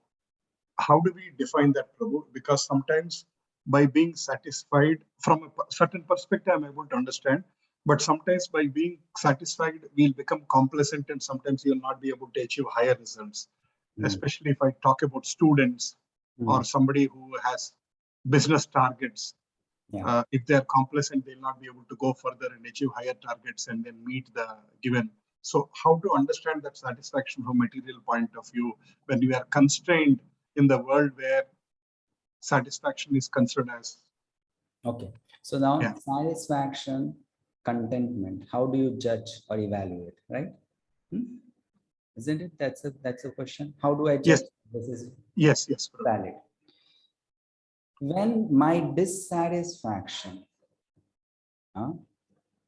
how do we define that, Prabhu? Because sometimes by being satisfied from a certain perspective, I'm able to understand. But sometimes by being satisfied, we'll become complacent and sometimes you'll not be able to achieve higher results. Especially if I talk about students or somebody who has business targets. If they're complacent, they'll not be able to go further and achieve higher targets and then meet the given. So how to understand that satisfaction from material point of view when we are constrained in the world where satisfaction is considered as. Okay. So now satisfaction, contentment, how do you judge or evaluate, right? Isn't it? That's a question. How do I judge? This is yes, valid. When my dissatisfaction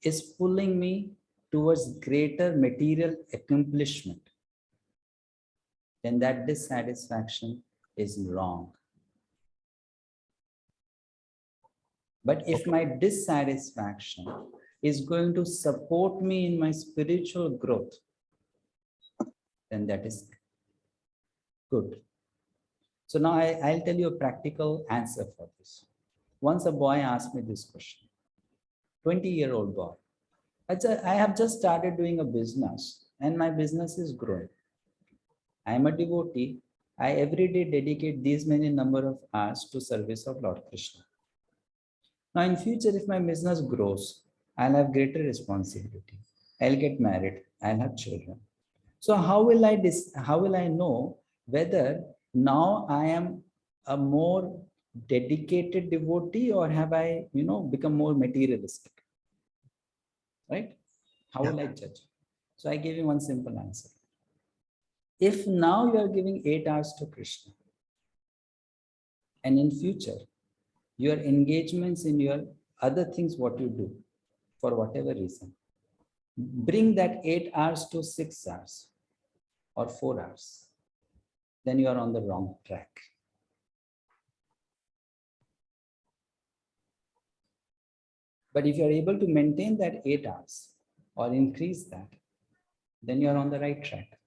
is pulling me towards greater material accomplishment, then that dissatisfaction is wrong. But if my dissatisfaction is going to support me in my spiritual growth, then that is good. So now I'll tell you a practical answer for this. Once a boy asked me this question, 20-year-old boy. I have just started doing a business and my business is growing. I'm a devotee. I every day dedicate these many number of hours to service of Lord Krishna. Now in future, if my business grows, I'll have greater responsibility. I'll get married. I'll have children. So how will I know whether now I am a more dedicated devotee or have I, become more materialistic? Right? How will I judge? So I gave you one simple answer. If now you are giving 8 hours to Krishna, and in future, your engagements in your other things, what you do, for whatever reason, bring that 8 hours to 6 hours or 4 hours, then you are on the wrong track. But if you are able to maintain that 8 hours or increase that, then you are on the right track.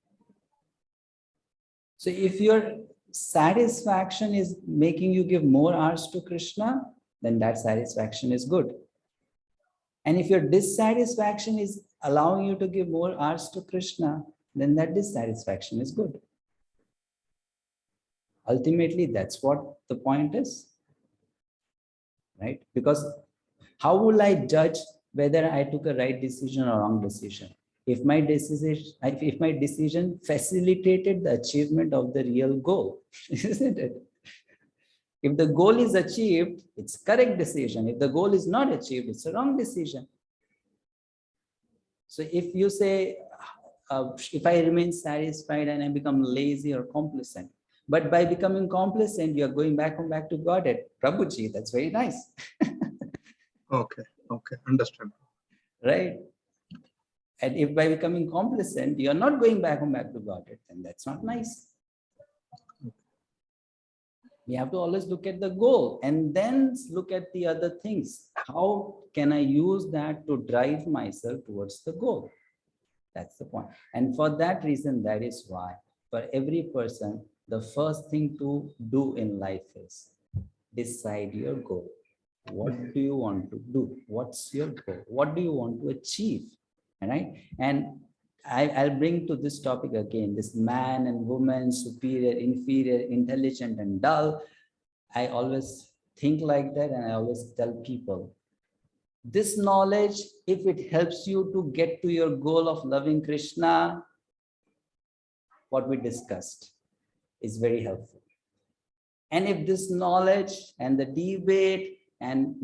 So if your satisfaction is making you give more hours to Krishna, then that satisfaction is good. And if your dissatisfaction is allowing you to give more hours to Krishna, then that dissatisfaction is good. Ultimately, that's what the point is, right? Because how will I judge whether I took a right decision or wrong decision? If my decision facilitated the achievement of the real goal, isn't it? If the goal is achieved, it's correct decision. If the goal is not achieved, it's a wrong decision. So if you say, if I remain satisfied and I become lazy or complacent, but by becoming complacent, you're going back to Godhead. Prabhuji, that's very nice. Okay, understand. Right? And if by becoming complacent, you're not going back to Godhead, then that's not nice. We have to always look at the goal and then look at the other things. How can I use that to drive myself towards the goal? That's the point. And for that reason, that is why for every person, the first thing to do in life is decide your goal. What do you want to do? What's your goal? What do you want to achieve? All right. And I'll bring to this topic again, this man and woman, superior, inferior, intelligent and dull. I always think like that, and I always tell people, this knowledge, if it helps you to get to your goal of loving Krishna, what we discussed is very helpful. And if this knowledge and the debate and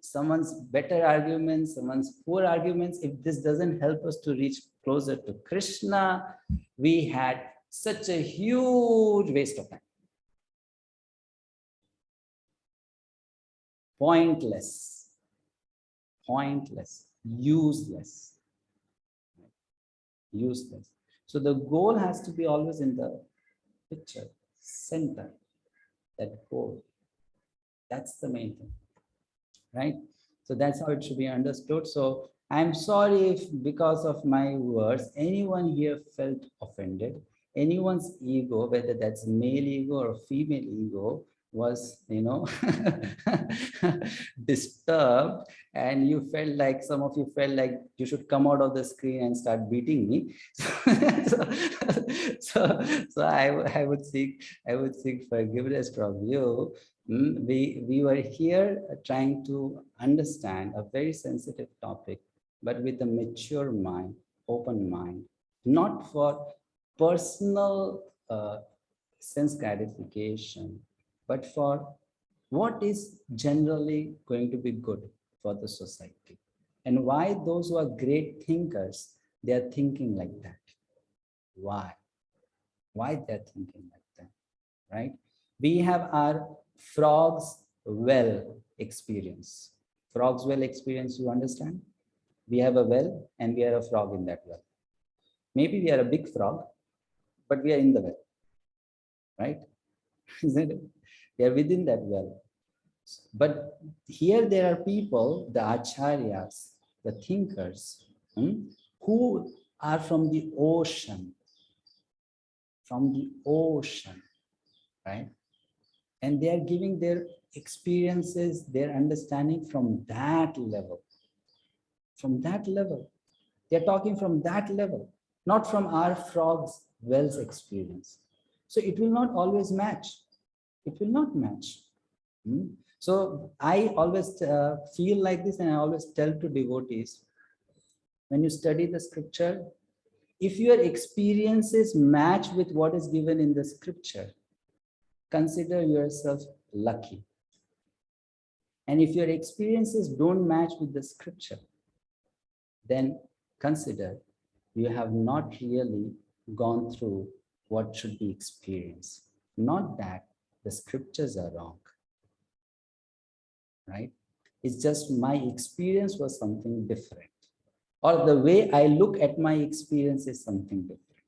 someone's better arguments, someone's poor arguments, if this doesn't help us to reach closer to Krishna, we had such a huge waste of time. Pointless, useless. So the goal has to be always in the picture, center, that goal. That's the main thing, right? So that's how it should be understood. So I'm sorry if because of my words, anyone here felt offended, anyone's ego, whether that's male ego or female ego, was disturbed, and you felt like, some of you felt like you should come out of the screen and start beating me. So I would seek forgiveness from you. We were here trying to understand a very sensitive topic, but with a mature mind, open mind, not for personal sense gratification, but for what is generally going to be good for the society, and why those who are great thinkers, they are thinking like that. Why they're thinking like that, right? We have our frogs well experience. Frogs well experience, you understand? We have a well and we are a frog in that well. Maybe we are a big frog, but we are in the well, right? Isn't it? They are within that well. But here there are people, the acharyas, the thinkers, who are from the ocean, right? And they are giving their experiences, their understanding from that level. They're talking from that level, not from our frog's well's experience. So it will not always match. It will not match. So I always feel like this, and I always tell to devotees, when you study the scripture, if your experiences match with what is given in the scripture, consider yourself lucky. And if your experiences don't match with the scripture, then consider you have not really gone through what should be experienced. Not that the scriptures are wrong, right? It's just my experience was something different, or the way I look at my experience is something different.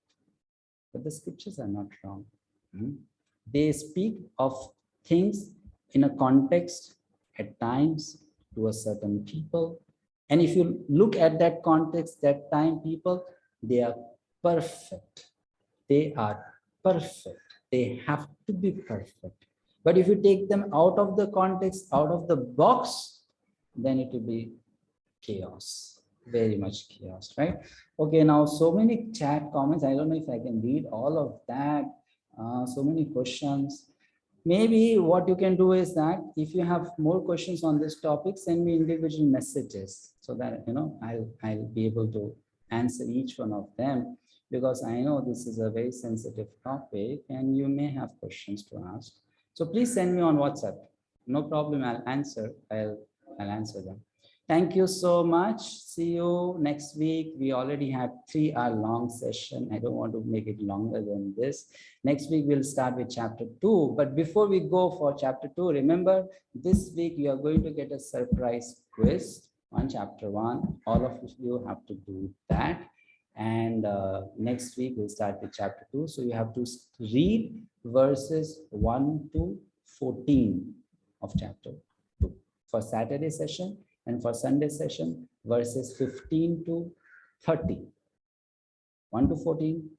But the scriptures are not wrong. They speak of things in a context at times to a certain people. And if you look at that context, that time, people, they are perfect. They are perfect. They have to be perfect. But if you take them out of the context, out of the box, then it will be chaos, very much chaos, right? Okay, now so many chat comments. I don't know if I can read all of that. So many questions. Maybe what you can do is that if you have more questions on this topic, send me individual messages so that I'll be able to answer each one of them, because I know this is a very sensitive topic and you may have questions to ask. So please send me on WhatsApp. No problem, I'll answer. I'll answer them. Thank you so much. See you next week. We already had 3-hour long session. I don't want to make it longer than this. Next week, we'll start with chapter 2. But before we go for chapter 2, remember, this week you are going to get a surprise quiz on chapter 1. All of you have to do that. And next week, we'll start with chapter 2. So you have to read verses 1 to 14 of chapter 2 for Saturday session, and for Sunday session, verses 15 to 30. 1 to 14,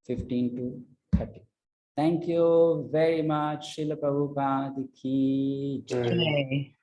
15 to 30. Thank you very much. Srila Prabhupada ki jai.